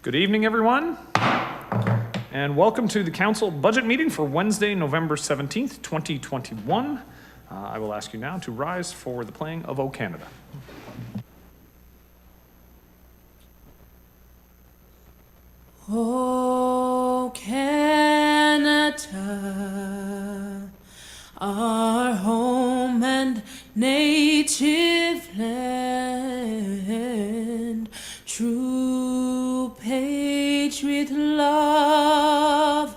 Good evening, everyone, and welcome to the Council budget meeting for Wednesday, November 17th, 2021. I will ask you now to rise for the playing of O Canada. O Canada, our home and native land, true patriot love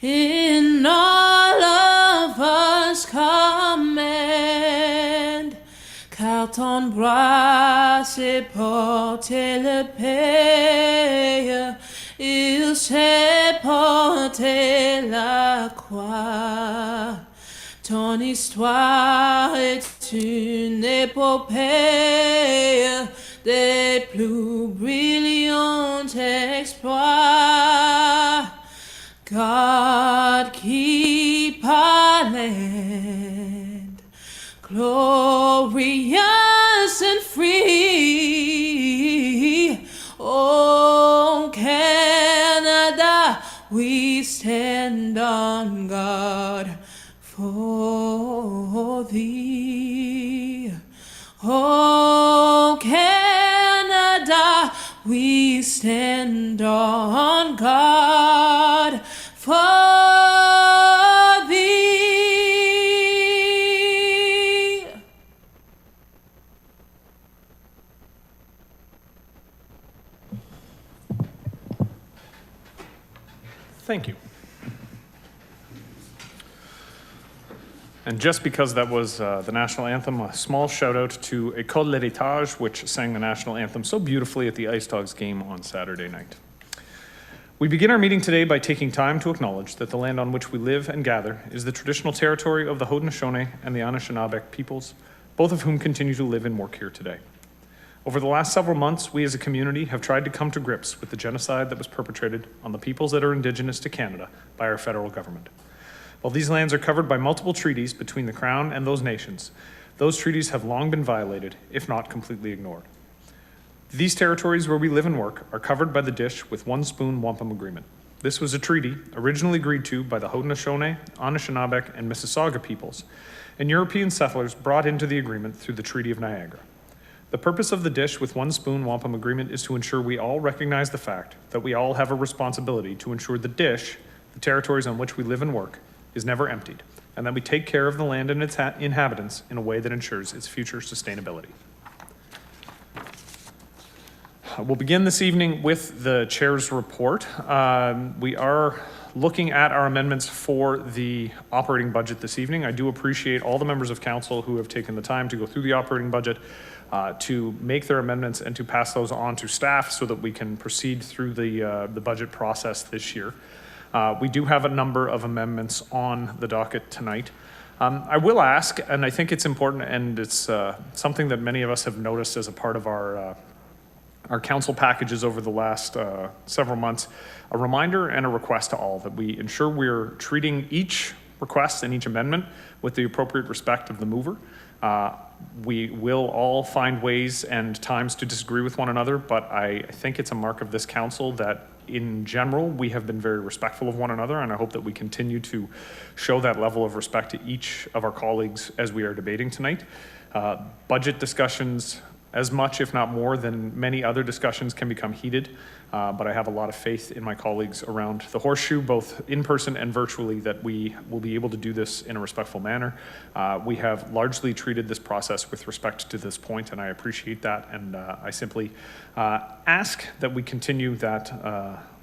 in all of us command, car ton bras s'est porté le pays, il s'est porté la croix. Ton histoire est une épopée des plus brillants exploits. God keep our land glorious and free. Oh, Canada, we stand on guard for thee. Oh, Canada, we stand on guard for thee. Thank you. And just because that was the national anthem, a small shout out to École l'Héritage, which sang the national anthem so beautifully at the Ice Dogs game on Saturday night. We begin our meeting today by taking time to acknowledge that the land on which we live and gather is the traditional territory of the Haudenosaunee and the Anishinaabe peoples, both of whom continue to live and work here today. Over the last several months, we as a community have tried to come to grips with the genocide that was perpetrated on the peoples that are Indigenous to Canada by our federal government. While these lands are covered by multiple treaties between the Crown and those nations, those treaties have long been violated, if not completely ignored. These territories where we live and work are covered by the Dish with One Spoon Wampum Agreement. This was a treaty originally agreed to by the Haudenosaunee, Anishinaabe, and Mississauga peoples, and European settlers brought into the agreement through the Treaty of Niagara. The purpose of the Dish with One Spoon Wampum Agreement is to ensure we all recognize the fact that we all have a responsibility to ensure the Dish, the territories on which we live and work, is never emptied, and that we take care of the land and its inhabitants in a way that ensures its future sustainability. We'll begin this evening with the chair's report. We are looking at our amendments for the operating budget this evening. I do appreciate all the members of council who have taken the time to go through the operating budget, to make their amendments and to pass those on to staff so that we can proceed through the budget process this year. We do have a number of amendments on the docket tonight. I will ask, and I think it's important, and it's something that many of us have noticed as a part of our council packages over the last several months, a reminder and a request to all that we ensure we're treating each request and each amendment with the appropriate respect of the mover. We will all find ways and times to disagree with one another, but I think it's a mark of this council that in general, we have been very respectful of one another, and I hope that we continue to show that level of respect to each of our colleagues as we are debating tonight. Budget discussions, as much, if not more than many other discussions, can become heated, but I have a lot of faith in my colleagues around the horseshoe, both in person and virtually, that we will be able to do this in a respectful manner. We have largely treated this process with respect to this point, and I appreciate that, and I simply ask that we continue that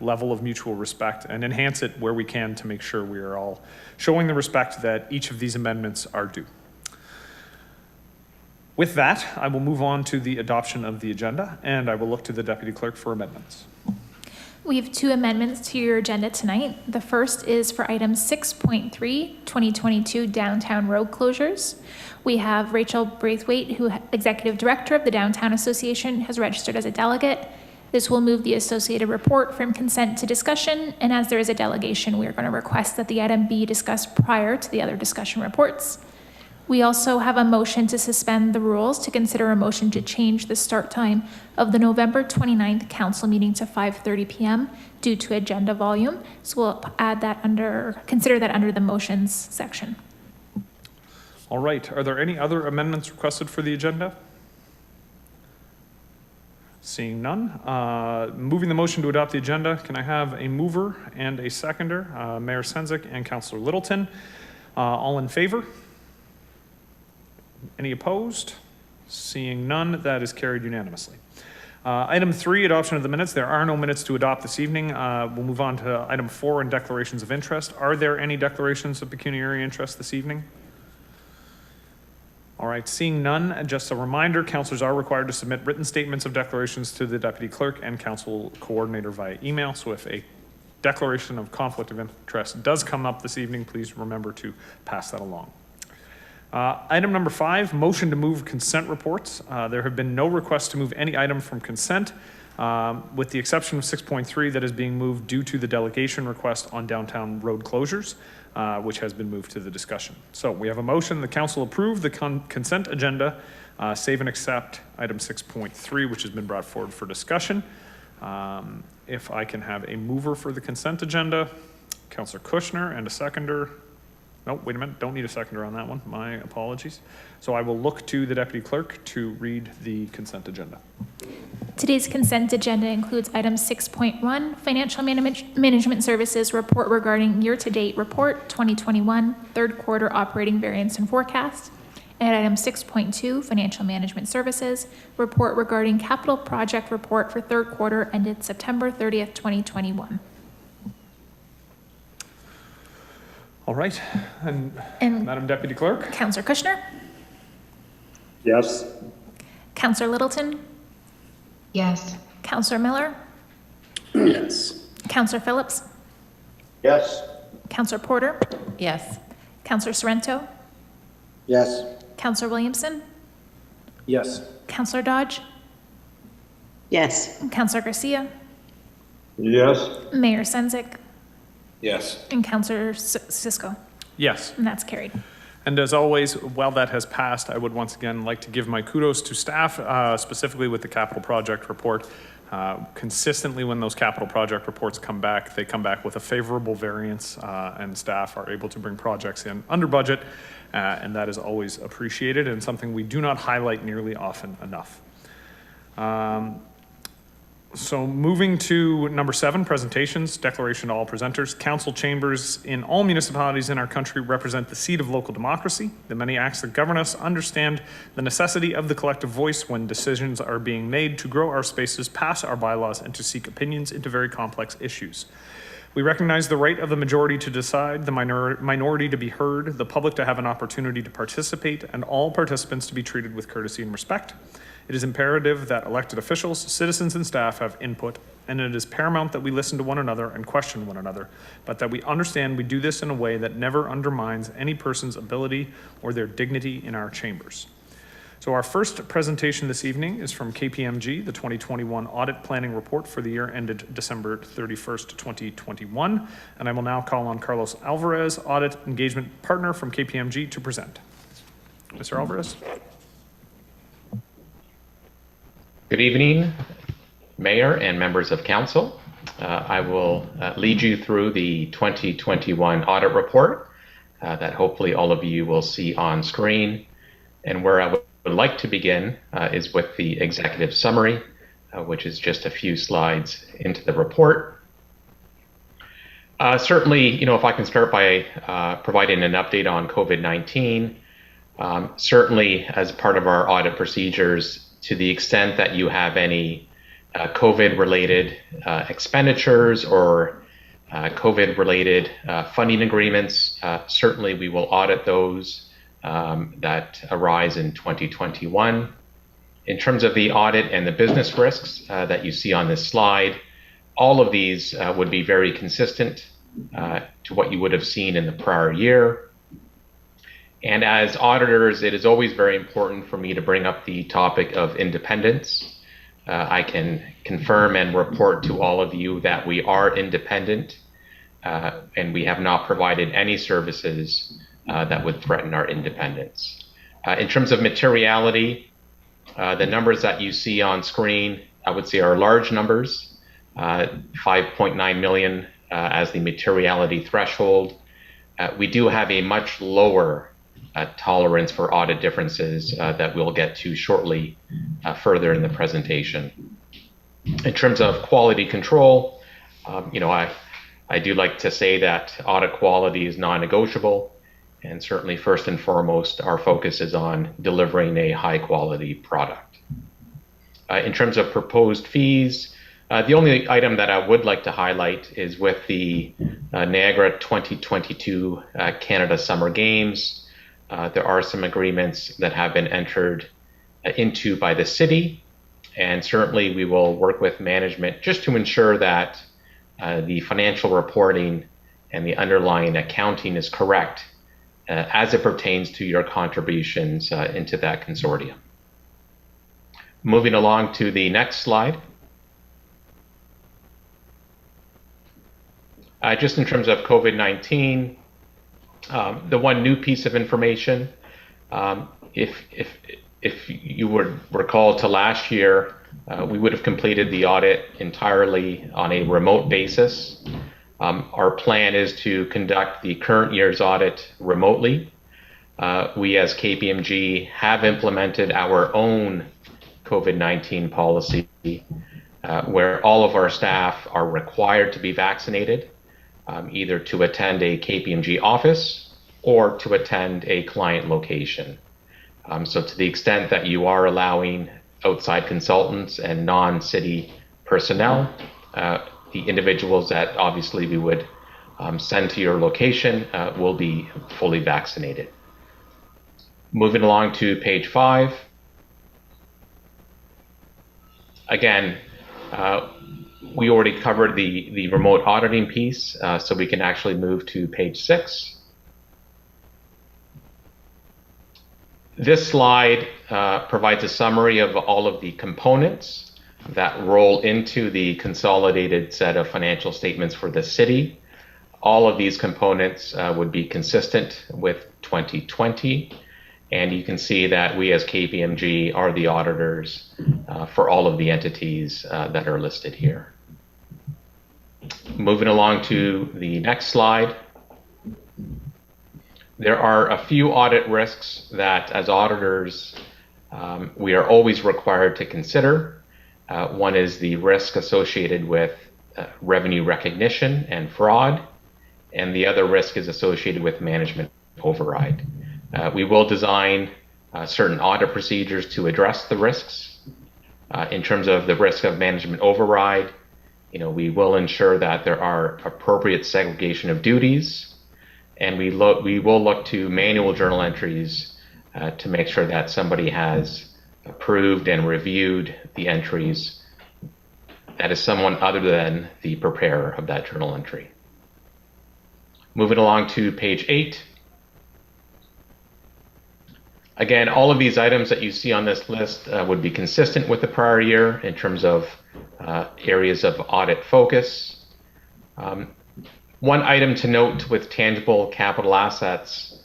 level of mutual respect and enhance it where we can to make sure we are all showing the respect that each of these amendments are due. With that, I will move on to the adoption of the agenda, and I will look to the Deputy Clerk for amendments. We have two amendments to your agenda tonight. The first is for item 6.3, 2022 downtown road closures. We have Rachel Braithwaite, who Executive Director of the Downtown Association, has registered as a delegate. This will move the associated report from consent to discussion, and as there is a delegation, we are going to request that the item be discussed prior to the other discussion reports. We also have a motion to suspend the rules to consider a motion to change the start time of the November 29th council meeting to 5:30 p.m. due to agenda volume. So we'll consider that under the motions section. All right, are there any other amendments requested for the agenda? Seeing none, moving the motion to adopt the agenda, can I have a mover and a seconder? Mayor Senzik and Councillor Littleton. All in favor? Any opposed? Seeing none, that is carried unanimously. Item 3, adoption of the minutes. There are no minutes to adopt this evening. We'll move on to item 4 and declarations of interest. Are there any declarations of pecuniary interest this evening? All right, seeing none, just a reminder, councilors are required to submit written statements of declarations to the deputy clerk and council coordinator via email. So if a declaration of conflict of interest does come up this evening, please remember to pass that along. Item number 5, motion to move consent reports. There have been no requests to move any item from consent, with the exception of 6.3 that is being moved due to the delegation request on downtown road closures, which has been moved to the discussion. So we have a motion, the council approve the consent agenda, save and accept item 6.3, which has been brought forward for discussion. If I can have a mover for the consent agenda, Councillor Kushner, and a seconder. No, wait a minute, don't need a seconder on that one, my apologies. So I will look to the deputy clerk to read the consent agenda. Today's consent agenda includes item 6.1, Financial Management Services Report regarding year-to-date report 2021, third quarter operating variance and forecast. And item 6.2, Financial Management Services Report regarding capital project report for third quarter ended September 30th, 2021. All right, and Madam Deputy Clerk? Councillor Kushner? Yes. Councillor Littleton? Yes. Councillor Miller? Yes. Councillor Phillips? Yes. Councillor Porter? Yes. Councillor Sorrento? Yes. Councillor Williamson? Yes. Councillor Dodge? Yes. Councillor Garcia? Yes. Mayor Senzik? Yes. And Councillor Cisco? Yes. And that's carried. And as always, while that has passed, I would once again like to give my kudos to staff, specifically with the capital project report. Consistently when those capital project reports come back, they come back with a favorable variance, and staff are able to bring projects in under budget, and that is always appreciated and something we do not highlight nearly often enough. So moving to number 7, presentations, declaration to all presenters. Council chambers in all municipalities in our country represent the seat of local democracy. The many acts that govern us understand the necessity of the collective voice when decisions are being made to grow our spaces, pass our bylaws, and to seek opinions into very complex issues. We recognize the right of the majority to decide, the minority to be heard, the public to have an opportunity to participate, and all participants to be treated with courtesy and respect. It is imperative that elected officials, citizens, and staff have input, and it is paramount that we listen to one another and question one another, but that we understand we do this in a way that never undermines any person's ability or their dignity in our chambers. So our first presentation this evening is from KPMG, the 2021 Audit Planning Report for the year ended December 31st, 2021. And I will now call on Carlos Alvarez, Audit Engagement Partner from KPMG, to present. Mr. Alvarez. Good evening, Mayor and members of Council. I will lead you through the 2021 Audit Report that hopefully all of you will see on screen. And where I would like to begin is with the executive summary, which is just a few slides into the report. Certainly, if I can start by providing an update on COVID-19, certainly as part of our audit procedures, to the extent that you have any COVID-related expenditures or COVID-related funding agreements, certainly we will audit those that arise in 2021. In terms of the audit and the business risks that you see on this slide, all of these would be very consistent to what you would have seen in the prior year. And as auditors, it is always very important for me to bring up the topic of independence. I can confirm and report to all of you that we are independent and we have not provided any services that would threaten our independence. In terms of materiality, the numbers that you see on screen, I would say are large numbers, 5.9 million as the materiality threshold. We do have a much lower tolerance for audit differences that we'll get to shortly further in the presentation. In terms of quality control, I do like to say that audit quality is non-negotiable, and certainly first and foremost, our focus is on delivering a high quality product. In terms of proposed fees, the only item that I would like to highlight is with the Niagara 2022 Canada Summer Games. There are some agreements that have been entered into by the city, and certainly we will work with management just to ensure that the financial reporting and the underlying accounting is correct as it pertains to your contributions into that consortium. Moving along to the next slide. Just in terms of COVID-19, the one new piece of information, if you would recall to last year, we would have completed the audit entirely on a remote basis. Our plan is to conduct the current year's audit remotely. We as KPMG have implemented our own COVID-19 policy where all of our staff are required to be vaccinated, either to attend a KPMG office or to attend a client location. So to the extent that you are allowing outside consultants and non-city personnel, the individuals that obviously we would send to your location will be fully vaccinated. Moving along to page 5. Again, we already covered the remote auditing piece, so we can actually move to page 6. This slide provides a summary of all of the components that roll into the consolidated set of financial statements for the city. All of these components would be consistent with 2020, and you can see that we as KPMG are the auditors for all of the entities that are listed here. Moving along to the next slide. There are a few audit risks that as auditors we are always required to consider. One is the risk associated with revenue recognition and fraud, and the other risk is associated with management override. We will design certain audit procedures to address the risks. In terms of the risk of management override, we will ensure that there are appropriate segregation of duties, and we will look to manual journal entries to make sure that somebody has approved and reviewed the entries. That is someone other than the preparer of that journal entry. Moving along to page 8. Again, all of these items that you see on this list would be consistent with the prior year in terms of areas of audit focus. One item to note with tangible capital assets,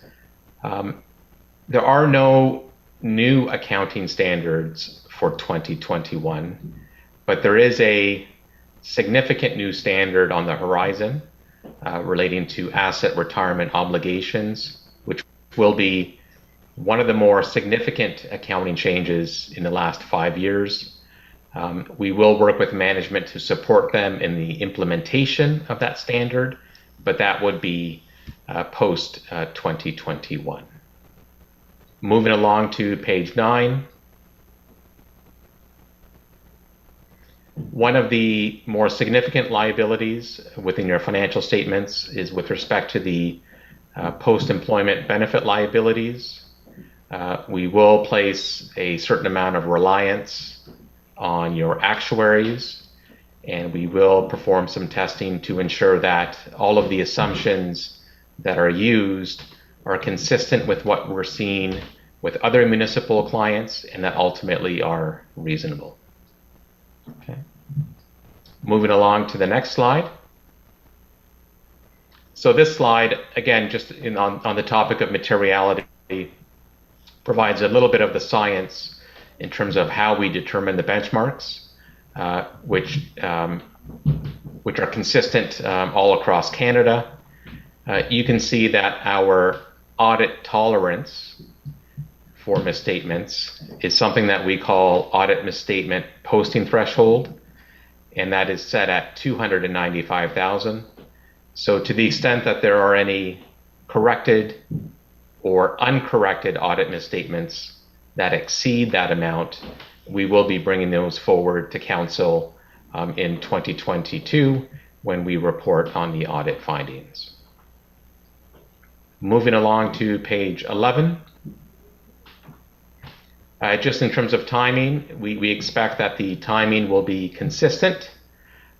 there are no new accounting standards for 2021, but there is a significant new standard on the horizon relating to asset retirement obligations, which will be one of the more significant accounting changes in the last 5 years. We will work with management to support them in the implementation of that standard, but that would be post 2021. Moving along to page 9. One of the more significant liabilities within your financial statements is with respect to the post-employment benefit liabilities. We will place a certain amount of reliance on your actuaries, and we will perform some testing to ensure that all of the assumptions that are used are consistent with what we're seeing with other municipal clients and that ultimately are reasonable. Okay. Moving along to the next slide. So this slide, again, just on the topic of materiality, provides a little bit of the science in terms of how we determine the benchmarks, which are consistent all across Canada. You can see that our audit tolerance for misstatements is something that we call audit misstatement posting threshold, and that is set at 295,000. So to the extent that there are any corrected or uncorrected audit misstatements that exceed that amount, we will be bringing those forward to council in 2022 when we report on the audit findings. Moving along to page 11. Just in terms of timing, we expect that the timing will be consistent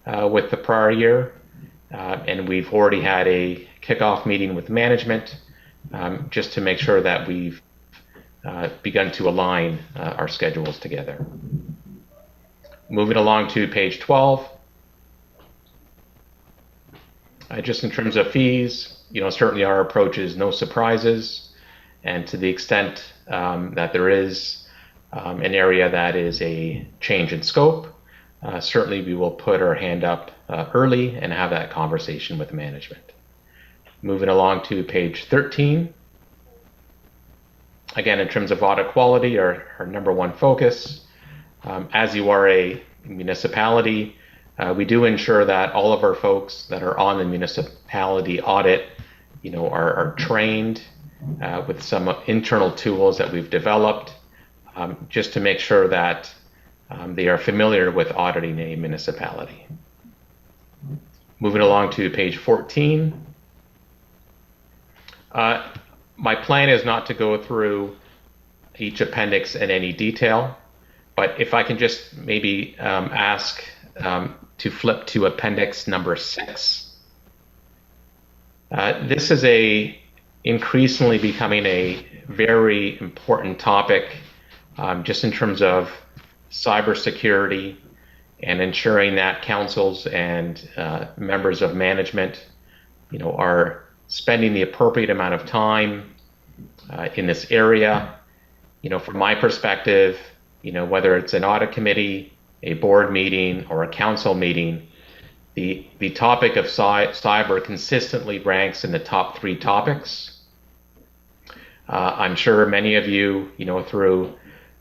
with the prior year, and we've already had a kickoff meeting with management just to make sure that we've begun to align our schedules together. Moving along to page 12. Just in terms of fees, certainly our approach is no surprises, and to the extent that there is an area that is a change in scope, certainly we will put our hand up early and have that conversation with management. Moving along to page 13. Again, in terms of audit quality, our number one focus, as you are a municipality, we do ensure that all of our folks that are on the municipality audit, are trained with some internal tools that we've developed, just to make sure that they are familiar with auditing a municipality. Moving along to page 14. My plan is not to go through each appendix in any detail, but if I can just maybe ask to flip to appendix number 6. This is increasingly becoming a very important topic just in terms of cybersecurity and ensuring that councils and members of management, are spending the appropriate amount of time in this area. From my perspective, whether it's an audit committee, a board meeting, or a council meeting, the topic of cyber consistently ranks in the top 3 topics. I'm sure many of you, through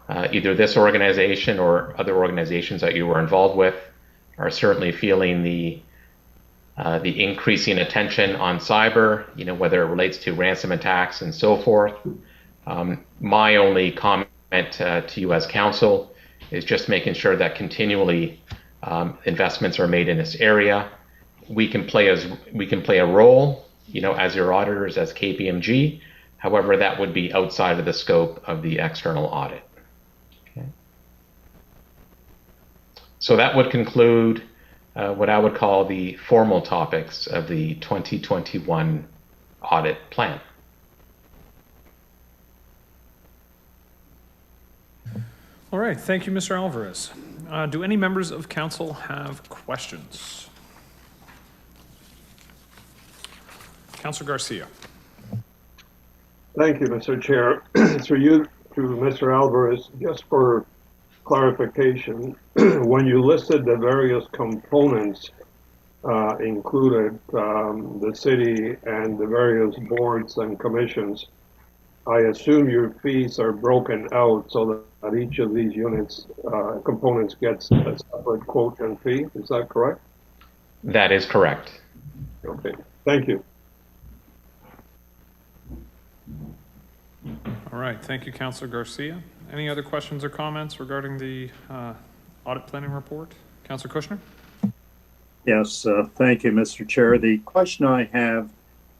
either this organization or other organizations that you were involved with, are certainly feeling the increasing attention on cyber, whether it relates to ransom attacks and so forth. My only comment to you as council is just making sure that continually investments are made in this area. We can play a role, as your auditors, as KPMG. However, that would be outside of the scope of the external audit. Okay. So that would conclude what I would call the formal topics of the 2021 audit plan. All right, thank you, Mr. Alvarez. Do any members of council have questions? Councilor Garcia. Thank you, Mr. Chair. Through you, to Mr. Alvarez, just for clarification, when you listed the various components included, the city and the various boards and commissions, I assume your fees are broken out so that each of these units, components gets a separate quote and fee. Is that correct? That is correct. Okay, thank you. All right, thank you, Councilor Garcia. Any other questions or comments regarding the audit planning report? Councilor Kushner? Yes, thank you, Mr. Chair. The question I have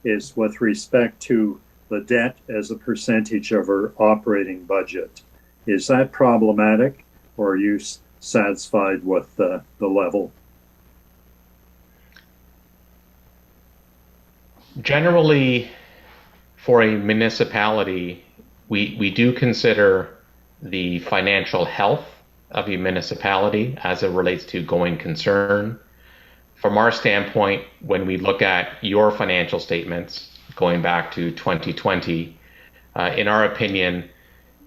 is with respect to the debt as a percentage of our operating budget. Is that problematic, or are you satisfied with the level? Generally, for a municipality, we do consider the financial health of a municipality as it relates to going concern. From our standpoint, when we look at your financial statements going back to 2020, in our opinion,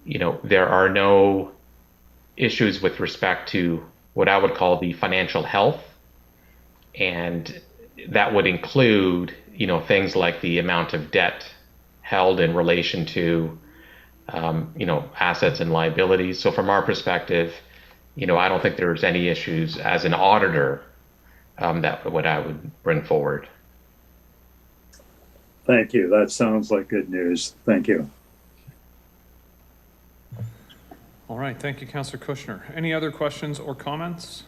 there are no issues with respect to what I would call the financial health. And that would include, things like the amount of debt held in relation to, assets and liabilities. So from our perspective, I don't think there's any issues as an auditor that what I would bring forward. Thank you. That sounds like good news. Thank you. All right, thank you, Councillor Kushner. Any other questions or comments?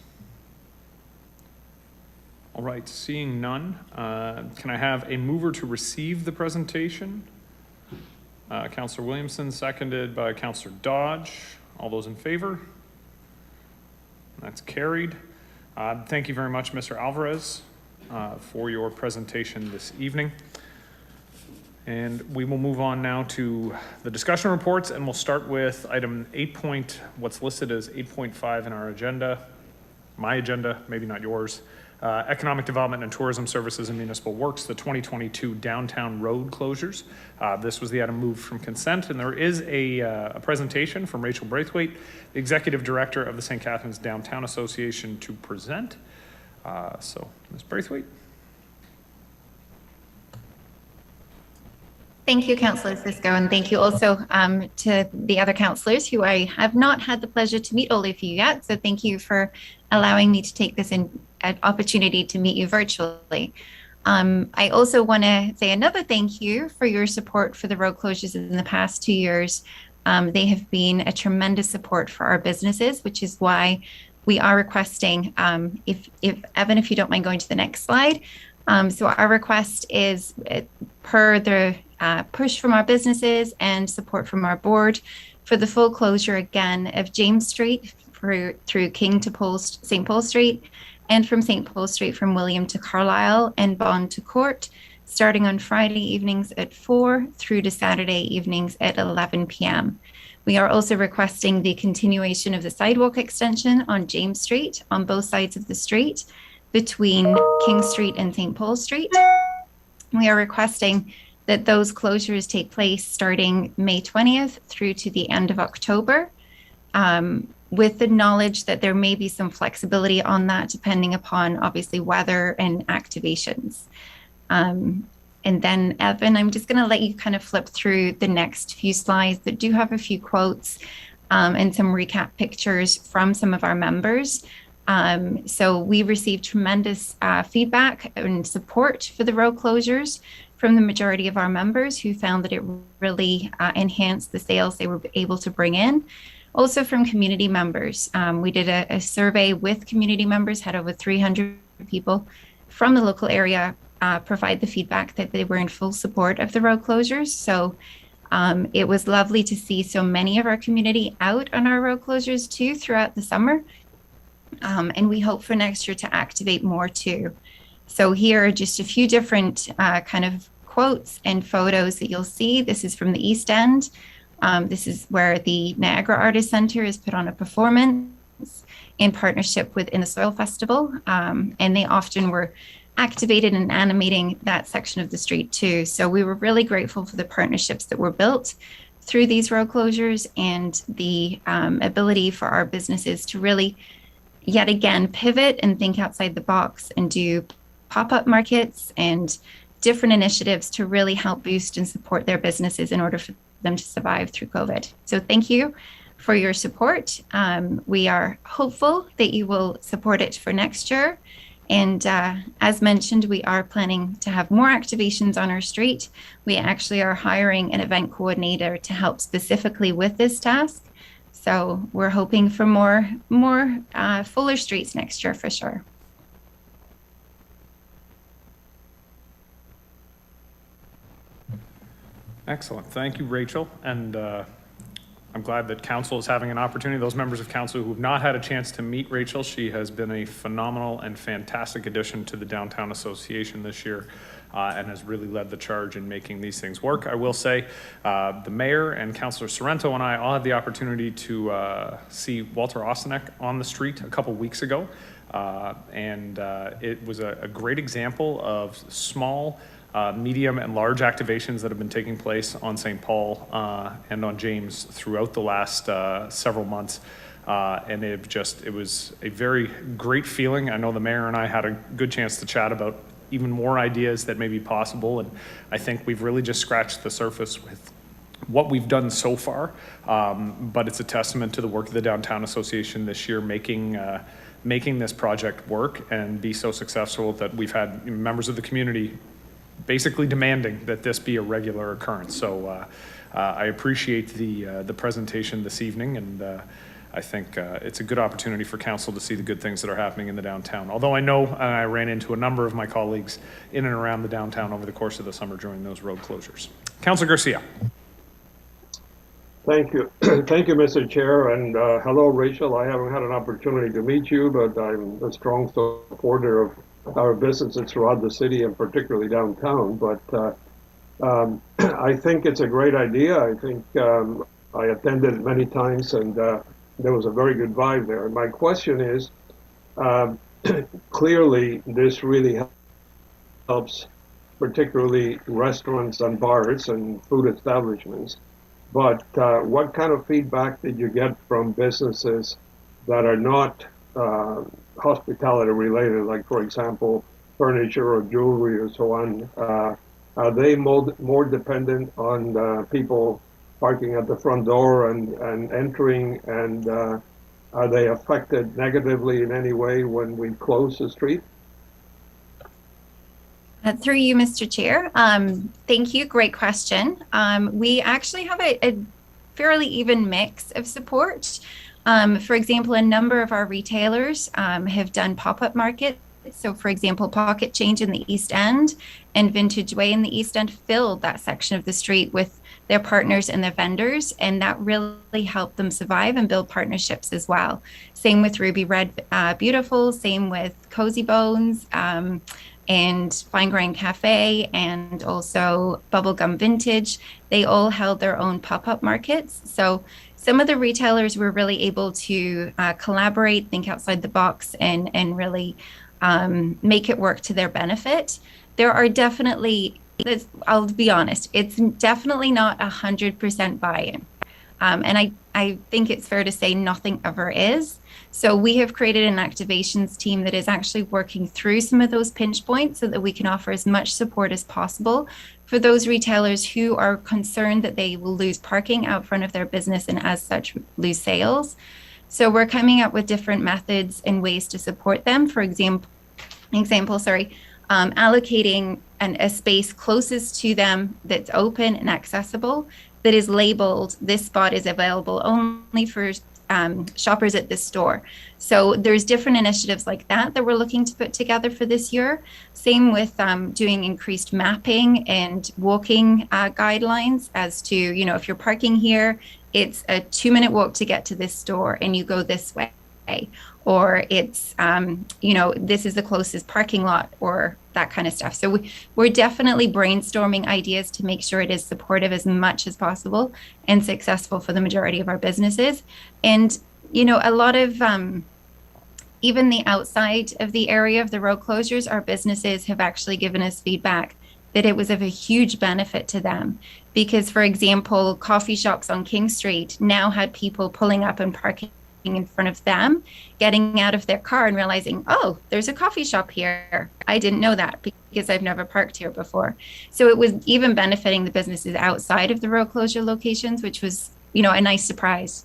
All right, seeing none, can I have a mover to receive the presentation? Councillor Williamson, seconded by Councillor Dodge. All those in favor? That's carried. Thank you very much, Mr. Alvarez, for your presentation this evening. And we will move on now to the discussion reports, and we'll start with item 8. What's listed as 8.5 in our agenda, my agenda, maybe not yours. Economic Development and Tourism Services and Municipal Works, the 2022 downtown road closures. This was the item moved from consent, and there is a presentation from Rachel Braithwaite, the Executive Director of the St. Catharines Downtown Association, to present. So, Ms. Braithwaite. Thank you, Councillor Cisco, and thank you also to the other councillors who I have not had the pleasure to meet all of you yet. So thank you for allowing me to take this an opportunity to meet you virtually. I also want to say another thank you for your support for the road closures in the past 2 years. They have been a tremendous support for our businesses, which is why we are requesting, if Evan, if you don't mind going to the next slide. So our request is per the push from our businesses and support from our board for the full closure again of James Street through King to St. Paul Street, and from St. Paul Street from William to Carlisle and Bond to Court, starting on Friday evenings at 4 through to Saturday evenings at 11 p.m. We are also requesting the continuation of the sidewalk extension on James Street on both sides of the street between King Street and St. Paul Street. We are requesting that those closures take place starting May 20th through to the end of October, with the knowledge that there may be some flexibility on that depending upon obviously weather and activations. And then Evan, I'm just going to let you kind of flip through the next few slides that do have a few quotes and some recap pictures from some of our members. So we received tremendous feedback and support for the road closures from the majority of our members, who found that it really enhanced the sales they were able to bring in. Also from community members. We did a survey with community members, had over 300 people from the local area provide the feedback that they were in full support of the road closures. So it was lovely to see so many of our community out on our road closures too throughout the summer. And we hope for next year to activate more too. So here are just a few different kind of quotes and photos that you'll see. This is from the East End. This is where the Niagara Artist Center has put on a performance in partnership with In the Soil Festival. And they often were activated and animating that section of the street too. So we were really grateful for the partnerships that were built through these road closures and the ability for our businesses to really yet again pivot and think outside the box and do pop-up markets and different initiatives to really help boost and support their businesses in order for them to survive through COVID. So thank you for your support. We are hopeful that you will support it for next year. And as mentioned, we are planning to have more activations on our street. We actually are hiring an event coordinator to help specifically with this task. So we're hoping for more fuller streets next year for sure. Excellent. Thank you, Rachel. And I'm glad that council is having an opportunity. Those members of council who have not had a chance to meet Rachel, she has been a phenomenal and fantastic addition to the Downtown Association this year and has really led the charge in making these things work. I will say the mayor and Councillor Sorrento and I all had the opportunity to see Walter Ostanek on the street a couple weeks ago. And it was a great example of small medium and large activations that have been taking place on St. Paul and on James throughout the last several months. And it was a very great feeling. I know the mayor and I had a good chance to chat about even more ideas that may be possible. And I think we've really just scratched the surface with what we've done so far. But it's a testament to the work of the Downtown Association this year, making this project work and be so successful that we've had members of the community basically demanding that this be a regular occurrence. So I appreciate the presentation this evening, and I think it's a good opportunity for council to see the good things that are happening in the downtown. Although I know I ran into a number of my colleagues in and around the downtown over the course of the summer during those road closures. Councilor Garcia. Thank you. Thank you, Mr. Chair. And hello, Rachel. I haven't had an opportunity to meet you, but I'm a strong supporter of our businesses throughout the city and particularly downtown. But I think it's a great idea. I think I attended many times, and there was a very good vibe there. And my question is, clearly this really helps particularly restaurants and bars and food establishments. But what kind of feedback did you get from businesses that are not hospitality related, like, for example, furniture or jewelry or so on? Are they more dependent on people parking at the front door and entering, and are they affected negatively in any way when we close the street? Through you, Mr. Chair. Thank you. Great question. We actually have a fairly even mix of support. For example, a number of our retailers have done pop-up markets. So, for example, Pocket Change in the East End and Vintage Way in the East End filled that section of the street with their partners and their vendors, and that really helped them survive and build partnerships as well. Same with Ruby Red Beautiful, same with Cozy Bones, and Fine Grind Cafe, and also Bubblegum Vintage. They all held their own pop-up markets. So some of the retailers were really able to collaborate, think outside the box, and really make it work to their benefit. There are definitely, I'll be honest, it's definitely not 100% buy-in. And I think it's fair to say nothing ever is. So we have created an activations team that is actually working through some of those pinch points so that we can offer as much support as possible for those retailers who are concerned that they will lose parking out front of their business and as such lose sales. So we're coming up with different methods and ways to support them. For example, allocating a space closest to them that's open and accessible, that is labeled, this spot is available only for shoppers at this store. So there's different initiatives like that we're looking to put together for this year. Same with doing increased mapping and walking guidelines as to, if you're parking here, it's a 2-minute walk to get to this store and you go this way. Or it's, this is the closest parking lot, or that kind of stuff. So we're definitely brainstorming ideas to make sure it is supportive as much as possible and successful for the majority of our businesses. And, a lot of, even the outside of the area of the road closures, our businesses have actually given us feedback that it was of a huge benefit to them. Because, for example, coffee shops on King Street now had people pulling up and parking in front of them, getting out of their car and realizing, oh, there's a coffee shop here. I didn't know that because I've never parked here before. So it was even benefiting the businesses outside of the road closure locations, which was, a nice surprise.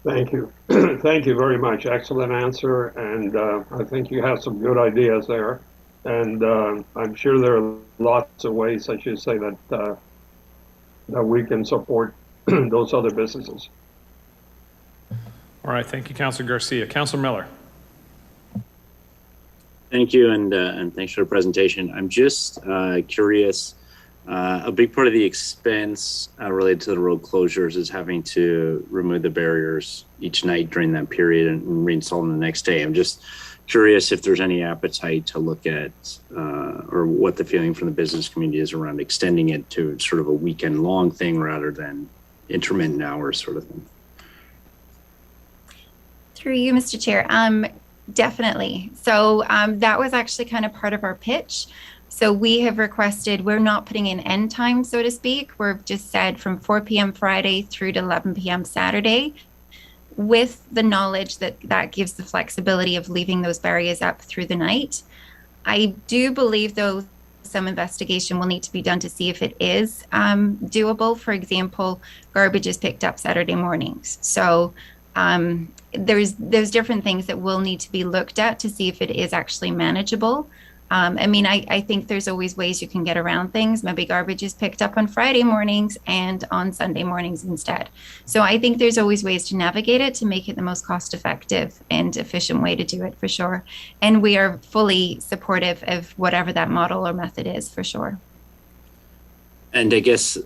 Thank you. Thank you very much. Excellent answer. And I think you have some good ideas there. And I'm sure there are lots of ways, I should say, that we can support those other businesses. All right, thank you, Councilor Garcia. Councilor Miller. Thank you, and thanks for the presentation. I'm just curious. A big part of the expense related to the road closures is having to remove the barriers each night during that period and reinstall them the next day. I'm just curious if there's any appetite to look at or what the feeling from the business community is around extending it to sort of a weekend-long thing rather than intermittent hours sort of thing. Through you, Mr. Chair. Definitely. So that was actually kind of part of our pitch. So we have requested, we're not putting in end time, so to speak. We've just said from 4 p.m. Friday through to 11 p.m. Saturday, with the knowledge that that gives the flexibility of leaving those barriers up through the night. I do believe, though, some investigation will need to be done to see if it is doable. For example, garbage is picked up Saturday mornings. So there's different things that will need to be looked at to see if it is actually manageable. I mean, I think there's always ways you can get around things. Maybe garbage is picked up on Friday mornings and on Sunday mornings instead. So I think there's always ways to navigate it to make it the most cost effective and efficient way to do it, for sure. And we are fully supportive of whatever that model or method is, for sure. And I guess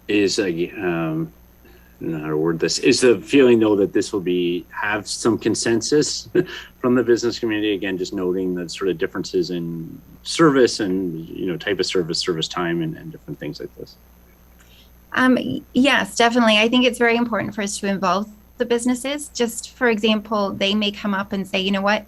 is I don't know how to word this. Is the feeling though that this will have some consensus from the business community? Again, just noting the sort of differences in service and type of service time, and different things like this. Yes, definitely. I think it's very important for us to involve the businesses. Just for example, they may come up and say, you know what,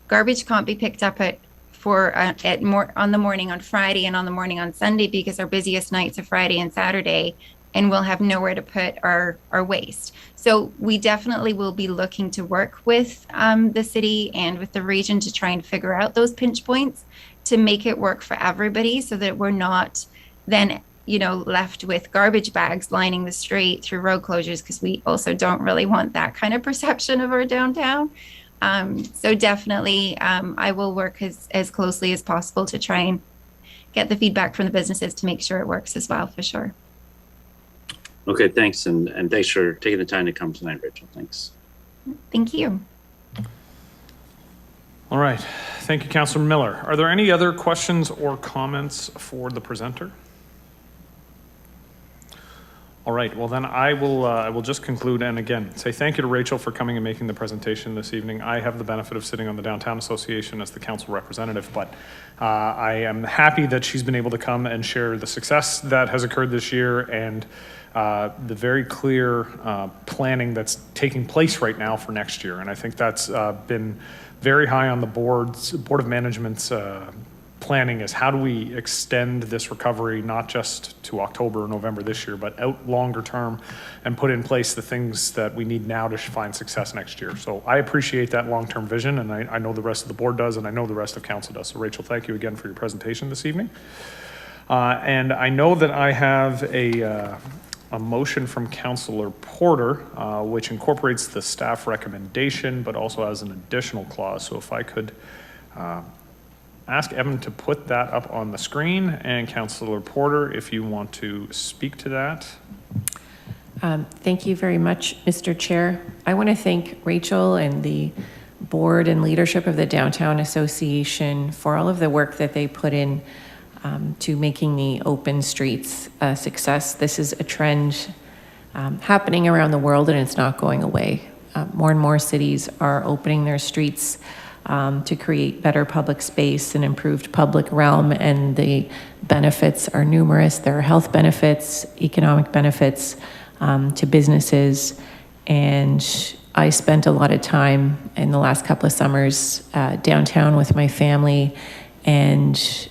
garbage can't be picked up on the morning on Friday and on the morning on Sunday because our busiest nights are Friday and Saturday, and we'll have nowhere to put our waste. So we definitely will be looking to work with the city and with the region to try and figure out those pinch points to make it work for everybody, so that we're not then left with garbage bags lining the street through road closures, because we also don't really want that kind of perception of our downtown. So definitely I will work as closely as possible to try and get the feedback from the businesses to make sure it works as well, for sure. Okay, thanks, and thanks for taking the time to come tonight, Rachel. Thanks. Thank you. All right. Thank you, Councillor Miller. Are there any other questions or comments for the presenter? All right. Well, then I will just conclude and again say thank you to Rachel for coming and making the presentation this evening. I have the benefit of sitting on the Downtown Association as the council representative, but I am happy that she's been able to come and share the success that has occurred this year and the very clear planning that's taking place right now for next year. And I think that's been very high on the Board of Management's planning, is how do we extend this recovery not just to October or November this year, but out longer term and put in place the things that we need now to find success next year. So I appreciate that long-term vision, and I know the rest of the board does, and I know the rest of council does. So Rachel, thank you again for your presentation this evening. And I know that I have a motion from Councillor Porter, which incorporates the staff recommendation, but also has an additional clause. So if I could ask Evan to put that up on the screen, and Councillor Porter, if you want to speak to that. Thank you very much, Mr. Chair. I want to thank Rachel and the board and leadership of the Downtown Association for all of the work that they put in to making the open streets a success. This is a trend happening around the world, and it's not going away. More and more cities are opening their streets to create better public space and improved public realm, and the benefits are numerous. There are health benefits, economic benefits to businesses, and I spent a lot of time in the last couple of summers downtown with my family, and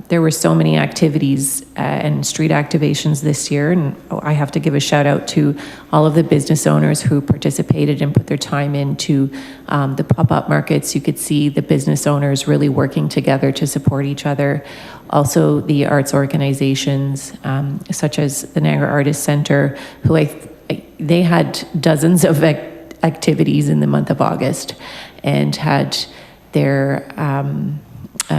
there were so many activities and street activations this year, and I have to give a shout out to all of the business owners who participated and put their time into the pop-up markets. You could see the business owners really working together to support each other. Also the arts organizations such as the Niagara Artists Centre, who they had dozens of activities in the month of August and had their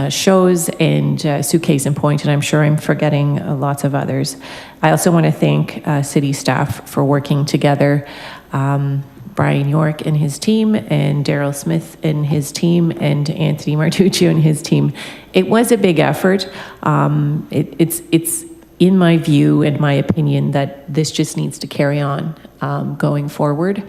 shows and Suitcase and Point, and I'm sure I'm forgetting lots of others. I also want to thank city staff for working together. Brian York and his team, and Daryl Smith and his team, and Anthony Martuccio and his team. It was a big effort. It's in my view and my opinion that this just needs to carry on going forward.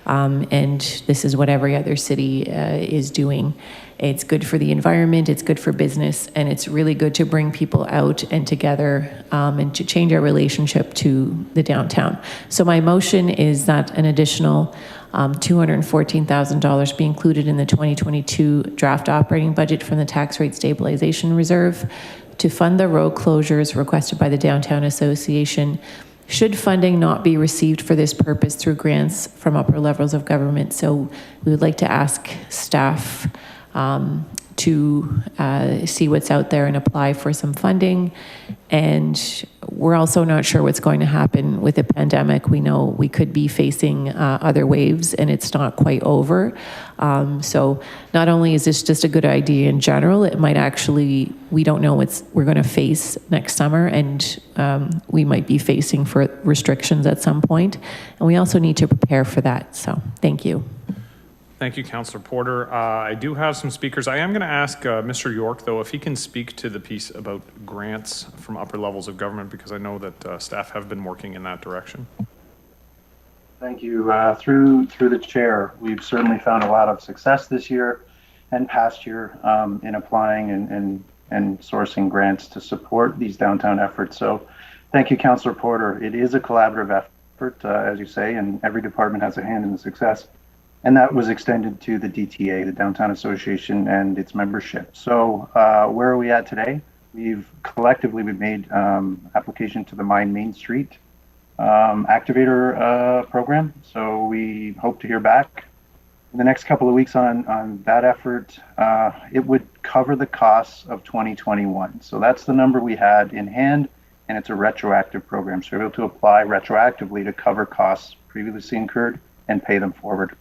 And this is what every other city is doing. It's good for the environment, it's good for business, and it's really good to bring people out and together and to change our relationship to the downtown. So my motion is that an additional $214,000 be included in the 2022 draft operating budget from the Tax Rate Stabilization Reserve to fund the road closures requested by the Downtown Association, should funding not be received for this purpose through grants from upper levels of government. So we would like to ask staff to see what's out there and apply for some funding. And we're also not sure what's going to happen with the pandemic. We know we could be facing other waves and it's not quite over. So not only is this just a good idea in general, it might actually, we don't know what we're going to face next summer, and we might be facing for restrictions at some point. And we also need to prepare for that. So thank you. Thank you, Councillor Porter. I do have some speakers. I am going to ask Mr. York, though, if he can speak to the piece about grants from upper levels of government, because I know that staff have been working in that direction. Thank you. Through the chair, we've certainly found a lot of success this year and past year in applying and sourcing grants to support these downtown efforts. So thank you, Councillor Porter. It is a collaborative effort, as you say, and every department has a hand in the success. And that was extended to the DTA, the Downtown Association, and its membership. So where are we at today? We've made application to the Mine Main Street activator program. So we hope to hear back in the next couple of weeks on that effort. It would cover the costs of 2021. So that's the number we had in hand, and it's a retroactive program. So we're able to apply retroactively to cover costs previously incurred and pay them forward.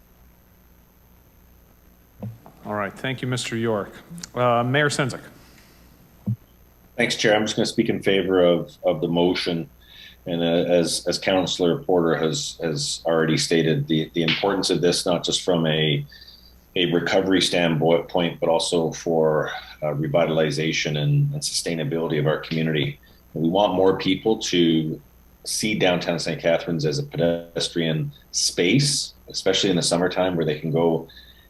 All right, thank you, Mr. York. Mayor Sendzik. Thanks, Chair. I'm just going to speak in favor of the motion. And as Councillor Porter has already stated, the importance of this, not just from a recovery standpoint, but also for revitalization and sustainability of our community. And we want more people to see downtown St. Catharines as a pedestrian space, especially in the summertime, where they can go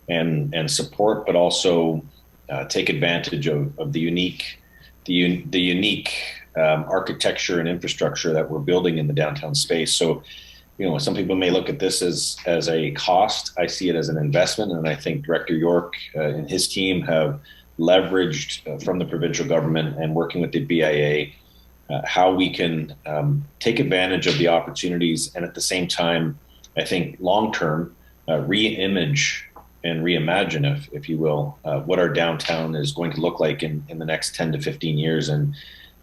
and support, but also take advantage of the unique architecture and infrastructure that we're building in the downtown space. So, some people may look at this as a cost. I see it as an investment, and I think Director York and his team have leveraged from the provincial government and working with the BIA how we can take advantage of the opportunities, and at the same time, I think long-term re-image and reimagine, if you will, what our downtown is going to look like in the next 10 to 15 years. And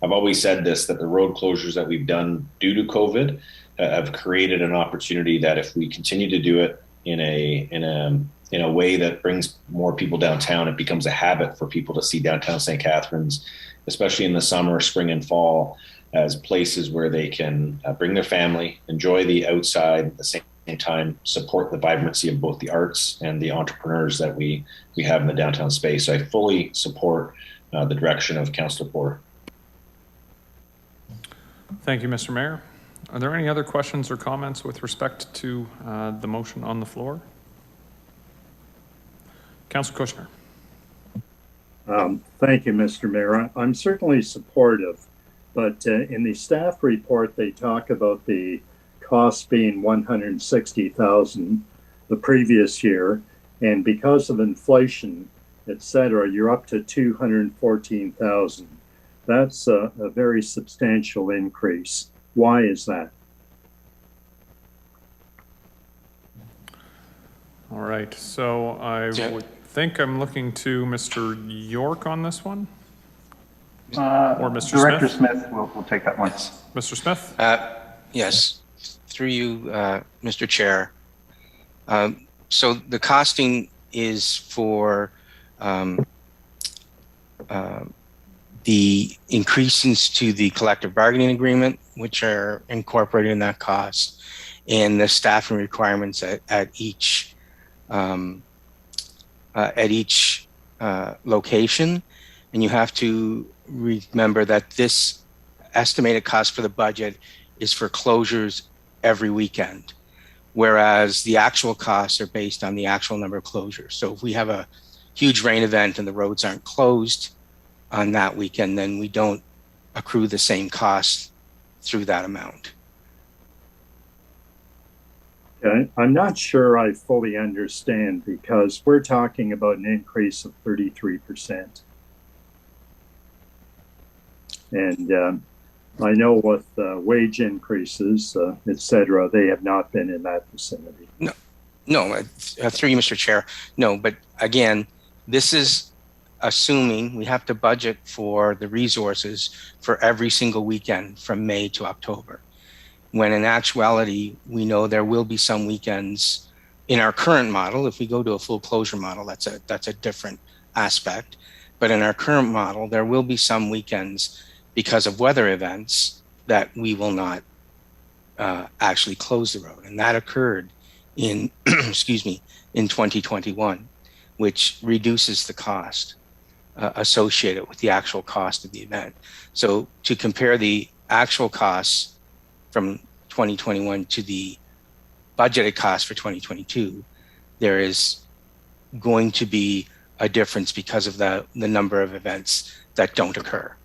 I've always said this, that the road closures that we've done due to COVID have created an opportunity that if we continue to do it in a way that brings more people downtown, it becomes a habit for people to see downtown St. Catharines, especially in the summer, spring, and fall, as places where they can bring their family, enjoy the outside, at the same time support the vibrancy of both the arts and the entrepreneurs that we have in the downtown space. So I fully support the direction of Councillor Porter. Thank you, Mr. Mayor. Are there any other questions or comments with respect to the motion on the floor? Councillor Kushner. Thank you, Mr. Mayor. I'm certainly supportive, but in the staff report, they talk about the cost being $160,000 the previous year, and because of inflation, etc., you're up to $214,000. That's a very substantial increase. Why is that? All right, so I would think I'm looking to Mr. York on this one, or Mr. Director Smith. Smith will take that one. Mr. Smith. Yes. Through you, Mr. Chair. So the costing is for the increases to the collective bargaining agreement, which are incorporated in that cost, and the staffing requirements at each location. And you have to remember that this estimated cost for the budget is for closures every weekend. whereas the actual costs are based on the actual number of closures. So if we have a huge rain event and the roads aren't closed on that weekend, then we don't accrue the same costs through that amount. Okay. I'm not sure I fully understand, because we're talking about an increase of 33%. And I know with wage increases, et cetera, they have not been in that vicinity. No, through you, Mr. Chair. No, but again, this is assuming we have to budget for the resources for every single weekend from May to October. When in actuality, we know there will be some weekends in our current model. If we go to a full closure model, that's a different aspect. But in our current model, there will be some weekends because of weather events that we will not actually close the road. And that occurred in, excuse me, in 2021, which reduces the cost associated with the actual cost of the event. So to compare the actual costs from 2021 to the budgeted cost for 2022, there is going to be a difference because of the number of events that don't occur.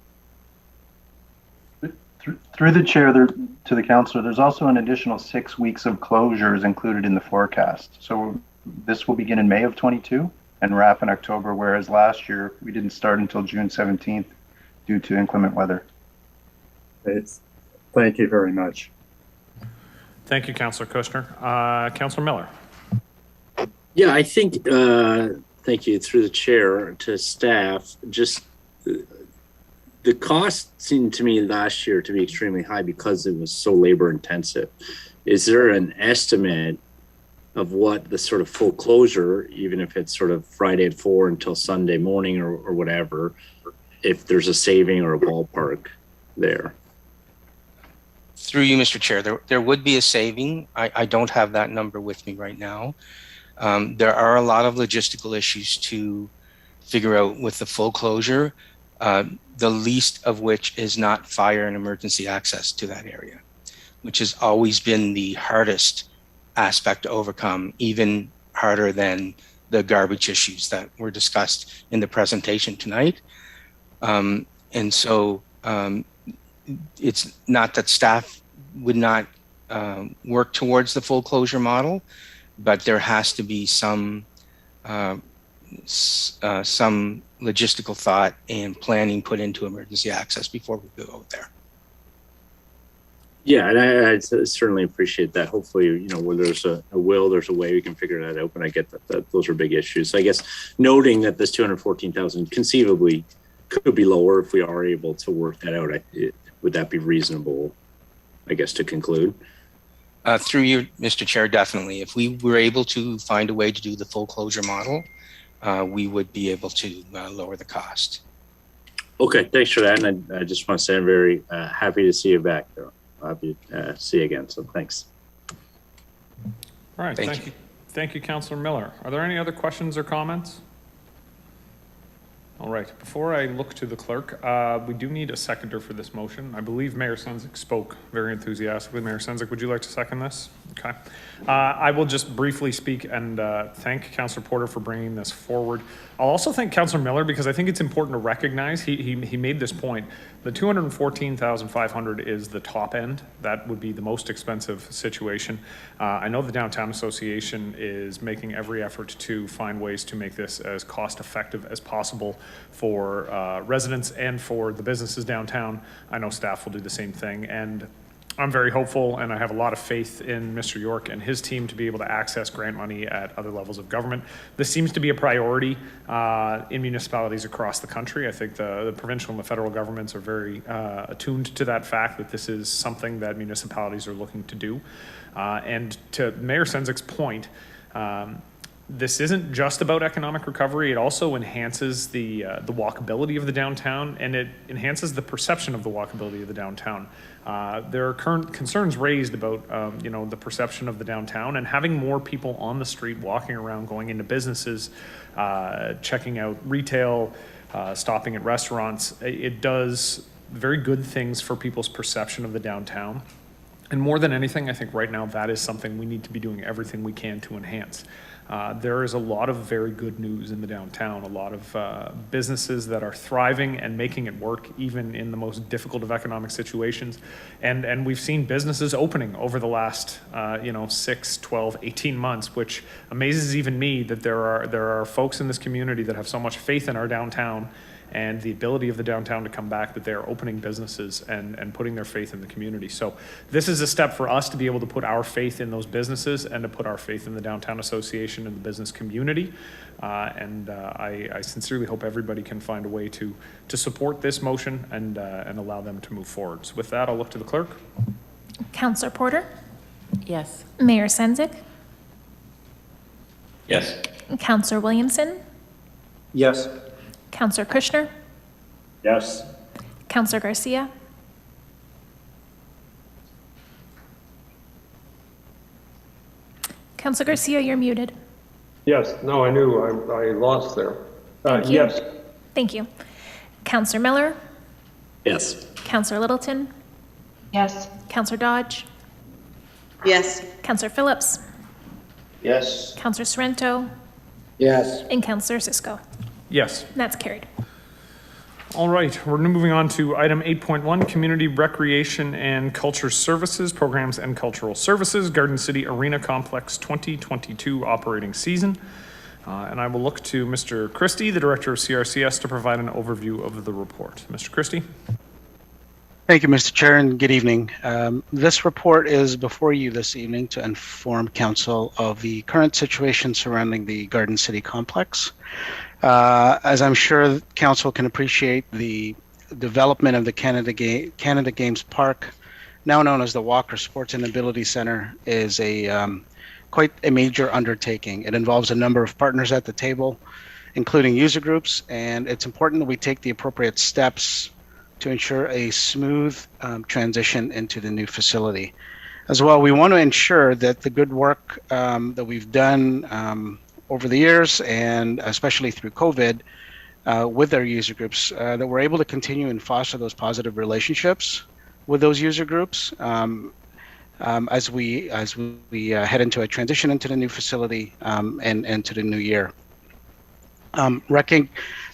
Through the chair to the councillor, there's also an additional 6 weeks of closures included in the forecast. So this will begin in May of 22 and wrap in October, whereas last year we didn't start until June 17th due to inclement weather. Thank you very much. Thank you, Councillor Kushner. Councillor Miller. Yeah, I think, thank you, through the chair to staff, just the cost seemed to me last year to be extremely high because it was so labor intensive. Is there an estimate of what the sort of full closure, even if it's sort of Friday at 4 until Sunday morning or whatever, if there's a saving or a ballpark there? Through you, Mr. Chair, there would be a saving. I don't have that number with me right now. There are a lot of logistical issues to figure out with the full closure, the least of which is not fire and emergency access to that area, which has always been the hardest aspect to overcome, even harder than the garbage issues that were discussed in the presentation tonight. And so it's not that staff would not work towards the full closure model, but there has to be some logistical thought and planning put into emergency access before we go out there. Yeah, and I certainly appreciate that. Hopefully, you know, where there's a will, there's a way we can figure that out. But I get that those are big issues. So I guess noting that this 214,000 conceivably could be lower if we are able to work that out. Would that be reasonable, I guess, to conclude? Through you, Mr. Chair, definitely. If we were able to find a way to do the full closure model, we would be able to lower the cost. Okay, thanks for that. And I just want to say I'm very happy to see you back. Happy to see you again. So thanks. All right, thank you. Thank you, Councillor Miller. Are there any other questions or comments? All right, before I look to the clerk, we do need a seconder for this motion. I believe Mayor Senzik spoke very enthusiastically. Mayor Senzik, would you like to second this? Okay. I will just briefly speak and thank Councillor Porter for bringing this forward. I'll also thank Councillor Miller because I think it's important to recognize, he made this point, the 214,500 is the top end. That would be the most expensive situation. I know the Downtown Association is making every effort to find ways to make this as cost effective as possible for residents and for the businesses downtown. I know staff will do the same thing, and I'm very hopeful, and I have a lot of faith in Mr. York and his team to be able to access grant money at other levels of government. This seems to be a priority in municipalities across the country. I think the provincial and the federal governments are very attuned to that fact that this is something that municipalities are looking to do. And to Mayor Senzik's point, this isn't just about economic recovery. It also enhances the walkability of the downtown, and it enhances the perception of the walkability of the downtown. There are current concerns raised about the perception of the downtown, and having more people on the street walking around, going into businesses, checking out retail, stopping at restaurants. It does very good things for people's perception of the downtown. And more than anything, I think right now that is something we need to be doing everything we can to enhance. There is a lot of very good news in the downtown, a lot of businesses that are thriving and making it work even in the most difficult of economic situations. And we've seen businesses opening over the last 6, 12, 18 months, which amazes even me that there are folks in this community that have so much faith in our downtown and the ability of the downtown to come back, that they are opening businesses and putting their faith in the community. So this is a step for us to be able to put our faith in those businesses and to put our faith in the Downtown Association and the business community. I sincerely hope everybody can find a way to support this motion and allow them to move forward. So with that, I'll look to the clerk. Councillor Porter, Yes. Mayor Senzik, Yes. Councillor Williamson, Yes. Councillor Kushner, Yes. Councillor Garcia, Councillor Garcia, you're muted. Yes, no, I knew, I lost there. Thank you. Yes, Thank you. Councillor Miller, Yes. Councillor Littleton, Yes. Councillor Dodge, Yes. Councillor Phillips, Yes. Councillor Sorrento, Yes. and Councillor Cisco. Yes. And that's carried. All right, we're moving on to item 8.1, Community Recreation and Culture Services, Programs and Cultural Services, Garden City Arena Complex 2022 operating season. And I will look to Mr. Christie, the Director of CRCS, to provide an overview of the report. Mr. Christie? Thank you, Mr. Chair, and good evening. This report is before you this evening to inform Council of the current situation surrounding the Garden City complex. As I'm sure Council can appreciate, the development of the Canada Games Park, now known as the Walker Sports and Ability Center, is quite a major undertaking. It involves a number of partners at the table, including user groups, and it's important that we take the appropriate steps to ensure a smooth transition into the new facility. As well, we want to ensure that the good work that we've done over the years, and especially through COVID, with our user groups, that we're able to continue and foster those positive relationships with those user groups as we head into a transition into the new facility and into the new year.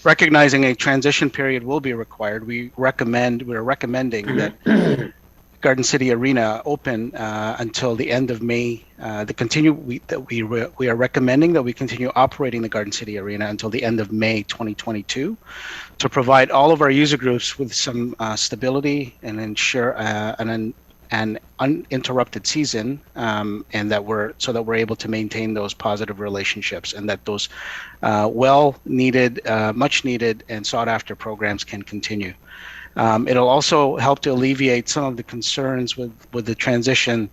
Recognizing a transition period will be required, we're recommending that Garden City Arena open until the end of May. We are recommending that we continue operating the Garden City Arena until the end of May 2022 to provide all of our user groups with some stability and ensure an uninterrupted season, and that we're able to maintain those positive relationships, and that those much needed and sought after programs can continue. It'll also help to alleviate some of the concerns with the transition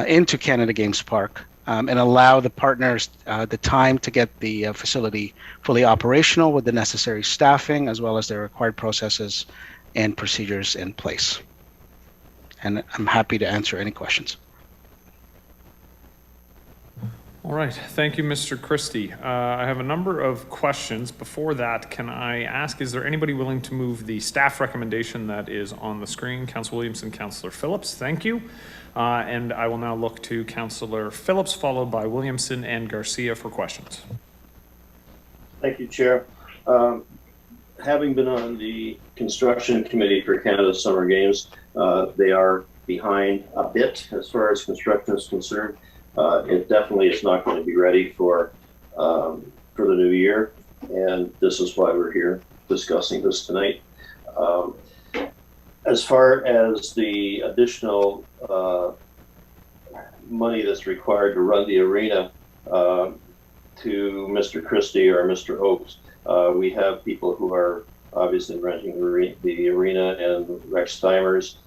into Canada Games Park, and allow the partners the time to get the facility fully operational with the necessary staffing, as well as the required processes and procedures in place. And I'm happy to answer any questions. All right, thank you, Mr. Christie. I have a number of questions. Before that, can I ask, is there anybody willing to move the staff recommendation that is on the screen? Councillor Williamson, Councillor Phillips, thank you. And I will now look to Councillor Phillips, followed by Williamson and Garcia for questions. Thank you, Chair. Having been on the construction committee for Canada Summer Games, they are behind a bit as far as construction is concerned. It definitely is not going to be ready for the new year, and this is why we're here discussing this tonight. As far as the additional money that's required to run the arena, to Mr. Christie or Mr. Oakes, we have people who are obviously renting the arena and Rex Timers.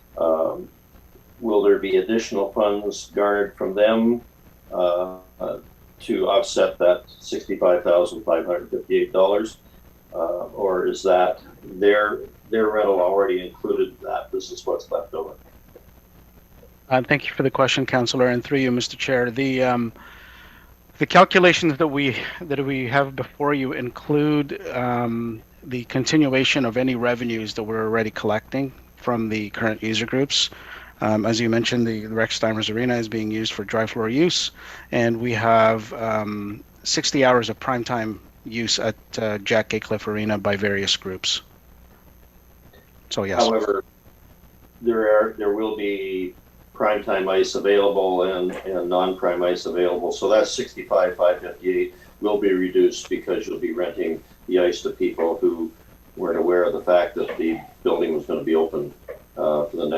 Will there be additional funds garnered from them to offset that $65,558, or is that their rental already included that? This is what's left over. Thank you for the question, Councillor, and through you, Mr. Chair. The calculations that we have before you include the continuation of any revenues that we're already collecting from the current user groups. As you mentioned, the Rex Steimers Arena is being used for dry floor use, and we have 60 hours of primetime use at Jack Cliff Arena by various groups. So yes. However, there will be primetime ice available and non-prime ice available. So that 65,558 will be reduced because you'll be renting the ice to people who weren't aware of the fact that the building was going to be open for an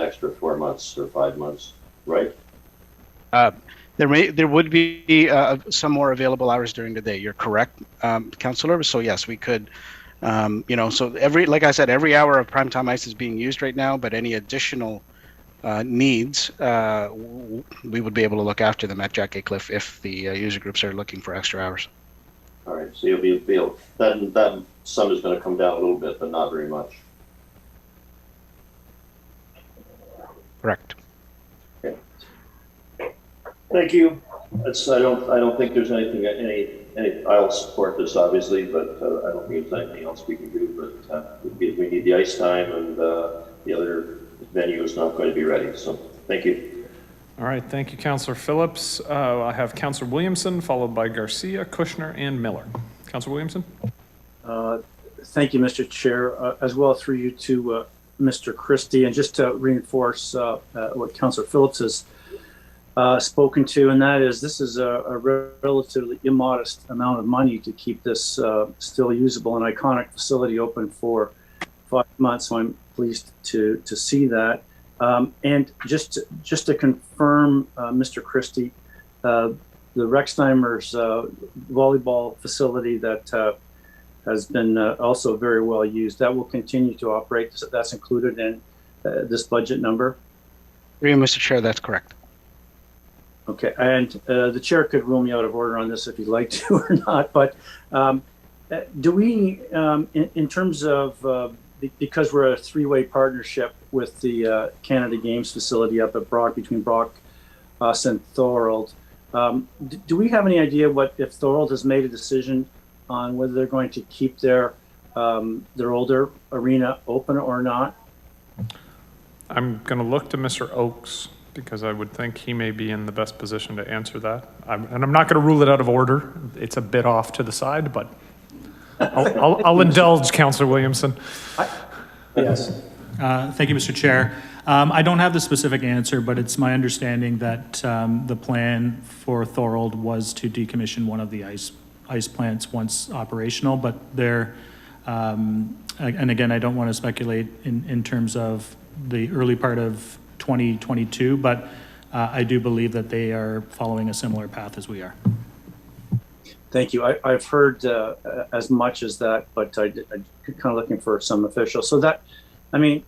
extra 4 months or 5 months, right? There would be some more available hours during the day. You're correct, Councillor. So yes, we could. So like I said, every hour of primetime ice is being used right now, but any additional needs, we would be able to look after them at Jack Cliff if the user groups are looking for extra hours. All right, so you'll be that sum is going to come down a little bit, but not very much. Correct. Okay. Thank you. I don't think there's any. I'll support this obviously, but I don't think there's anything else we can do. But we need the ice time, and the other venue is not going to be ready. So thank you. All right, thank you, Councillor Phillips. I have Councillor Williamson, followed by Garcia, Kushner, and Miller. Councillor Williamson. Thank you, Mr. Chair, as well through you to Mr. Christie, and just to reinforce what Councillor Phillips has spoken to, and that is this is a relatively immodest amount of money to keep this still usable and iconic facility open for 5 months. So I'm pleased to see that. And just to confirm, Mr. Christie, the Rexheimer's volleyball facility that has been also very well used, that will continue to operate. That's included in this budget number? Mr. Chair, that's correct. Okay, and the chair could rule me out of order on this if you'd like to or not, but do we, in terms of, because we're a three-way partnership with the Canada Games facility up at Brock, between Brock, us, and Thorold, do we have any idea if Thorold has made a decision on whether they're going to keep their older arena open or not? I'm going to look to Mr. Oakes, because I would think he may be in the best position to answer that. And I'm not going to rule it out of order. It's a bit off to the side, but I'll indulge Councillor Williamson. Yes. Thank you, Mr. Chair. I don't have the specific answer, but it's my understanding that the plan for Thorold was to decommission one of the ice plants once operational, but they're, and again, I don't want to speculate in terms of the early part of 2022, but I do believe that they are following a similar path as we are. Thank you. I've heard as much as that, but I'm kind of looking for some official. So that, I mean,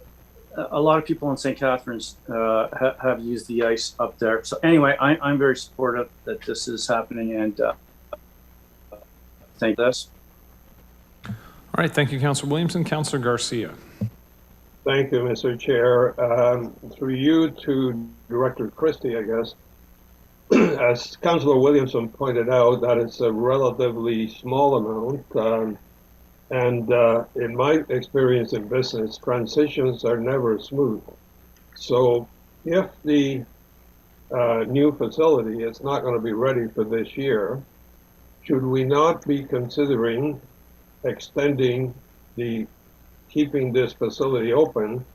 a lot of people in St. Catharines have used the ice up there. So anyway, I'm very supportive that this is happening, and thank this. All right, thank you, Councillor Williamson. Councillor Garcia. Thank you, Mr. Chair. Through you to Director Christie, I guess. As Councillor Williamson pointed out, that it's a relatively small amount. And in my experience in business, transitions are never smooth. So if the new facility is not going to be ready for this year, should we not be considering extending keeping this facility open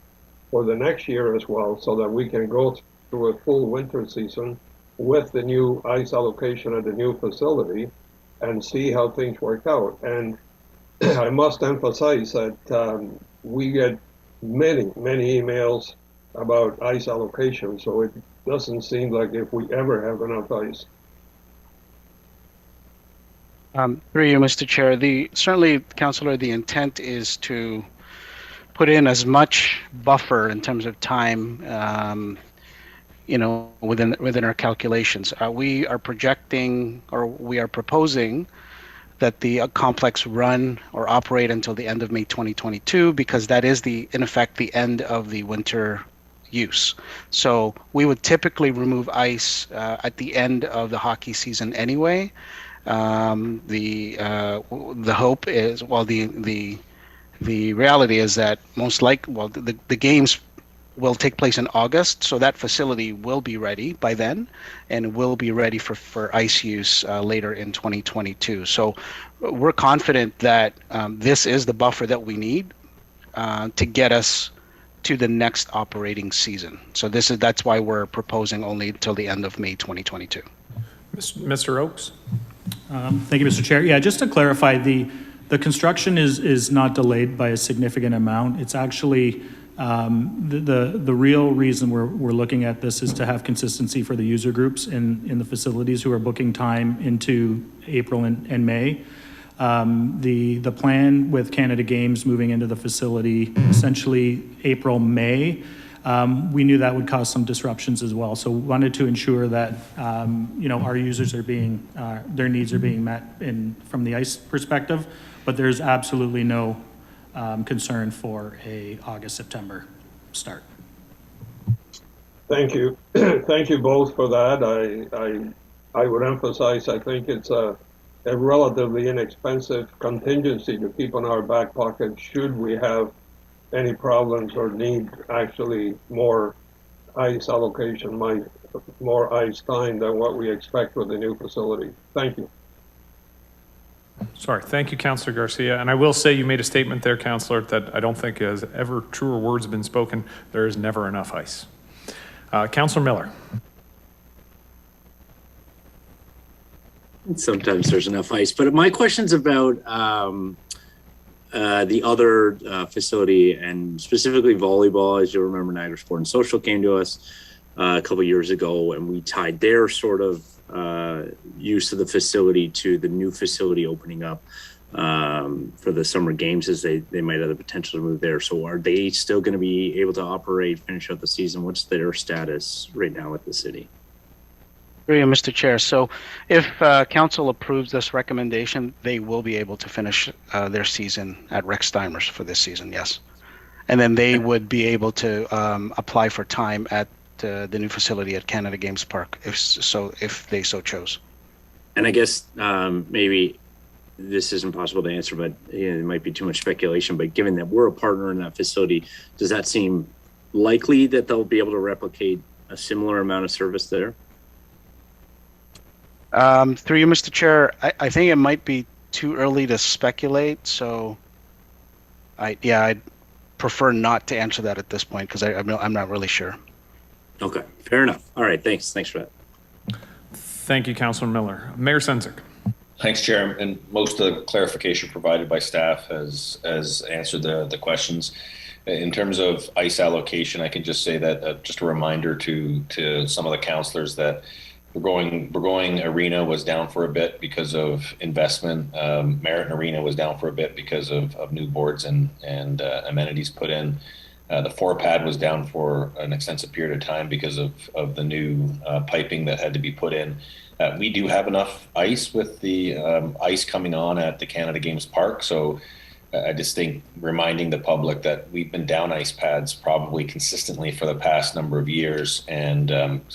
for the next year as well, so that we can go through a full winter season with the new ice allocation at the new facility and see how things work out? And I must emphasize that we get many emails about ice allocation, so it doesn't seem like if we ever have enough ice. Through you, Mr. Chair, certainly, Councillor, the intent is to put in as much buffer in terms of time, within our calculations. We are projecting, or we are proposing, that the complex run or operate until the end of May 2022, because that is in effect the end of the winter use. So we would typically remove ice at the end of the hockey season anyway. The hope is, well, the reality is that the games will take place in August, so that facility will be ready by then, and will be ready for ice use later in 2022. So we're confident that this is the buffer that we need to get us to the next operating season. So that's why we're proposing only until the end of May 2022. Mr. Oakes? Thank you, Mr. Chair. Yeah, just to clarify, the construction is not delayed by a significant amount. It's actually the real reason we're looking at this is to have consistency for the user groups in the facilities who are booking time into April and May. The plan with Canada Games moving into the facility essentially April, May, we knew that would cause some disruptions as well. So we wanted to ensure that our users are being their needs are being met from the ice perspective, but there's absolutely no concern for a August, September start. Thank you. Thank you both for that. I would emphasize, I think it's a relatively inexpensive contingency to keep in our back pocket should we have any problems or need actually more ice allocation, more ice time than what we expect with the new facility. Thank you. Sorry. Thank you, Councillor Garcia. And I will say you made a statement there, Councillor, that I don't think has ever truer words been spoken. There is never enough ice. Councillor Miller. Sometimes there's enough ice, but my question's about the other facility, and specifically volleyball. As you remember, Niagara Sport and Social came to us a couple of years ago, and we tied their sort of use of the facility to the new facility opening up for the summer games, as they might have the potential to move there. So are they still going to be able to operate, finish out the season? What's their status right now with the city? Mr. Chair. So if council approves this recommendation, they will be able to finish their season at Rex Steimers for this season, yes. And then they would be able to apply for time at the new facility at Canada Games Park, if they so chose. And I guess maybe this isn't possible to answer, but it might be too much speculation. But given that we're a partner in that facility, does that seem likely that they'll be able to replicate a similar amount of service there? Through you, Mr. Chair, I think it might be too early to speculate. So, I'd prefer not to answer that at this point because I'm not really sure. Okay, fair enough. All right, thanks for that. Thank you, Councillor Miller. Mayor Sendzik. Thanks, Chair. And most of the clarification provided by staff has answered the questions. In terms of ice allocation, I can just say that just a reminder to some of the councillors that Burgoyne Arena was down for a bit because of investment. Meriton Arena was down for a bit because of new boards and amenities put in. The 4-pad was down for an extensive period of time because of the new piping that had to be put in. We do have enough ice with the ice coming on at the Canada Games Park. So I just think reminding the public that we've been down ice pads probably consistently for the past number of years. And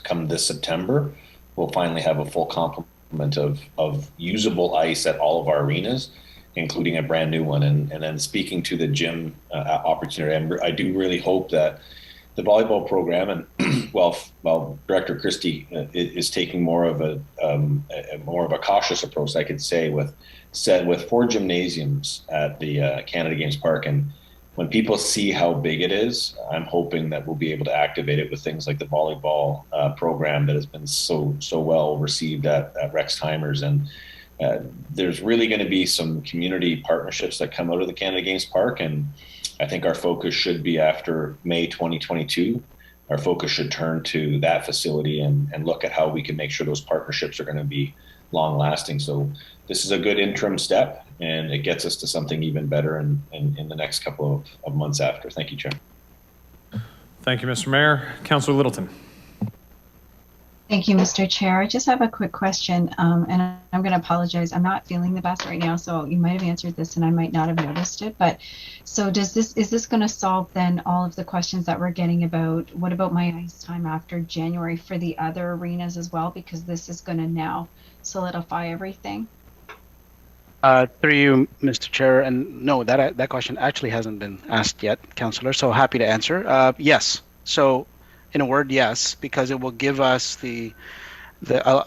come this September, we'll finally have a full complement of usable ice at all of our arenas, including a brand new one. And then speaking to the gym opportunity, I do really hope that the volleyball program, and while Director Christie is taking more of a cautious approach, I could say, with 4 gymnasiums at the Canada Games Park, and when people see how big it is, I'm hoping that we'll be able to activate it with things like the volleyball program that has been so well received at Rex Timers. And there's really going to be some community partnerships that come out of the Canada Games Park. And I think our focus should be after May 2022. Our focus should turn to that facility and look at how we can make sure those partnerships are going to be long lasting. So this is a good interim step, and it gets us to something even better in the next couple of months after. Thank you, Chair. Thank you, Mr. Mayor. Councillor Littleton. Thank you, Mr. Chair. I just have a quick question, and I'm going to apologize. I'm not feeling the best right now, so you might have answered this and I might not have noticed it. But so is this going to solve then all of the questions that we're getting about what about my ice time after January for the other arenas as well? Because this is going to now solidify everything. Through you, Mr. Chair, and no, that question actually hasn't been asked yet, Councillor, so happy to answer. Yes. So, in a word, yes, because it will give us a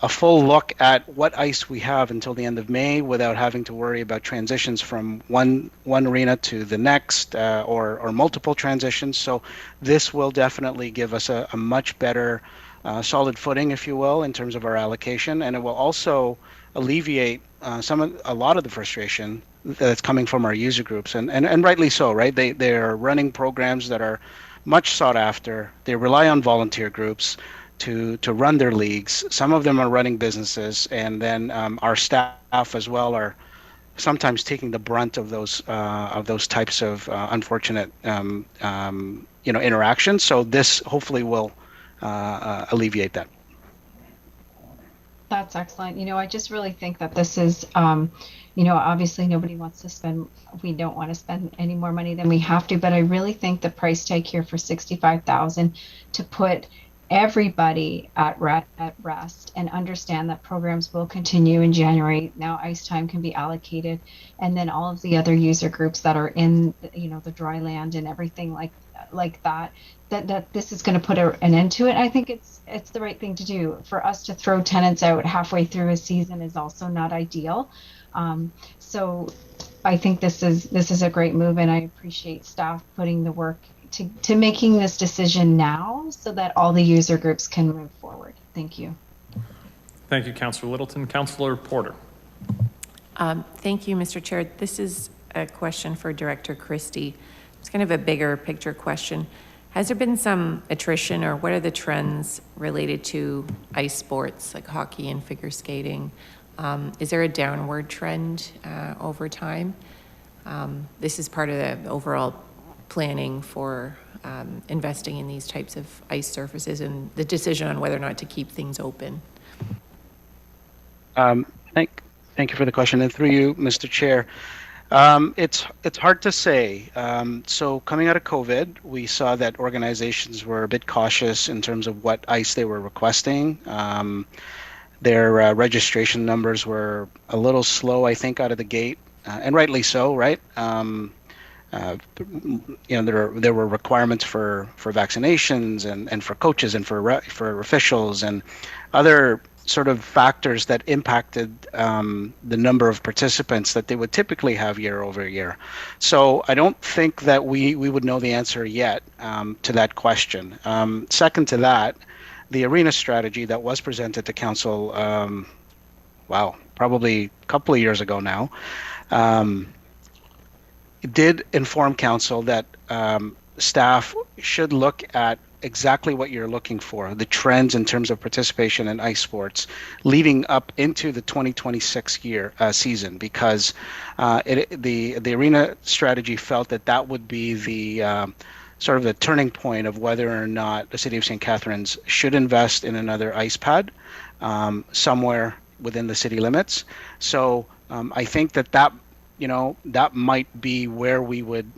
full look at what ice we have until the end of May without having to worry about transitions from one arena to the next or multiple transitions. So this will definitely give us a much better solid footing, if you will, in terms of our allocation, and it will also alleviate a lot of the frustration that's coming from our user groups, and rightly so, right? They're running programs that are much sought after. They rely on volunteer groups to run their leagues. Some of them are running businesses, and then our staff as well are sometimes taking the brunt of those types of unfortunate interactions. So this hopefully will alleviate that. That's excellent. I just really think that this is, obviously nobody wants to spend, we don't want to spend any more money than we have to, but I really think the price tag here for $65,000 to put everybody at rest and understand that programs will continue in January. Now ice time can be allocated, and then all of the other user groups that are in, the dry land and everything like that this is going to put an end to it. I think it's the right thing to do. For us to throw tenants out halfway through a season is also not ideal. So I think this is a great move, and I appreciate staff putting the work to making this decision now so that all the user groups can move forward. Thank you. Thank you, Councillor Littleton. Councillor Porter. Thank you, Mr. Chair. This is a question for Director Christie. It's kind of a bigger picture question. Has there been some attrition, or what are the trends related to ice sports like hockey and figure skating? Is there a downward trend over time? This is part of the overall planning for investing in these types of ice surfaces and the decision on whether or not to keep things open. Thank you for the question, and through you, Mr. Chair. It's hard to say. So coming out of COVID, we saw that organizations were a bit cautious in terms of what ice they were requesting. Their registration numbers were a little slow, I think, out of the gate, and rightly so, right? There were requirements for vaccinations and for coaches and for officials and other sort of factors that impacted the number of participants that they would typically have year over year. So I don't think that we would know the answer yet to that question. Second to that, the arena strategy that was presented to council, probably a couple of years ago now, did inform council that staff should look at exactly what you're looking for, the trends in terms of participation in ice sports leading up into the 2026 season, because the arena strategy felt that would be the sort of the turning point of whether or not the city of St. Catharines should invest in another ice pad somewhere within the city limits. So I think that might be where we would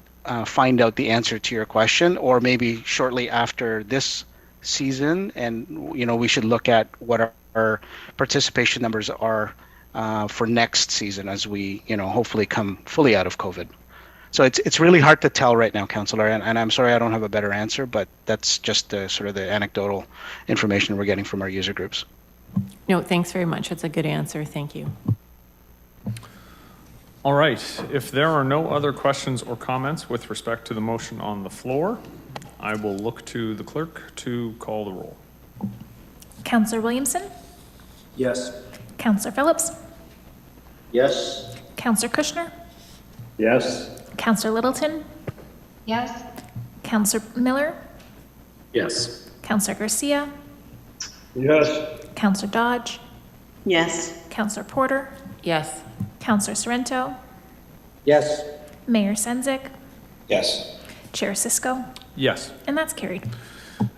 find out the answer to your question, or maybe shortly after this season, and we should look at what our participation numbers are for next season as we hopefully come fully out of COVID. So it's really hard to tell right now, Councillor, and I'm sorry I don't have a better answer, but that's just sort of the anecdotal information we're getting from our user groups. No, thanks very much. That's a good answer. Thank you. All right. If there are no other questions or comments with respect to the motion on the floor, I will look to the clerk to call the roll. Councillor Williamson? Yes. Councillor Phillips? Yes. Councillor Kushner? Yes. Councillor Littleton? Yes. Councillor Miller? Yes. Councillor Garcia? Yes. Councillor Dodge? Yes. Councillor Porter? Yes. Councillor Sorrento? Yes. Mayor Senzik? Yes. Chair Cisco? Yes. And that's carried.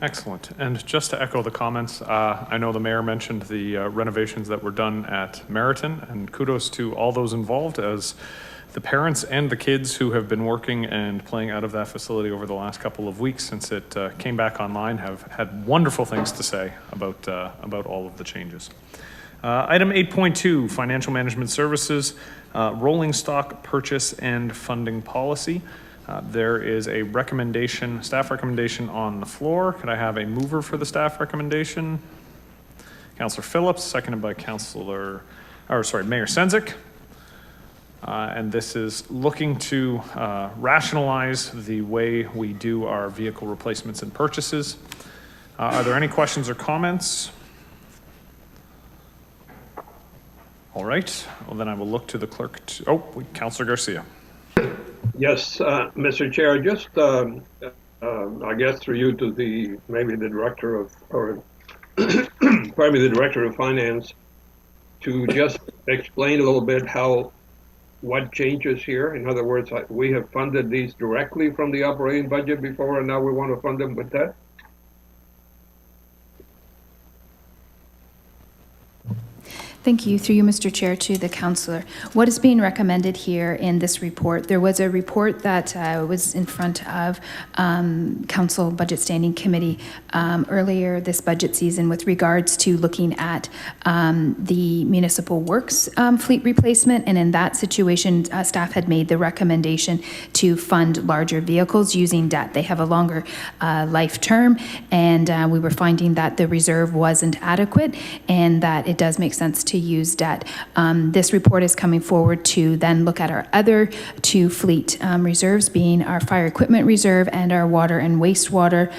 Excellent. And just to echo the comments, I know the mayor mentioned the renovations that were done at Meriton, and kudos to all those involved, as the parents and the kids who have been working and playing out of that facility over the last couple of weeks since it came back online have had wonderful things to say about all of the changes. Item 8.2, Financial Management Services, Rolling Stock Purchase and Funding Policy. There is a recommendation, staff recommendation on the floor. Could I have a mover for the staff recommendation? Councillor Phillips, seconded by Mayor Senzik. And this is looking to rationalize the way we do our vehicle replacements and purchases. Are there any questions or comments? All right, well then I will look to the clerk. Councillor Garcia. Yes, Mr. Chair, just I guess through you to maybe the director of, or probably the director of finance, to just explain a little bit what changes here. In other words, we have funded these directly from the operating budget before, and now we want to fund them with that. Thank you. Through you, Mr. Chair, to the councillor. What is being recommended here in this report? There was a report that was in front of Council Budget Standing Committee earlier this budget season with regards to looking at the municipal works fleet replacement. And in that situation, staff had made the recommendation to fund larger vehicles using debt. They have a longer life term, and we were finding that the reserve wasn't adequate and that it does make sense to use debt. This report is coming forward to then look at our other two fleet reserves, being our fire equipment reserve and our water and wastewater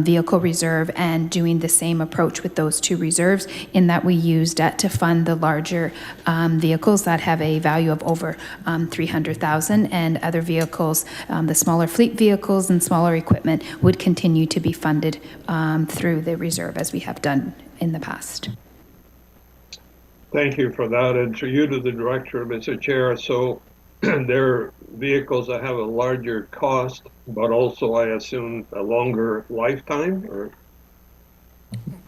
vehicle reserve, and doing the same approach with those two reserves in that we use debt to fund the larger vehicles that have a value of over $300,000, and other vehicles, the smaller fleet vehicles and smaller equipment, would continue to be funded through the reserve as we have done in the past. Thank you for that. And to you, to the director, Mr. Chair. So they're vehicles that have a larger cost, but also, I assume, a longer lifetime? Or?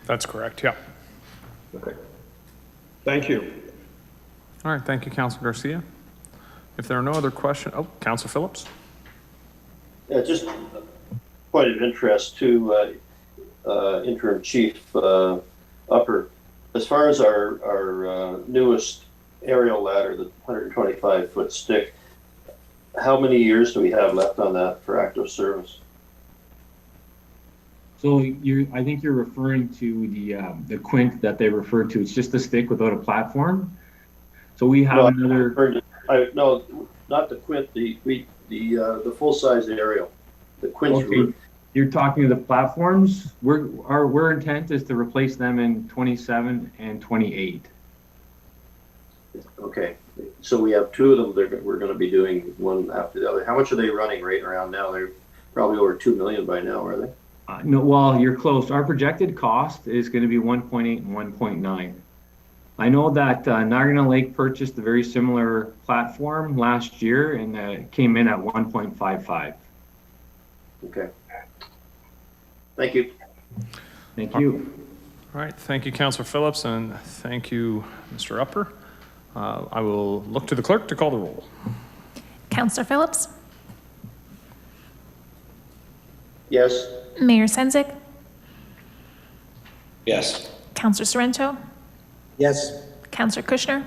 That's correct, yeah. Okay. Thank you. All right, thank you, Councillor Garcia. If there are no other questions, Councillor Phillips. Yeah, just point of interest to Interim Chief Upper. As far as our newest aerial ladder, the 125-foot stick, how many years do we have left on that for active service? So I think you're referring to the Quint that they referred to. It's just a stick without a platform. So we have another. No, not the Quint. The full size aerial. The Quint. Okay. You're talking the platforms. Our intent is to replace them in 27 and 28. Okay, so we have two of them. We're going to be doing one after the other. How much are they running right around now? They're probably over $2 million by now, are they? No, well, you're close. Our projected cost is going to be 1.8 and 1.9. I know that Niagara Lake purchased a very similar platform last year, and it came in at 1.55. Okay. Thank you. Thank you. All right, thank you, Councillor Phillips, and thank you, Mr. Upper. I will look to the clerk to call the roll. Councillor Phillips? Yes. Mayor Senzik? Yes. Councillor Sorrento? Yes. Councillor Kushner?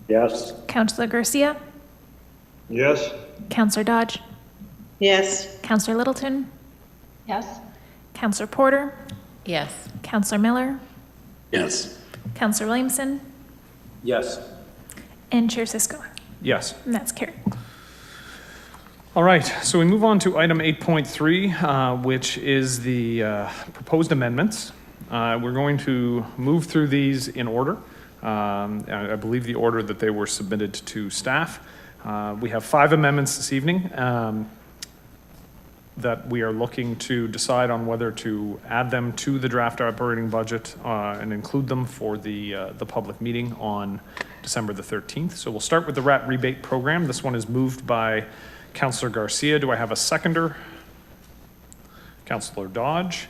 Yes. Councillor Garcia? Yes. Councillor Dodge? Yes. Councillor Littleton? Yes. Councillor Porter? Yes. Councillor Miller? Yes. Councillor Williamson? Yes. And Chair Cisco. Yes. And that's carried. All right, so we move on to item 8.3, which is the proposed amendments. We're going to move through these in order. I believe the order that they were submitted to staff. We have 5 amendments this evening that we are looking to decide on whether to add them to the draft operating budget and include them for the public meeting on December the 13th. So we'll start with the RAT rebate program. This one is moved by Councillor Garcia. Do I have a seconder? Councillor Dodge.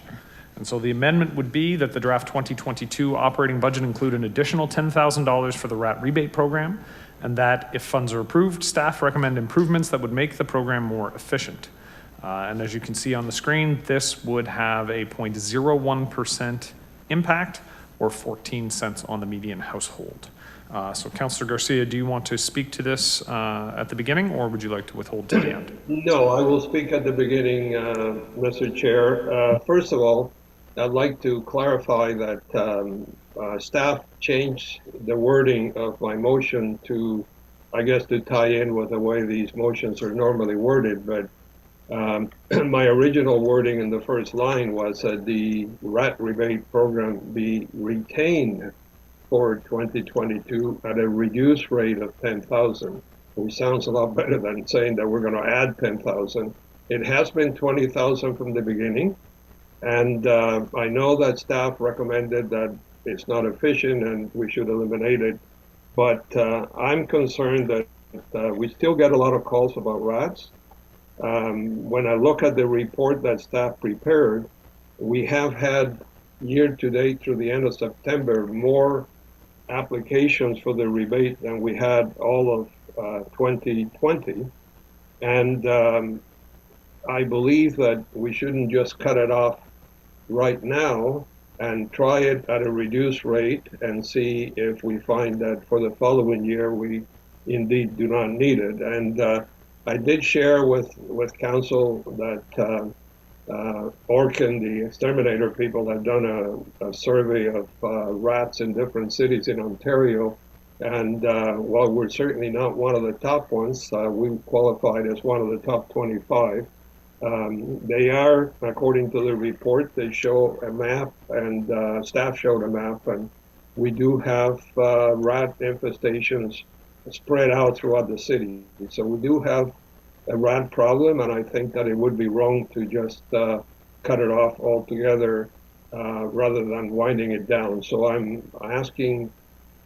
And so the amendment would be that the draft 2022 operating budget include an additional $10,000 for the RAT rebate program, and that if funds are approved, staff recommend improvements that would make the program more efficient. And as you can see on the screen, this would have a 0.01% impact or 14 cents on the median household. So Councillor Garcia, do you want to speak to this at the beginning, or would you like to withhold to the end? No, I will speak at the beginning, Mr. Chair. First of all, I'd like to clarify that staff changed the wording of my motion to, I guess, to tie in with the way these motions are normally worded. But my original wording in the first line was that the rat rebate program be retained for 2022 at a reduced rate of 10,000, which sounds a lot better than saying that we're going to add 10,000. It has been 20,000 from the beginning, and I know that staff recommended that it's not efficient and we should eliminate it, but I'm concerned that we still get a lot of calls about rats. When I look at the report that staff prepared, we have had year to date through the end of September more applications for the rebate than we had all of 2020. And I believe that we shouldn't just cut it off right now and try it at a reduced rate and see if we find that for the following year we indeed do not need it. And I did share with council that Orkin, the exterminator people, have done a survey of rats in different cities in Ontario. And while we're certainly not one of the top ones, we qualified as one of the top 25. They are, according to the report, they show a map, and staff showed a map, and we do have rat infestations spread out throughout the city. So we do have a rat problem, and I think that it would be wrong to just cut it off altogether rather than winding it down. So I'm asking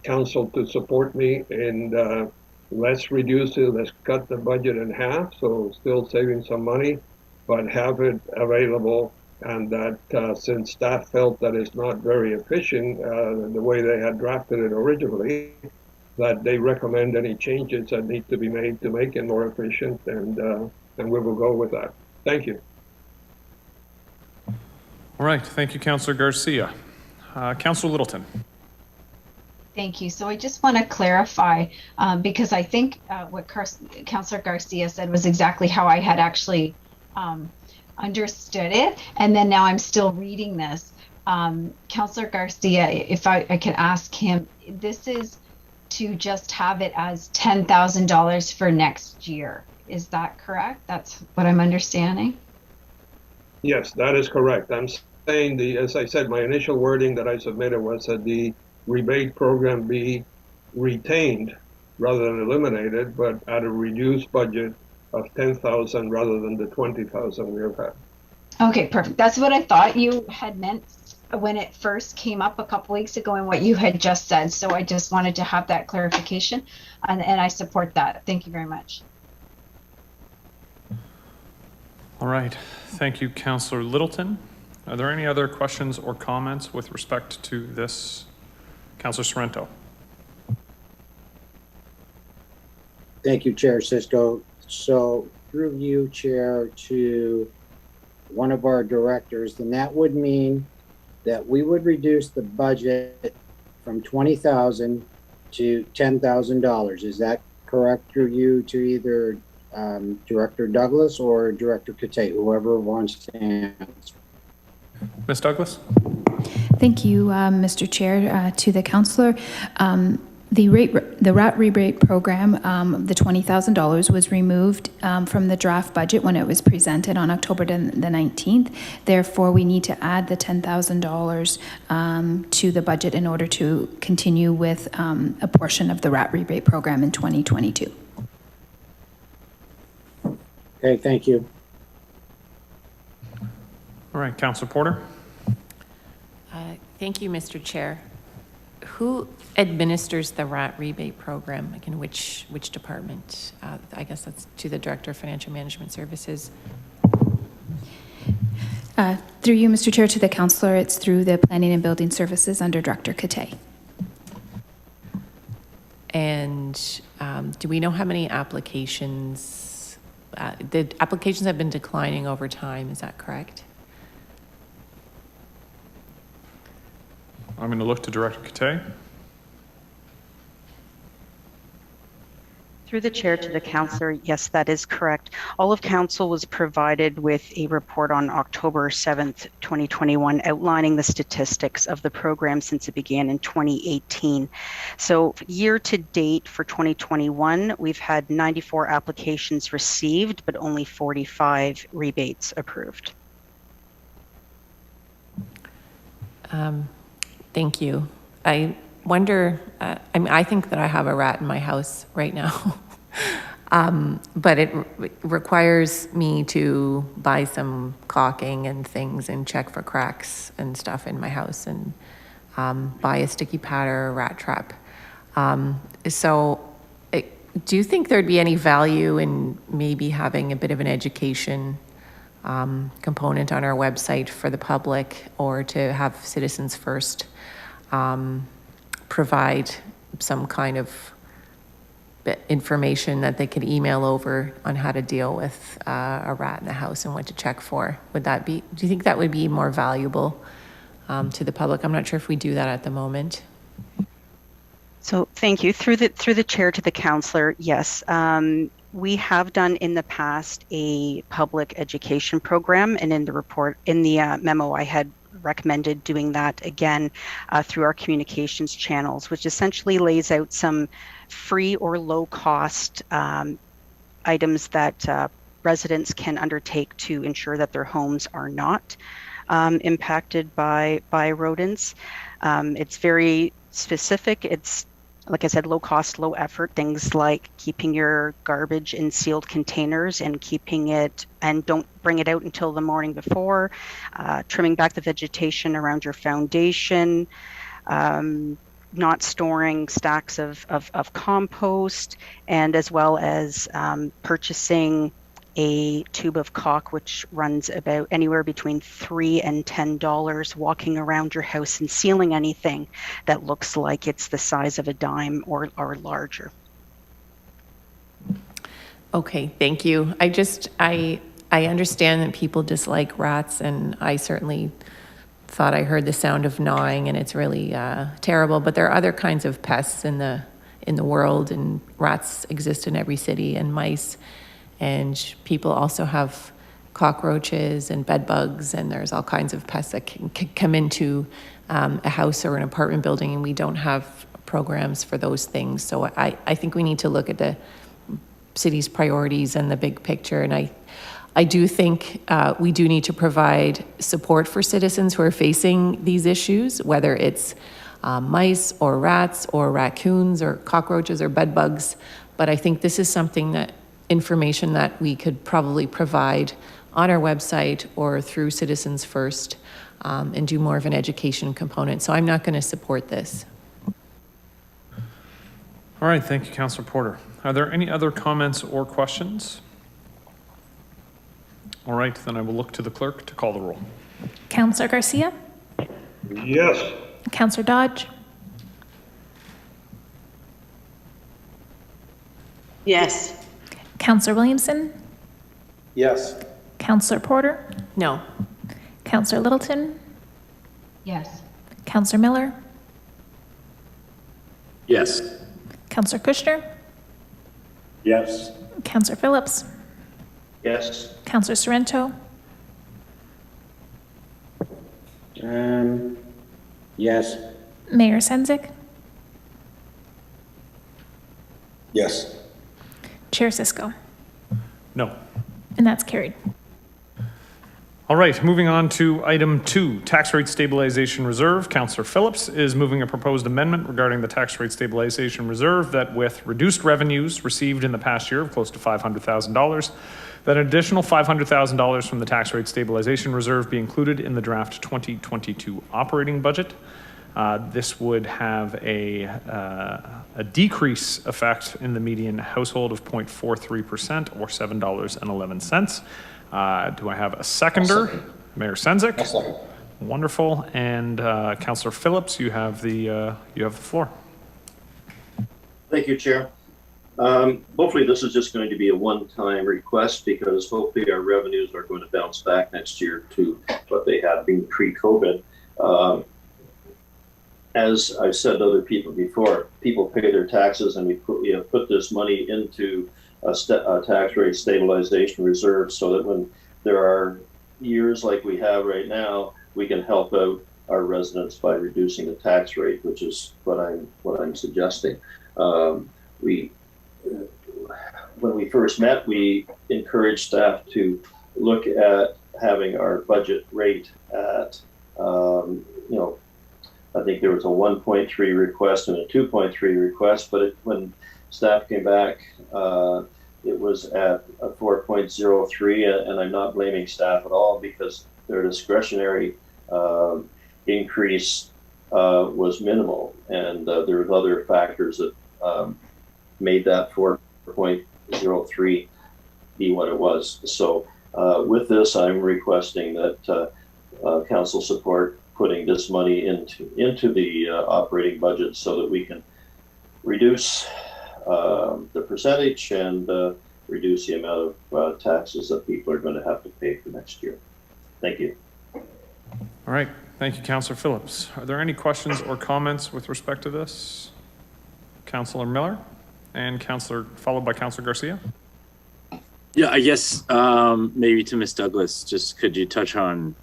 council to support me in let's reduce it, let's cut the budget in half, so still saving some money, but have it available, and that since staff felt that it's not very efficient the way they had drafted it originally, that they recommend any changes that need to be made to make it more efficient, and we will go with that. Thank you. All right, thank you, Councillor Garcia. Councillor Littleton. Thank you. So I just want to clarify, because I think what Councillor Garcia said was exactly how I had actually understood it. And then now I'm still reading this. Councillor Garcia, if I could ask him, this is to just have it as $10,000 for next year. Is that correct? That's what I'm understanding? Yes, that is correct. I'm saying, as I said, my initial wording that I submitted was that the rebate program be retained rather than eliminated, but at a reduced budget of 10,000 rather than the 20,000 we have had. Okay, perfect. That's what I thought you had meant when it first came up a couple weeks ago and what you had just said. So I just wanted to have that clarification, and I support that. Thank you very much. All right, thank you, Councillor Littleton. Are there any other questions or comments with respect to this? Councillor Sorrento. Thank you, Chair Cisco. So through you, Chair, to one of our directors, then that would mean that we would reduce the budget from $20,000 to $10,000. Is that correct through you to either Director Douglas or Director Kate, whoever wants to answer? Ms. Douglas? Thank you, Mr. Chair. To the councillor, the rat rebate program, the $20,000 was removed from the draft budget when it was presented on October the 19th. Therefore, we need to add the $10,000 to the budget in order to continue with a portion of the rat rebate program in 2022. Okay, thank you. All right, Councillor Porter. Thank you, Mr. Chair. Who administers the rat rebate program? Like in which department? I guess that's to the Director of Financial Management Services. Through you, Mr. Chair, to the councillor, it's through the Planning and Building Services under Director Kate. And do we know how many applications? The applications have been declining over time. Is that correct? I'm going to look to Director Cathay. Through the chair to the councillor, yes, that is correct. All of council was provided with a report on October 7th, 2021, outlining the statistics of the program since it began in 2018. So year to date for 2021, we've had 94 applications received, but only 45 rebates approved. Thank you. I wonder, I think that I have a rat in my house right now. But it requires me to buy some caulking and things and check for cracks and stuff in my house and buy a sticky pad or a rat trap. Do you think there'd be any value in maybe having a bit of an education component on our website for the public, or to have Citizens First provide some kind of information that they could email over on how to deal with a rat in the house and what to check for? Do you think that would be more valuable to the public? I'm not sure if we do that at the moment. So thank you. Through the chair to the councillor, yes. We have done in the past a public education program, and in the report, in the memo, I had recommended doing that again through our communications channels, which essentially lays out some free or low cost items that residents can undertake to ensure that their homes are not impacted by rodents. It's very specific. It's, like I said, low cost, low effort, things like keeping your garbage in sealed containers and keeping it, and don't bring it out until the morning before, trimming back the vegetation around your foundation, not storing stacks of compost, and as well as purchasing a tube of caulk, which runs about anywhere between $3 and $10, walking around your house and sealing anything that looks like it's the size of a dime or larger. Okay, thank you. I understand that people dislike rats, and I certainly thought I heard the sound of gnawing, and it's really terrible, but there are other kinds of pests in the world, and rats exist in every city, and mice. And people also have cockroaches and bed bugs, and there's all kinds of pests that can come into a house or an apartment building, and we don't have programs for those things. So I think we need to look at the city's priorities and the big picture. And I do think we do need to provide support for citizens who are facing these issues, whether it's mice or rats or raccoons or cockroaches or bed bugs. But I think this is something information that we could probably provide on our website or through Citizens First, and do more of an education component. So I'm not going to support this. All right, thank you, Councillor Porter. Are there any other comments or questions? All right, then I will look to the clerk to call the roll. Councillor Garcia? Yes. Councillor Dodge? Yes. Councillor Williamson? Yes. Councillor Porter? No. Councillor Littleton? Yes. Councillor Miller? Yes. Councillor Kushner? Yes. Councillor Phillips? Yes. Councillor Sorrento? Yes. Mayor Senzik? Yes. Chair Cisco? No. And that's carried. All right, moving on to item 2, tax rate stabilization reserve. Councillor Phillips is moving a proposed amendment regarding the tax rate stabilization reserve that, with reduced revenues received in the past year of close to $500,000, that an additional $500,000 from the tax rate stabilization reserve be included in the draft 2022 operating budget. This would have a decrease effect in the median household of 0.43% or $7.11. Do I have a seconder? Mayor Senzik. Wonderful. And Councillor Phillips, you have the floor. Thank you, Chair. Hopefully this is just going to be a one-time request, because hopefully our revenues are going to bounce back next year to what they had been pre-COVID. as I've said to other people before, people pay their taxes, and we have put this money into a tax rate stabilization reserve so that when there are years like we have right now, we can help out our residents by reducing the tax rate, which is what I'm suggesting. When we first met, we encouraged staff to look at having our budget rate at, I think there was a 1.3 request and a 2.3 request, but when staff came back, it was at a 4.03, and I'm not blaming staff at all because their discretionary increase was minimal, and there were other factors that made that 4.03 be what it was. So with this, I'm requesting that council support putting this money into the operating budget so that we can reduce the percentage and reduce the amount of taxes that people are going to have to pay for next year. Thank you. All right. Thank you, Councillor Phillips. Are there any questions or comments with respect to this? Councillor Miller and followed by Councillor Garcia. Yeah, I guess maybe to Ms. Douglas, just could you touch on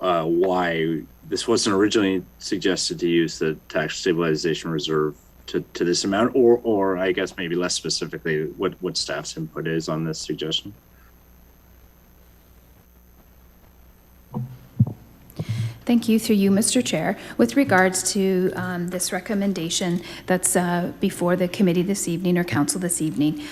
why this wasn't originally suggested to use the tax stabilization reserve to this amount, or I guess maybe less specifically, what staff's input is on this suggestion? Thank you, through you, Mr. Chair. With regards to this recommendation that's before the committee this evening or council this evening,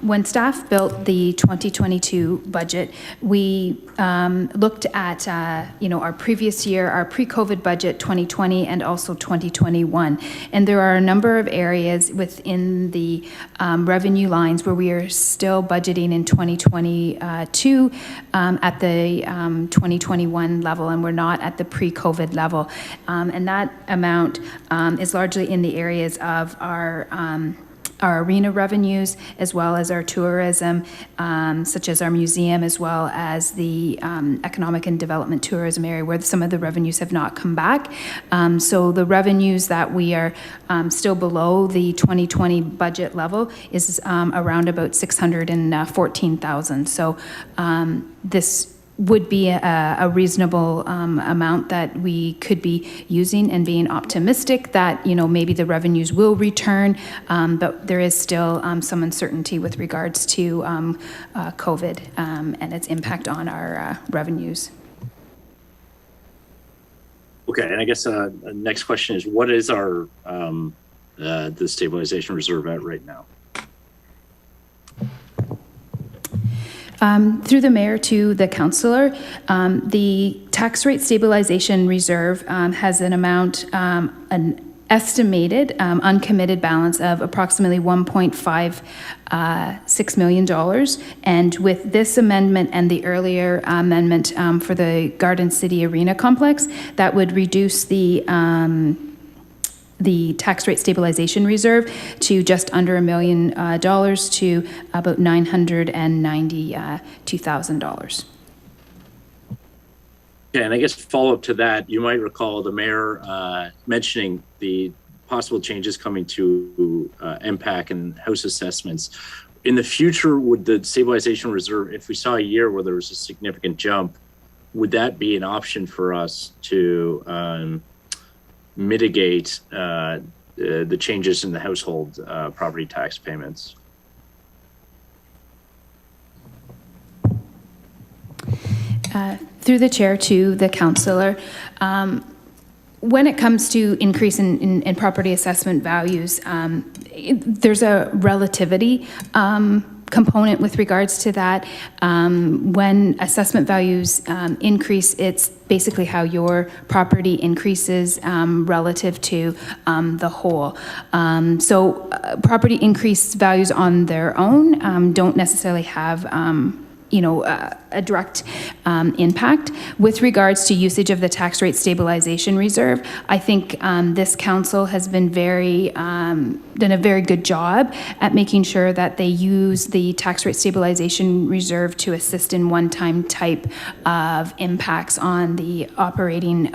when staff built the 2022 budget, we looked at our previous year, our pre-COVID budget 2020 and also 2021. And there are a number of areas within the revenue lines where we are still budgeting in 2022 at the 2021 level, and we're not at the pre-COVID level. And that amount is largely in the areas of our arena revenues, as well as our tourism, such as our museum, as well as the economic and development tourism area, where some of the revenues have not come back. So the revenues that we are still below the 2020 budget level is around about 614,000. So this would be a reasonable amount that we could be using, and being optimistic that, maybe the revenues will return, but there is still some uncertainty with regards to COVID and its impact on our revenues. Okay, and I guess next question is, what is our the stabilization reserve at right now? Through the mayor to the councillor, the tax rate stabilization reserve has an amount, an estimated uncommitted balance of approximately $1.56 million. And with this amendment and the earlier amendment for the Garden City Arena Complex, that would reduce the tax rate stabilization reserve to just under $1 million to about $992,000. Yeah, and I guess follow up to that, you might recall the mayor mentioning the possible changes coming to MPAC and house assessments. In the future, would the stabilization reserve, if we saw a year where there was a significant jump, would that be an option for us to mitigate the changes in the household property tax payments? Through the chair to the councillor, when it comes to increase in property assessment values, there's a relativity component with regards to that. When assessment values increase, it's basically how your property increases relative to the whole. So property increase values on their own don't necessarily have a direct impact. With regards to usage of the tax rate stabilization reserve, I think this council has been done a very good job at making sure that they use the tax rate stabilization reserve to assist in one-time type of impacts on the operating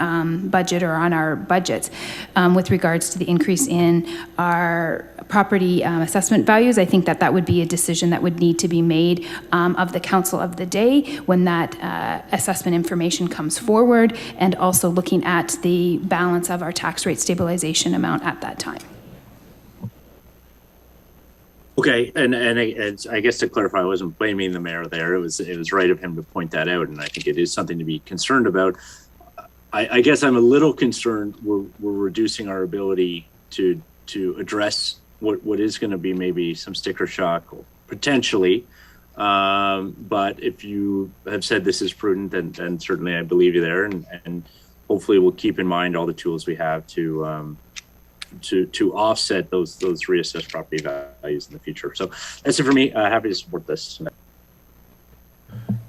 budget or on our budgets. With regards to the increase in our property assessment values, I think that would be a decision that would need to be made of the council of the day when that assessment information comes forward, and also looking at the balance of our tax rate stabilization amount at that time. Okay, and I guess to clarify, I wasn't blaming the mayor there. It was right of him to point that out, and I think it is something to be concerned about. I guess I'm a little concerned we're reducing our ability to address what is going to be maybe some sticker shock potentially. But if you have said this is prudent, then certainly I believe you there, and hopefully we'll keep in mind all the tools we have to offset those reassessed property values in the future. So that's it for me. Happy to support this.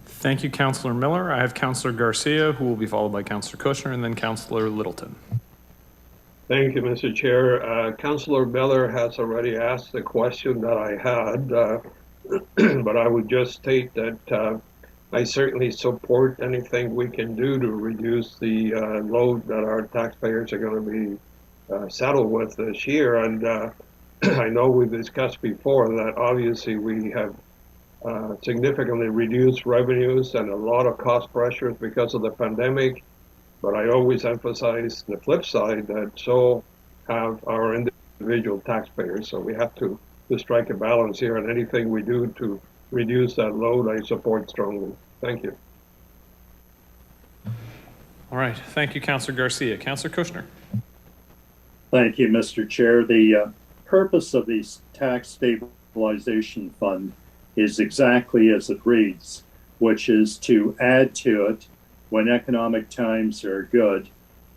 Thank you, Councillor Miller. I have Councillor Garcia, who will be followed by Councillor Kushner, and then Councillor Littleton. Thank you, Mr. Chair. Councillor Miller has already asked the question that I had, but I would just state that I certainly support anything we can do to reduce the load that our taxpayers are going to be saddled with this year. And I know we've discussed before that obviously we have significantly reduced revenues and a lot of cost pressures because of the pandemic. But I always emphasize the flip side that so have our individual taxpayers. So we have to strike a balance here, and anything we do to reduce that load, I support strongly. Thank you. All right. Thank you, Councillor Garcia. Councillor Kushner. Thank you, Mr. Chair. The purpose of the tax stabilization fund is exactly as it reads, which is to add to it when economic times are good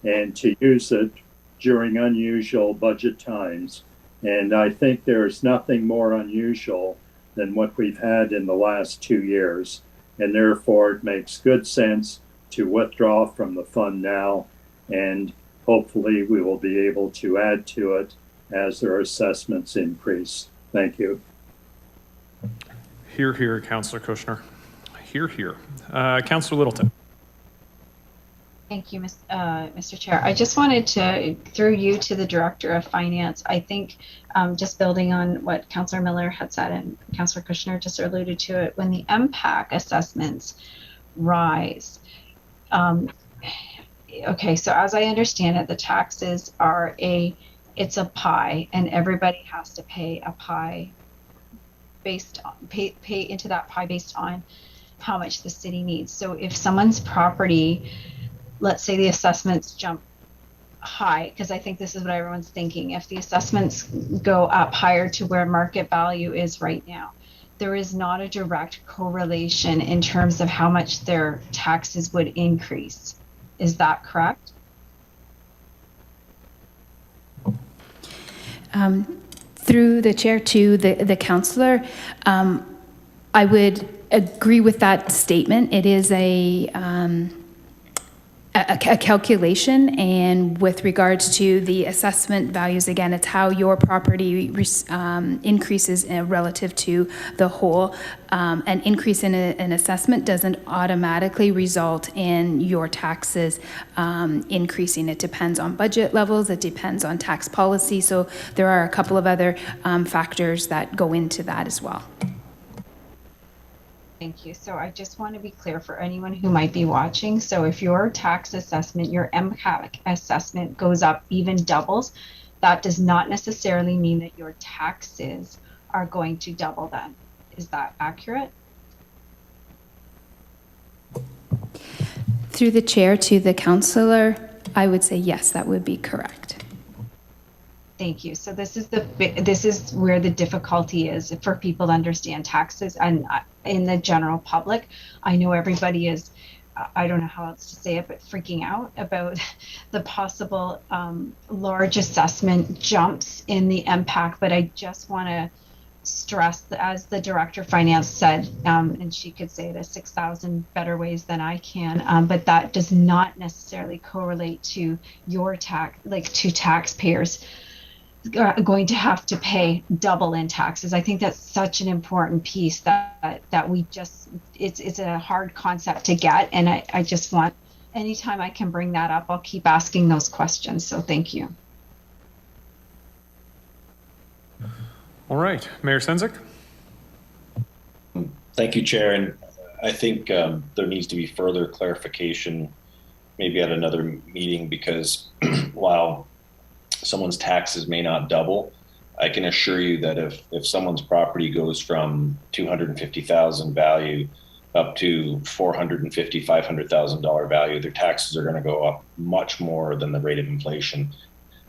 and to use it during unusual budget times. And I think there's nothing more unusual than what we've had in the last 2 years. And therefore, it makes good sense to withdraw from the fund now. And hopefully we will be able to add to it as their assessments increase. Thank you. Hear, hear, Councillor Kushner. Hear, hear. Councillor Littleton. Thank you, Mr. Chair. I just wanted to, through you to the Director of Finance, I think just building on what Councillor Miller had said and Councillor Kushner just alluded to it, when the MPAC assessments rise, okay, so as I understand it, the taxes are it's a pie, and everybody has to pay a pie based on, pay into that pie based on how much the city needs. So if someone's property, let's say the assessments jump high, because I think this is what everyone's thinking, if the assessments go up higher to where market value is right now, there is not a direct correlation in terms of how much their taxes would increase. Is that correct? Through the chair to the councillor, I would agree with that statement. It is a calculation, and with regards to the assessment values, again, it's how your property increases relative to the whole. An increase in an assessment doesn't automatically result in your taxes increasing. It depends on budget levels, it depends on tax policy, so there are a couple of other factors that go into that as well. Thank you. So I just want to be clear for anyone who might be watching. So if your tax assessment, your MCAC assessment goes up, even doubles, that does not necessarily mean that your taxes are going to double then. Is that accurate? Through the chair to the councillor, I would say yes, that would be correct. Thank you. So this is where the difficulty is for people to understand taxes, and in the general public, I know everybody is, I don't know how else to say it, but freaking out about the possible large assessment jumps in the MPAC. But I just want to stress, as the director of finance said, and she could say it as 6,000 better ways than I can, but that does not necessarily correlate to your to taxpayers going to have to pay double in taxes. I think that's such an important piece that we just, it's a hard concept to get. And I just want, anytime I can bring that up, I'll keep asking those questions. So thank you. All right, Mayor Senzik. Thank you, Chair. And I think there needs to be further clarification, maybe at another meeting, because while someone's taxes may not double, I can assure you that if someone's property goes from $250,000 value up to $450,000, $500,000 value, their taxes are going to go up much more than the rate of inflation.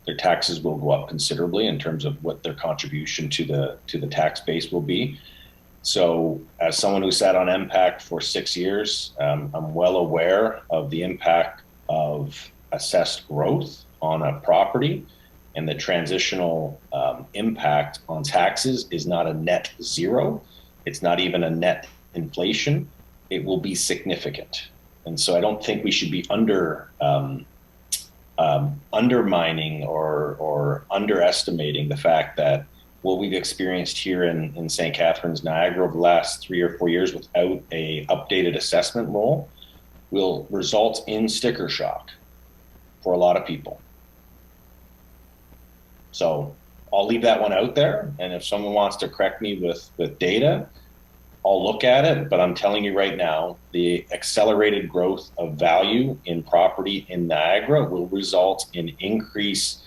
Their taxes will go up considerably in terms of what their contribution to the tax base will be. So as someone who sat on MPAC for 6 years, I'm well aware of the impact of assessed growth on a property, and the transitional impact on taxes is not a net zero. It's not even a net inflation. It will be significant. And so I don't think we should be undermining or underestimating the fact that what we've experienced here in St. Catharines, Niagara over the last 3 or 4 years without a updated assessment roll will result in sticker shock for a lot of people. So I'll leave that one out there. And if someone wants to correct me with data, I'll look at it. But I'm telling you right now, the accelerated growth of value in property in Niagara will result in increased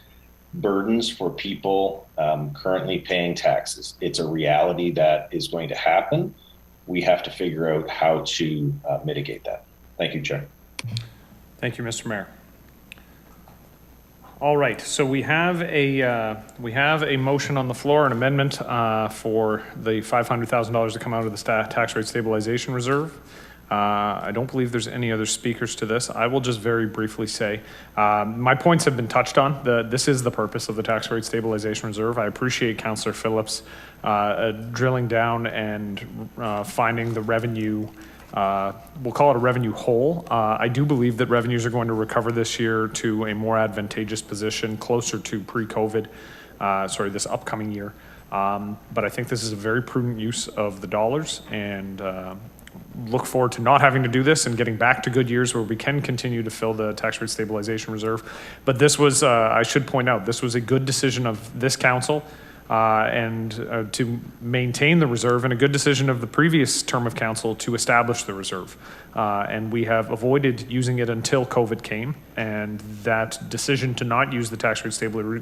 burdens for people currently paying taxes. It's a reality that is going to happen. We have to figure out how to mitigate that. Thank you, Chair. Thank you, Mr. Mayor. All right, so we have a motion on the floor, an amendment for the $500,000 to come out of the tax rate stabilization reserve. I don't believe there's any other speakers to this. I will just very briefly say, my points have been touched on. This is the purpose of the tax rate stabilization reserve. I appreciate Councillor Phillips drilling down and finding the revenue, we'll call it a revenue hole. I do believe that revenues are going to recover this year to a more advantageous position, closer to pre-COVID, this upcoming year. But I think this is a very prudent use of the dollars, and look forward to not having to do this and getting back to good years where we can continue to fill the tax rate stabilization reserve. But this was, I should point out, this was a good decision of this council and to maintain the reserve, and a good decision of the previous term of council to establish the reserve. And we have avoided using it until COVID came, and that decision to not use the tax rate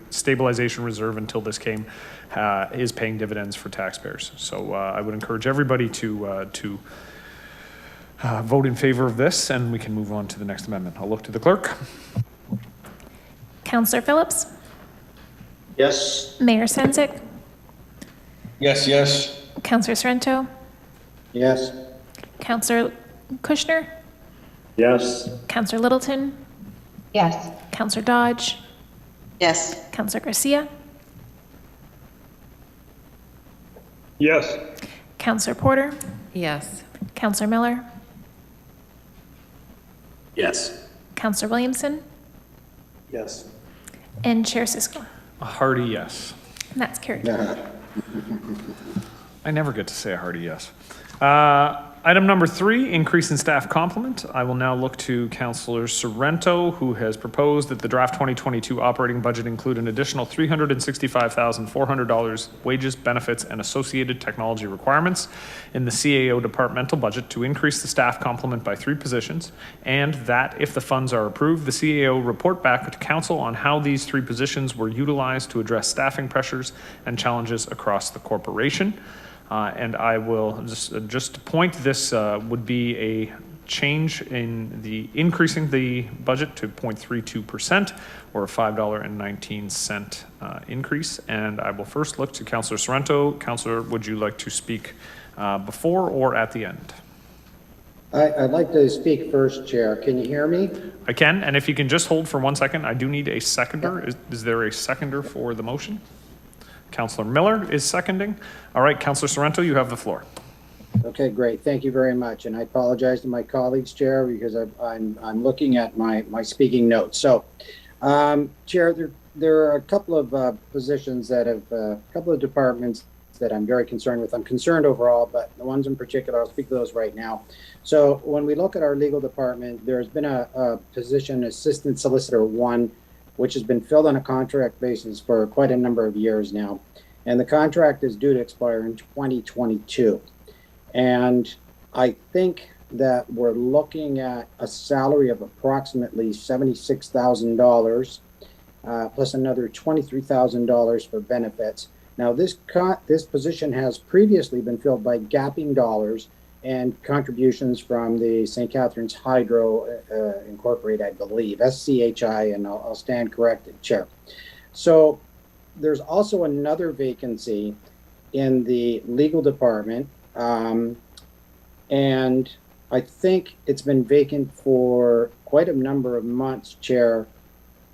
stabilization reserve until this came is paying dividends for taxpayers. So I would encourage everybody to vote in favor of this, and we can move on to the next amendment. I'll look to the clerk. Councillor Phillips? Yes. Mayor Senzik? Yes, yes. Councillor Sorrento? Yes. Councillor Kushner? Yes. Councillor Littleton? Yes. Councillor Dodge? Yes. Councillor Garcia? Yes. Councillor Porter? Yes. Councillor Miller? Yes. Councillor Williamson? Yes. And Chair Cisco. A hearty yes. And that's carried. I never get to say a hearty yes. Item number 3, increase in staff complement. I will now look to Councillor Sorrento, who has proposed that the draft 2022 operating budget include an additional $365,400 wages, benefits, and associated technology requirements in the CAO departmental budget to increase the staff complement by 3 positions, and that if the funds are approved, the CAO report back to Council on how these 3 positions were utilized to address staffing pressures and challenges across the corporation. And I will just point, this would be a change in the increasing the budget to 0.32%, or a $5.19 increase. And I will first look to Councillor Sorrento. Councillor, would you like to speak before or at the end? I'd like to speak first, Chair. Can you hear me? I can, and if you can just hold for 1 second, I do need a seconder. Is there a seconder for the motion? Councillor Miller is seconding. All right, Councillor Sorrento, you have the floor. Okay, great. Thank you very much. And I apologize to my colleagues, Chair, because I'm looking at my speaking notes. So, Chair, there are a couple of positions that have, a couple of departments that I'm very concerned with. I'm concerned overall, but the ones in particular, I'll speak to those right now. So when we look at our legal department, there's been a position, Assistant Solicitor 1, which has been filled on a contract basis for quite a number of years now. And the contract is due to expire in 2022. And I think that we're looking at a salary of approximately $76,000 plus another $23,000 for benefits. Now, this position has previously been filled by gapping dollars and contributions from the St. Catharines Hydro Incorporated, I believe, SCHI, and I'll stand corrected, Chair. So there's also another vacancy in the legal department, and I think it's been vacant for quite a number of months, Chair,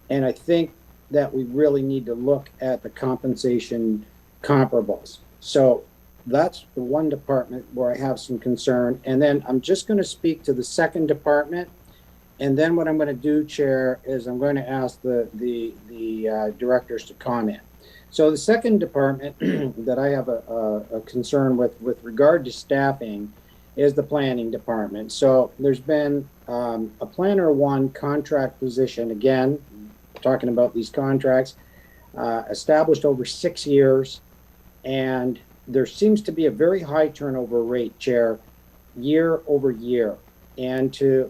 and I think that we really need to look at the compensation comparables. So that's the one department where I have some concern. And then I'm just going to speak to the second department. And then what I'm going to do, Chair, is I'm going to ask the directors to comment. So the second department that I have a concern with regard to staffing is the planning department. So there's been a planner 1 contract position, again, talking about these contracts, established over 6 years, and there seems to be a very high turnover rate, Chair, year over year. And to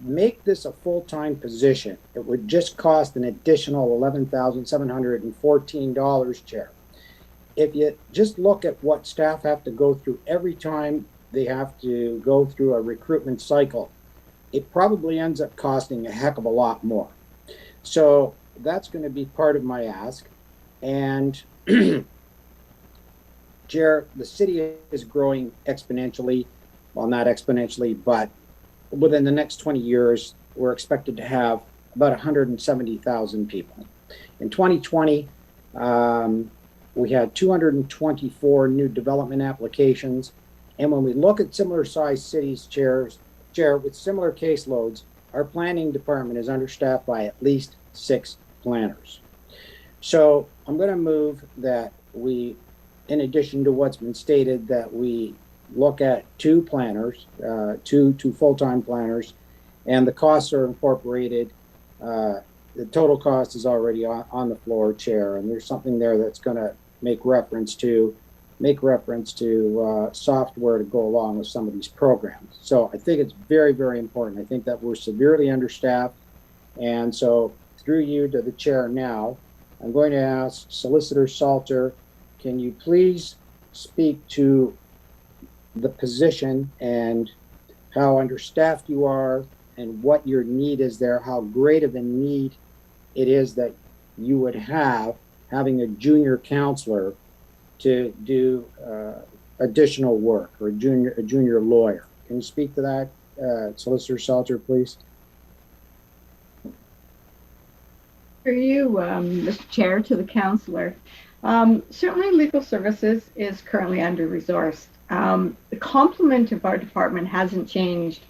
make this a full-time position, it would just cost an additional $11,714, Chair. If you just look at what staff have to go through every time they have to go through a recruitment cycle, it probably ends up costing a heck of a lot more. So that's going to be part of my ask. And Chair, the city is growing exponentially. Well, not exponentially, but within the next 20 years, we're expected to have about 170,000 people. In 2020, we had 224 new development applications. And when we look at similar sized cities, Chair, with similar caseloads, our planning department is understaffed by at least 6 planners. So I'm going to move that we, in addition to what's been stated, that we look at 2 planners, two full-time planners, and the costs are incorporated. The total cost is already on the floor, Chair, and there's something there that's going to make reference to software to go along with some of these programs. So I think it's very, very important. I think that we're severely understaffed, and so through you to the Chair now, I'm going to ask Solicitor Salter, can you please speak to the position and how understaffed you are and what your need is there, how great of a need it is that you would have having a junior counselor to do additional work, or a junior lawyer. Can you speak to that, Solicitor Salter, please? For you, Mr. Chair, to the counselor. Certainly legal services is currently under-resourced. The complement of our department hasn't changed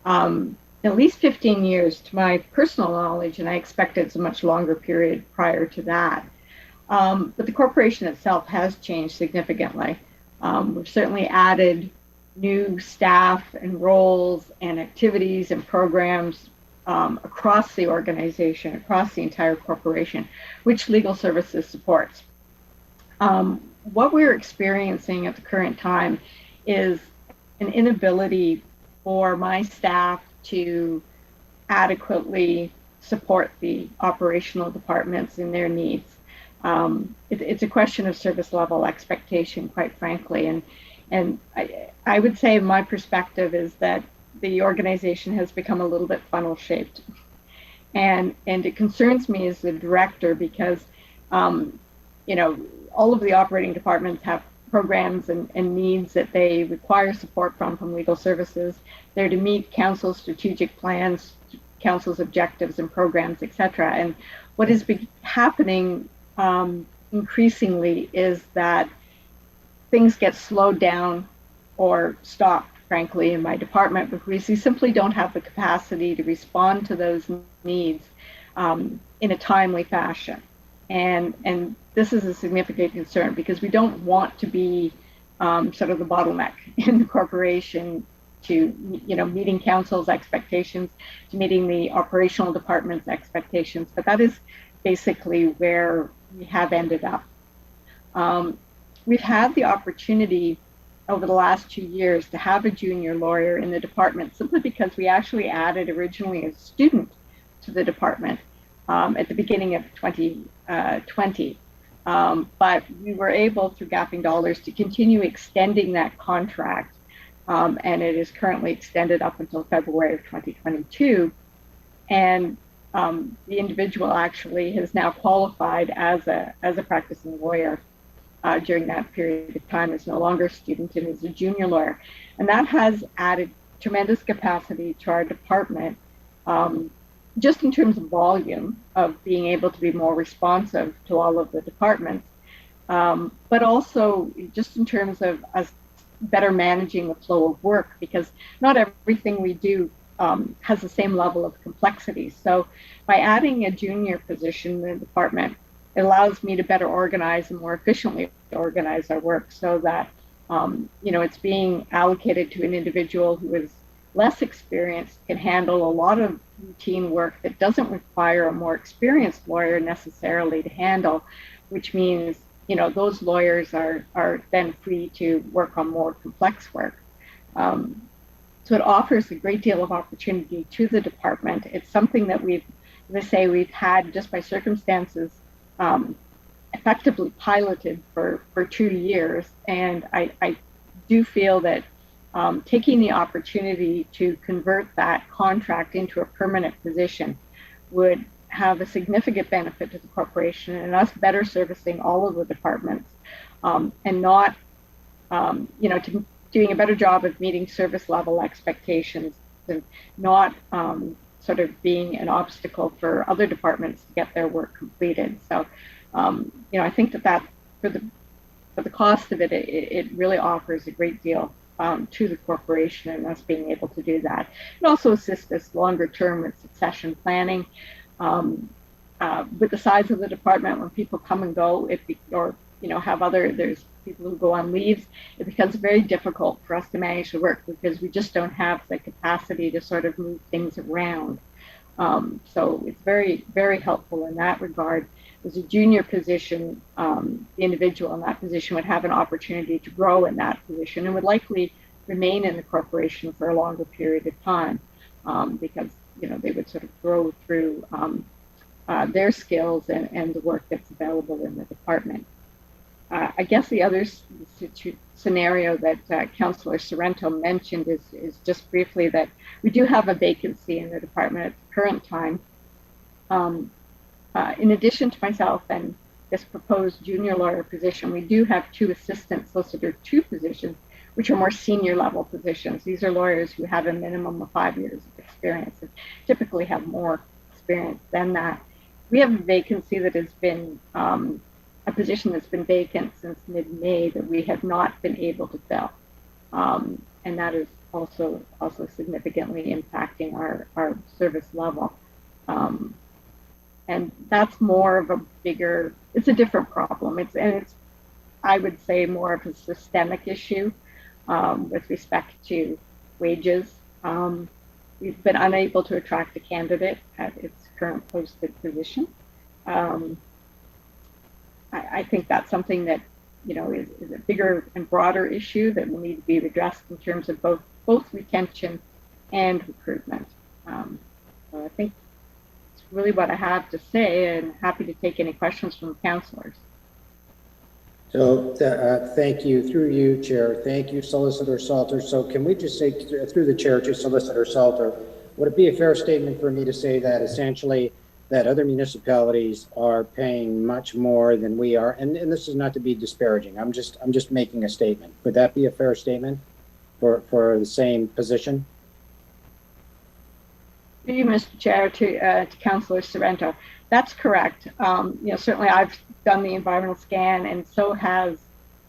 at least 15 years to my personal knowledge, and I expect it's a much longer period prior to that. But the corporation itself has changed significantly. We've certainly added new staff and roles and activities and programs across the organization, across the entire corporation, which legal services supports. What we're experiencing at the current time is an inability for my staff to adequately support the operational departments in their needs. It's a question of service level expectation, quite frankly. And I would say my perspective is that the organization has become a little bit funnel shaped. And it concerns me as the director because, you know, all of the operating departments have programs and needs that they require support from legal services. They're to meet council's strategic plans, council's objectives and programs, etc. And what is happening increasingly is that things get slowed down or stopped, frankly, in my department because we simply don't have the capacity to respond to those needs in a timely fashion. And this is a significant concern because we don't want to be sort of the bottleneck in the corporation to, meeting council's expectations, to meeting the operational department's expectations. But that is basically where we have ended up. We've had the opportunity over the last 2 years to have a junior lawyer in the department simply because we actually added originally a student to the department at the beginning of 2020. But we were able, through gapping dollars, to continue extending that contract, and it is currently extended up until February of 2022. And the individual actually has now qualified as a practicing lawyer during that period of time, is no longer a student and is a junior lawyer. And that has added tremendous capacity to our department, just in terms of volume of being able to be more responsive to all of the departments, but also just in terms of us better managing the flow of work, because not everything we do has the same level of complexity. So by adding a junior position in the department, it allows me to better organize and more efficiently organize our work so that, it's being allocated to an individual who is less experienced, can handle a lot of routine work that doesn't require a more experienced lawyer necessarily to handle, which means, those lawyers are then free to work on more complex work. So it offers a great deal of opportunity to the department. It's something that we've had just by circumstances effectively piloted for 2 years. And I do feel that taking the opportunity to convert that contract into a permanent position would have a significant benefit to the corporation and us better servicing all of the departments, and not, doing a better job of meeting service level expectations and not sort of being an obstacle for other departments to get their work completed. So, I think that for the cost of it, it really offers a great deal to the corporation and us being able to do that. It also assists us longer term with succession planning. With the size of the department, when people come and go, there's people who go on leaves, it becomes very difficult for us to manage the work because we just don't have the capacity to sort of move things around. So it's very, very helpful in that regard. As a junior position, the individual in that position would have an opportunity to grow in that position and would likely remain in the corporation for a longer period of time, because they would sort of grow through their skills and the work that's available in the department. I guess the other scenario that Councillor Sorrento mentioned is just briefly that we do have a vacancy in the department at the current time. In addition to myself and this proposed junior lawyer position, we do have 2 assistant solicitor 2 positions, which are more senior level positions. These are lawyers who have a minimum of 5 years of experience and typically have more experience than that. We have a vacancy that has been a position that's been vacant since mid-May that we have not been able to fill. And that is also significantly impacting our service level. And that's more of it's a different problem. It's I would say more of a systemic issue with respect to wages. We've been unable to attract a candidate at its current posted position. I think that's something that is a bigger and broader issue that will need to be addressed in terms of both retention and recruitment. So I think it's really what I have to say, and happy to take any questions from the councillors. So thank you, through you, Chair. Thank you, Solicitor Salter. So can we just say through the Chair to Solicitor Salter, would it be a fair statement for me to say that essentially that other municipalities are paying much more than we are? And this is not to be disparaging. I'm just making a statement. Would that be a fair statement for the same position? Thank you, Mr. Chair, to Councillor Sorrento. That's correct. Certainly I've done the environmental scan, and so has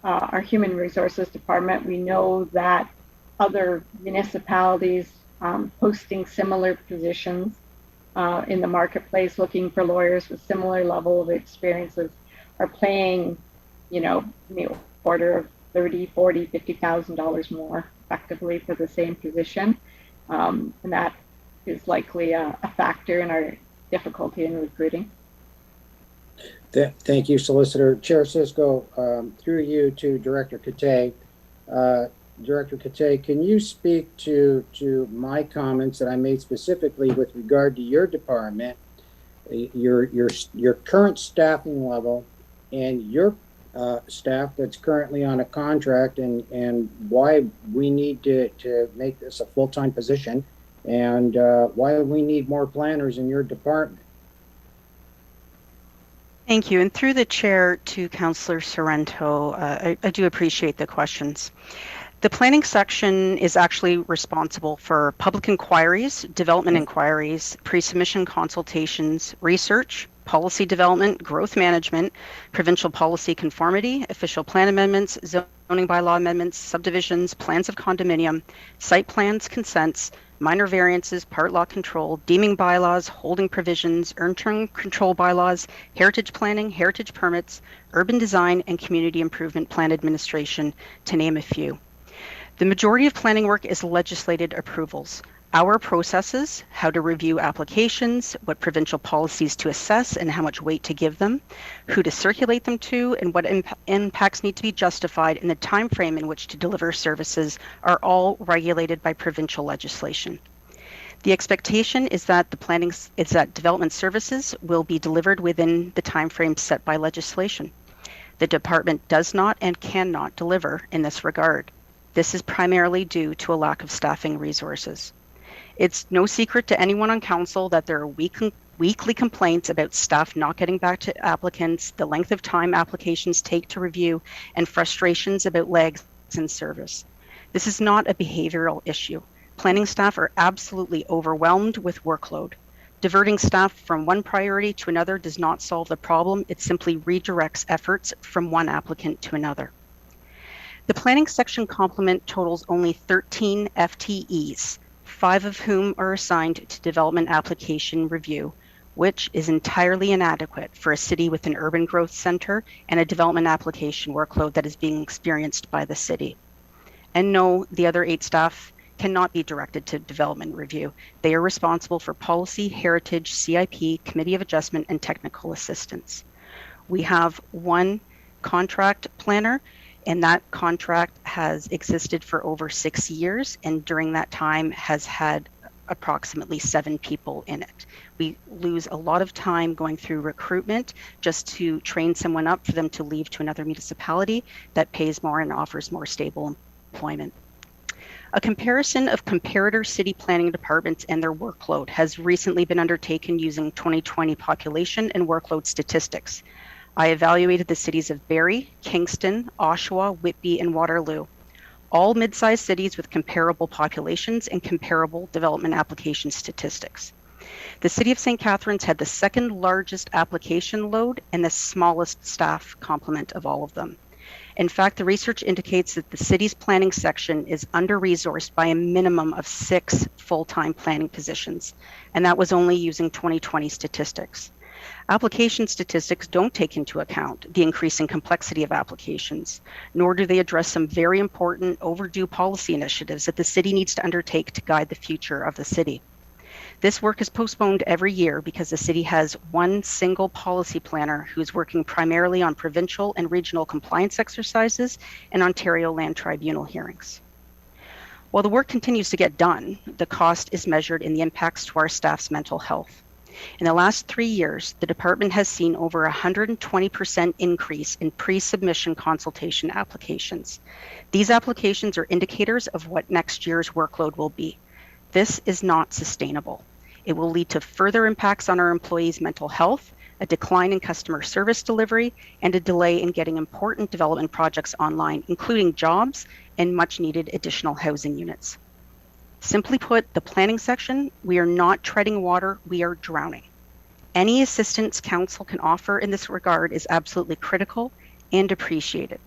our Human Resources Department. We know that other municipalities posting similar positions in the marketplace, looking for lawyers with similar level of experiences, are paying, in the order of $30,000, $40,000, $50,000 more effectively for the same position, and that is likely a factor in our difficulty in recruiting. Thank you, Solicitor. Chair Cisco, through you to Director Kate. Director Kate, can you speak to my comments that I made specifically with regard to your department, your current staffing level, and your staff that's currently on a contract, and why we need to make this a full-time position, and why we need more planners in your department? Thank you. And through the chair to Councillor Sorrento, I do appreciate the questions. The planning section is actually responsible for public inquiries, development inquiries, pre-submission consultations, research, policy development, growth management, provincial policy conformity, official plan amendments, zoning bylaw amendments, subdivisions, plans of condominium, site plans, consents, minor variances, part law control, deeming bylaws, holding provisions, earned term control bylaws, heritage planning, heritage permits, urban design, and community improvement plan administration, to name a few. The majority of planning work is legislated approvals. Our processes, how to review applications, what provincial policies to assess and how much weight to give them, who to circulate them to, and what impacts need to be justified in the time frame in which to deliver services are all regulated by provincial legislation. The expectation is that development services will be delivered within the time frame set by legislation. The department does not and cannot deliver in this regard. This is primarily due to a lack of staffing resources. It's no secret to anyone on council that there are weekly complaints about staff not getting back to applicants, the length of time applications take to review, and frustrations about lags in service. This is not a behavioral issue. Planning staff are absolutely overwhelmed with workload. Diverting staff from one priority to another does not solve the problem. It simply redirects efforts from one applicant to another. The planning section complement totals only 13 FTEs, 5 of whom are assigned to development application review, which is entirely inadequate for a city with an urban growth center and a development application workload that is being experienced by the city. And no, the other 8 staff cannot be directed to development review. They are responsible for policy, heritage, CIP, committee of adjustment, and technical assistance. We have one contract planner, and that contract has existed for over 6 years, and during that time has had approximately 7 people in it. We lose a lot of time going through recruitment just to train someone up for them to leave to another municipality that pays more and offers more stable employment. A comparison of comparator city planning departments and their workload has recently been undertaken using 2020 population and workload statistics. I evaluated the cities of Barrie, Kingston, Oshawa, Whitby, and Waterloo, all mid-sized cities with comparable populations and comparable development application statistics. The city of St. Catharines had the second largest application load and the smallest staff complement of all of them. In fact, the research indicates that the city's planning section is under-resourced by a minimum of 6 full-time planning positions, and that was only using 2020 statistics. Application statistics don't take into account the increasing complexity of applications, nor do they address some very important overdue policy initiatives that the city needs to undertake to guide the future of the city. This work is postponed every year because the city has one single policy planner who is working primarily on provincial and regional compliance exercises and Ontario Land Tribunal hearings. While the work continues to get done, the cost is measured in the impacts to our staff's mental health. In the last 3 years, the department has seen over 120% increase in pre-submission consultation applications. These applications are indicators of what next year's workload will be. This is not sustainable. It will lead to further impacts on our employees' mental health, a decline in customer service delivery, and a delay in getting important development projects online, including jobs and much needed additional housing units. Simply put, the planning section, we are not treading water, we are drowning. Any assistance council can offer in this regard is absolutely critical and appreciated,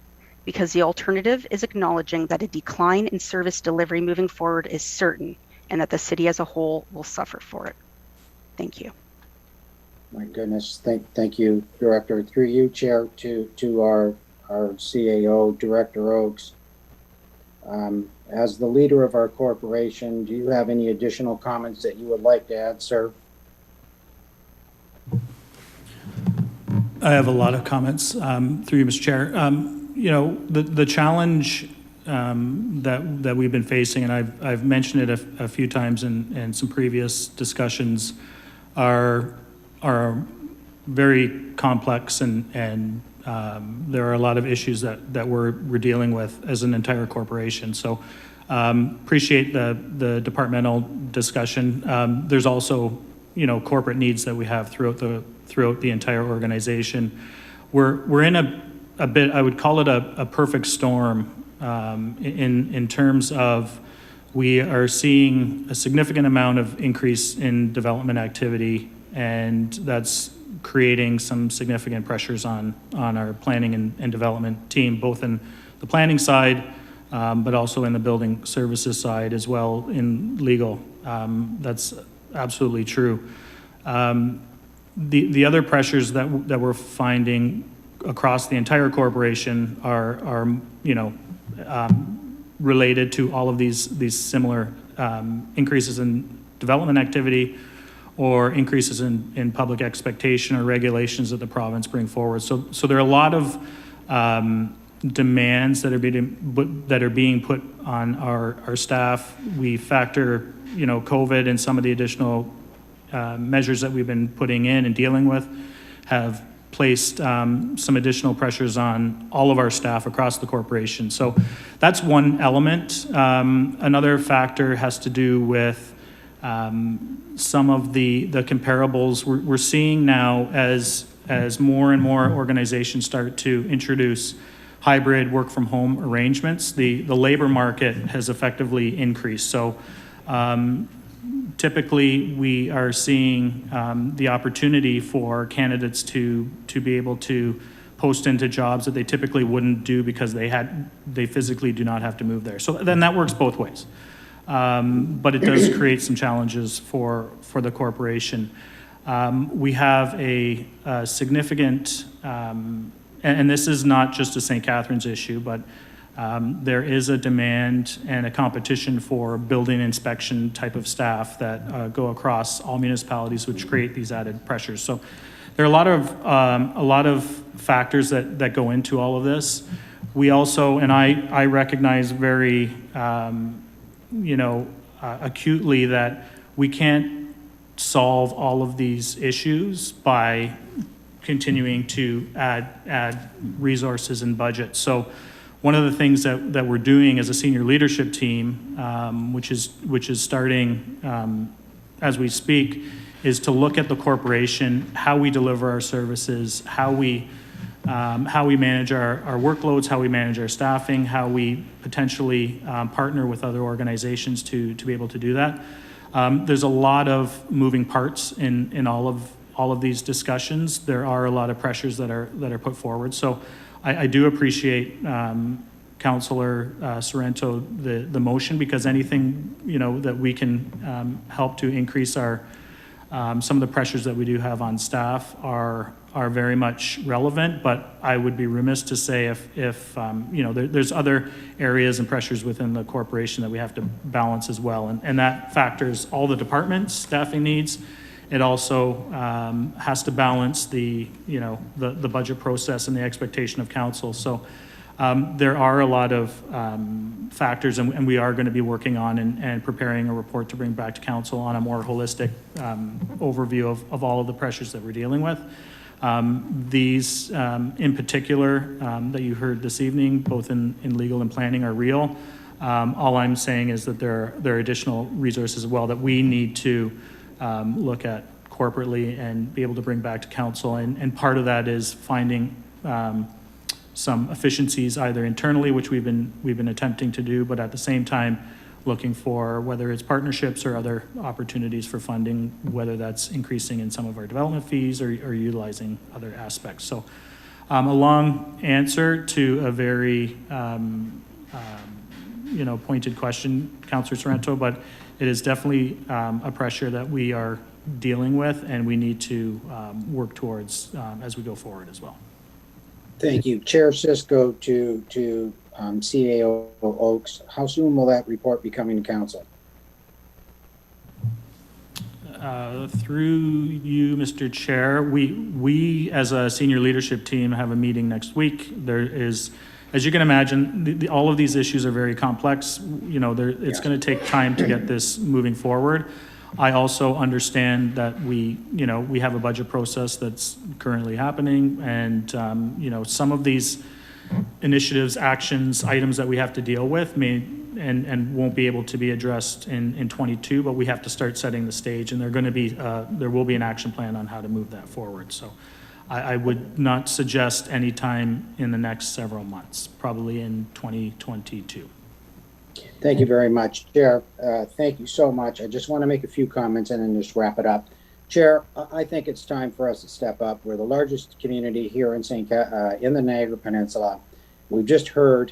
because the alternative is acknowledging that a decline in service delivery moving forward is certain and that the city as a whole will suffer for it. Thank you. My goodness, thank you, Director. Through you, Chair, to our CAO, Director Oakes. As the leader of our corporation, do you have any additional comments that you would like to add, sir? I have a lot of comments through you, Mr. Chair. You know, the challenge that we've been facing, and I've mentioned it a few times in some previous discussions, are very complex, and there are a lot of issues that we're dealing with as an entire corporation. So appreciate the departmental discussion. There's also, you know, corporate needs that we have throughout the entire organization. We're in a bit, I would call it a perfect storm in terms of we are seeing a significant amount of increase in development activity, and that's creating some significant pressures on our planning and development team, both in the planning side, but also in the building services side as well in legal. That's absolutely true. The other pressures that we're finding across the entire corporation are you know, related to all of these similar increases in development activity or increases in public expectation or regulations that the province bring forward. So there are a lot of demands that are being put on our staff. We factor, you know, COVID and some of the additional measures that we've been putting in and dealing with have placed some additional pressures on all of our staff across the corporation. So that's one element. Another factor has to do with some of the comparables we're seeing now as more and more organizations start to introduce hybrid work from home arrangements. The labor market has effectively increased. So typically we are seeing the opportunity for candidates to be able to post into jobs that they typically wouldn't do because they physically do not have to move there. So then that works both ways. But it does create some challenges for the corporation. We have a significant, and this is not just a St. Catharines issue, but there is a demand and a competition for building inspection type of staff that go across all municipalities, which create these added pressures. So there are a lot of factors that go into all of this. We also, and I recognize very acutely that we can't solve all of these issues by continuing to add resources and budget. So one of the things that we're doing as a senior leadership team, which is starting as we speak, is to look at the corporation, how we deliver our services, how we manage our workloads, how we manage our staffing, how we potentially partner with other organizations to be able to do that. There's a lot of moving parts in all of these discussions. There are a lot of pressures that are put forward. So I do appreciate Councillor Sorrento the motion, because anything that we can help to increase our some of the pressures that we do have on staff are very much relevant, but I would be remiss to say if there's other areas and pressures within the corporation that we have to balance as well, and that factors all the departments' staffing needs. It also has to balance the budget process and the expectation of council. So there are a lot of factors, and we are going to be working on and preparing a report to bring back to council on a more holistic overview of all of the pressures that we're dealing with. These in particular that you heard this evening, both in legal and planning, are real. All I'm saying is that there are additional resources as well that we need to look at corporately and be able to bring back to council. And part of that is finding some efficiencies either internally, which we've been attempting to do, but at the same time looking for, whether it's partnerships or other opportunities for funding, whether that's increasing in some of our development fees or utilizing other aspects. So a long answer to a very pointed question, Councillor Sorrento, but it is definitely a pressure that we are dealing with and we need to work towards as we go forward as well. Thank you. Chair Cisco to CAO Oaks. How soon will that report be coming to council? Through you, Mr. Chair, we as a senior leadership team have a meeting next week. There is, as you can imagine, all of these issues are very complex. It's going to take time to get this moving forward. I also understand that we have a budget process that's currently happening, and some of these initiatives, actions, items that we have to deal with may and won't be able to be addressed in 22, but we have to start setting the stage, and there will be an action plan on how to move that forward. So I would not suggest any time in the next several months, probably in 2022. Thank you very much, Chair. Thank you so much. I just want to make a few comments and then just wrap it up. Chair, I think it's time for us to step up. We're the largest community here in in the Niagara Peninsula. We've just heard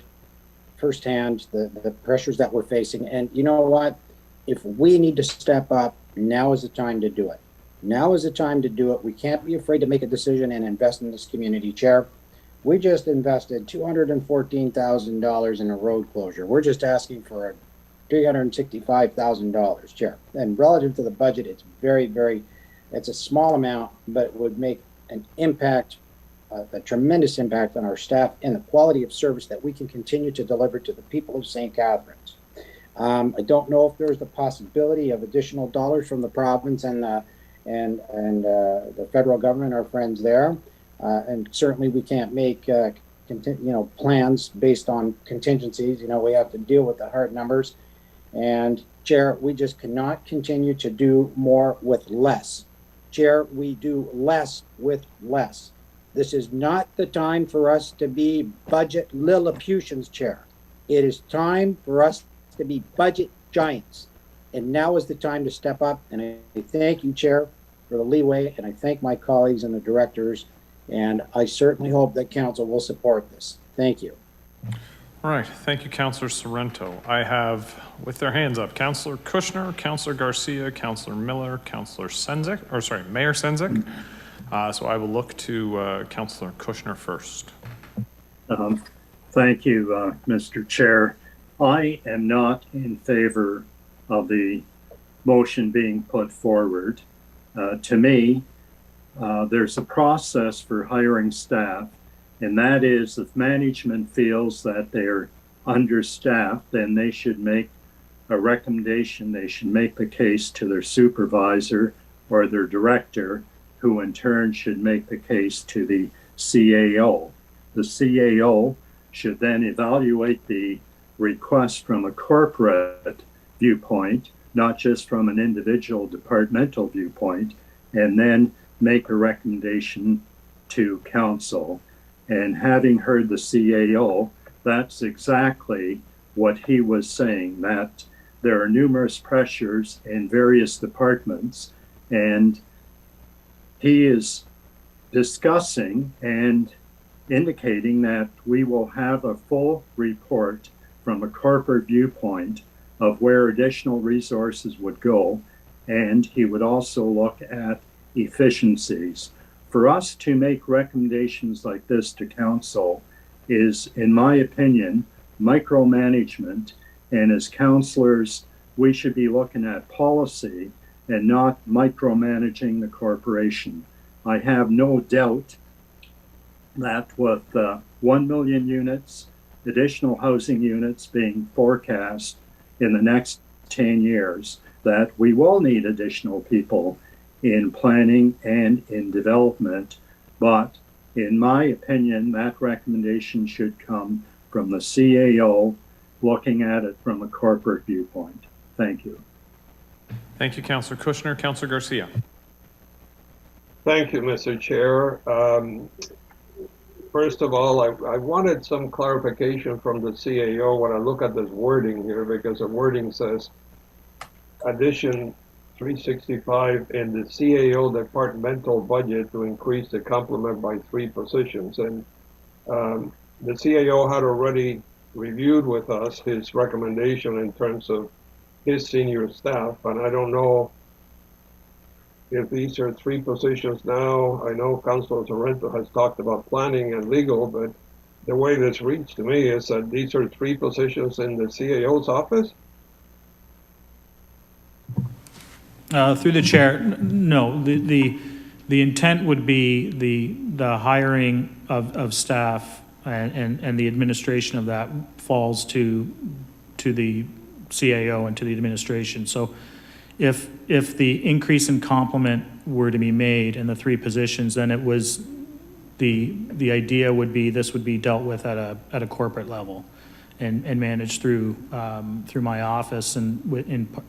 firsthand the pressures that we're facing. And you know what? If we need to step up, now is the time to do it. Now is the time to do it. We can't be afraid to make a decision and invest in this community, Chair. We just invested $214,000 in a road closure. We're just asking for $365,000, Chair. And relative to the budget, it's it's a small amount, but it would make an impact, a tremendous impact on our staff and the quality of service that we can continue to deliver to the people of St. Catharines. I don't know if there's the possibility of additional dollars from the province and the federal government, our friends there. And certainly we can't make plans based on contingencies. We have to deal with the hard numbers. And Chair, we just cannot continue to do more with less. Chair, we do less with less. This is not the time for us to be budget Lilliputians, Chair. It is time for us to be budget giants. And now is the time to step up. And I thank you, Chair, for the leeway. And I thank my colleagues and the directors. And I certainly hope that council will support this. Thank you. All right. Thank you, Councillor Sorrento. I have, with their hands up, Councillor Kushner, Councillor Garcia, Councillor Miller, Councillor Mayor Sendzik. So I will look to Councillor Kushner first. Thank you, Mr. Chair. I am not in favor of the motion being put forward. To me, there's a process for hiring staff, and that is if management feels that they're understaffed, then they should make a recommendation. They should make the case to their supervisor or their director, who in turn should make the case to the CAO. The CAO should then evaluate the request from a corporate viewpoint, not just from an individual departmental viewpoint, and then make a recommendation to council. And having heard the CAO, that's exactly what he was saying, that there are numerous pressures in various departments, and he is discussing and indicating that we will have a full report from a corporate viewpoint of where additional resources would go, and he would also look at efficiencies. For us to make recommendations like this to council is, in my opinion, micromanagement, and as councillors, we should be looking at policy and not micromanaging the corporation. I have no doubt that with 1 million units, additional housing units being forecast in the next 10 years, that we will need additional people in planning and in development. But in my opinion, that recommendation should come from the CAO, looking at it from a corporate viewpoint. Thank you. Thank you, Councillor Kushner. Councillor Garcia. Thank you, Mr. Chair. First of all, I wanted some clarification from the CAO when I look at this wording here, because the wording says addition 365 in the CAO departmental budget to increase the complement by 3 positions. And the CAO had already reviewed with us his recommendation in terms of his senior staff, and I don't know if these are 3 positions now. I know Councilor Sorrento has talked about planning and legal, but the way this reads to me is that these are 3 positions in the CAO's office. Through the chair, no, the intent would be the hiring of staff and the administration of that falls to the CAO and to the administration. So if the increase in complement were to be made in the 3 positions, then it was the idea would be this would be dealt with at a corporate level and managed through my office and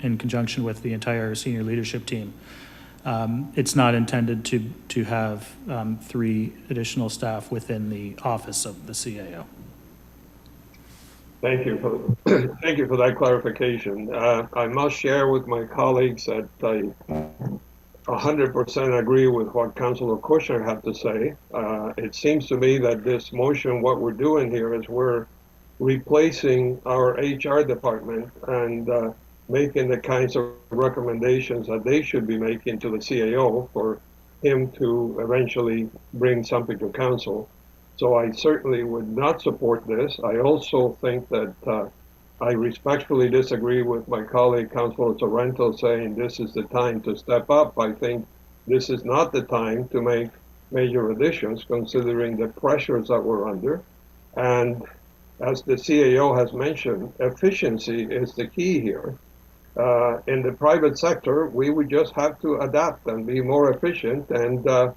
in conjunction with the entire senior leadership team. It's not intended to have 3 additional staff within the office of the CAO. Thank you for that clarification. I must share with my colleagues that I 100% agree with what Councilor Kushner had to say. It seems to me that this motion, what we're doing here is we're replacing our HR department and making the kinds of recommendations that they should be making to the CAO for him to eventually bring something to council. So I certainly would not support this. I also think that I respectfully disagree with my colleague, Councilor Sorrento, saying this is the time to step up. I think this is not the time to make major additions, considering the pressures that we're under. And as the CAO has mentioned, efficiency is the key here. In the private sector, we would just have to adapt and be more efficient, and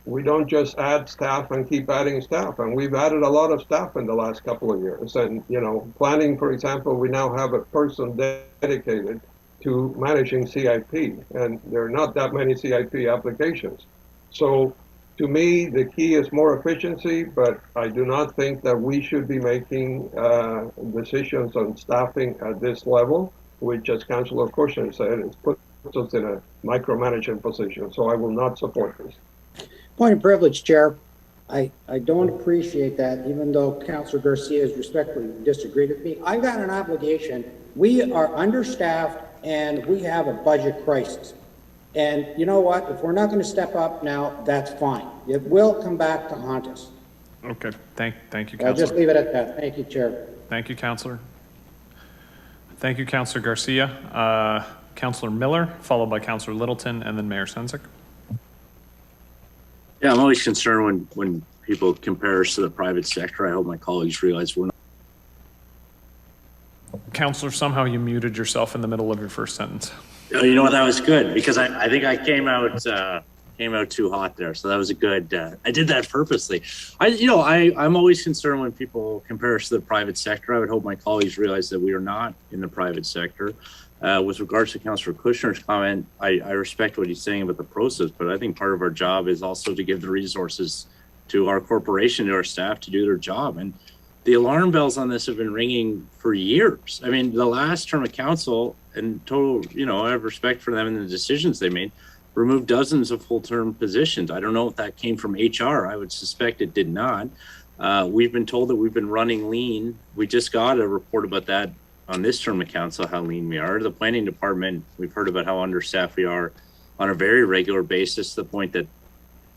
we don't just add staff and keep adding staff. And we've added a lot of staff in the last couple of years. And, you know, planning, for example, we now have a person dedicated to managing CIP, and there are not that many CIP applications. So to me, the key is more efficiency, but I do not think that we should be making decisions on staffing at this level, which, as Councilor Kushner said, it puts us in a micromanagement position. So I will not support this. Point of privilege, Chair. I don't appreciate that, even though Councilor Garcia has respectfully disagreed with me. I've got an obligation. We are understaffed and we have a budget crisis. And you know what? If we're not going to step up now, that's fine. It will come back to haunt us. Okay, thank you, Councilor. I'll just leave it at that. Thank you, Chair. Thank you, Councilor. Thank you, Councilor Garcia. Councilor Miller, followed by Councilor Littleton, and then Mayor Sendzik. Yeah, I'm always concerned when people compare us to the private sector. I hope my colleagues realize we're not. Councilor, somehow you muted yourself in the middle of your first sentence. Oh, you know what? That was good because I think I came out too hot there. So that was a good. I did that purposely. I'm always concerned when people compare us to the private sector. I would hope my colleagues realize that we are not in the private sector. With regards to Councilor Kushner's comment, I respect what he's saying about the process, but I think part of our job is also to give the resources to our corporation, to our staff to do their job. And the alarm bells on this have been ringing for years. I mean, the last term of council, and total, I have respect for them and the decisions they made, removed dozens of full-term positions. I don't know if that came from HR. I would suspect it did not. We've been told that we've been running lean. We just got a report about that on this term of council, how lean we are. The planning department, we've heard about how understaffed we are on a very regular basis, to the point that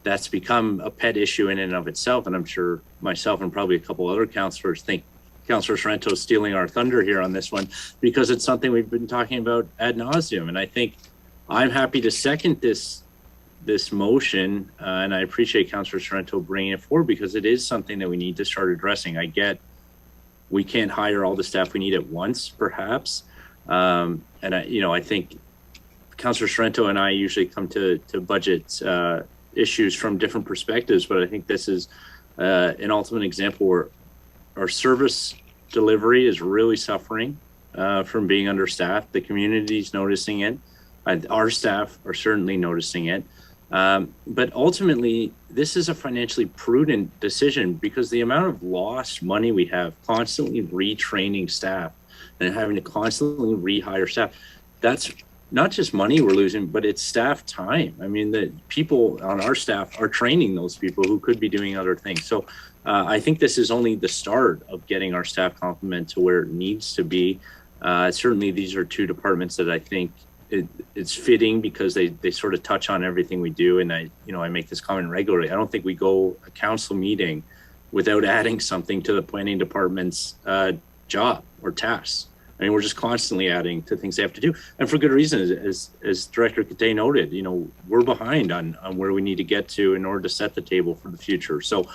that's become a pet issue in and of itself. And I'm sure myself and probably a couple other councilors think Councilor Sorrento is stealing our thunder here on this one, because it's something we've been talking about ad nauseum. And I think I'm happy to second this motion, and I appreciate Councilor Sorrento bringing it forward, because it is something that we need to start addressing. I get we can't hire all the staff we need at once, perhaps. And I think Councilor Sorrento and I usually come to budget issues from different perspectives, but I think this is an ultimate example where our service delivery is really suffering from being understaffed. The community's noticing it. Our staff are certainly noticing it. But ultimately, this is a financially prudent decision because the amount of lost money we have constantly retraining staff and having to constantly rehire staff, that's not just money we're losing, but it's staff time. I mean, the people on our staff are training those people who could be doing other things. So I think this is only the start of getting our staff complement to where it needs to be. Certainly, these are two departments that I think it's fitting because they sort of touch on everything we do. And I make this comment regularly. I don't think we go a council meeting without adding something to the planning department's job or tasks. I mean, we're just constantly adding to things they have to do, and for good reason. As Director Kate noted, we're behind on where we need to get to in order to set the table for the future. So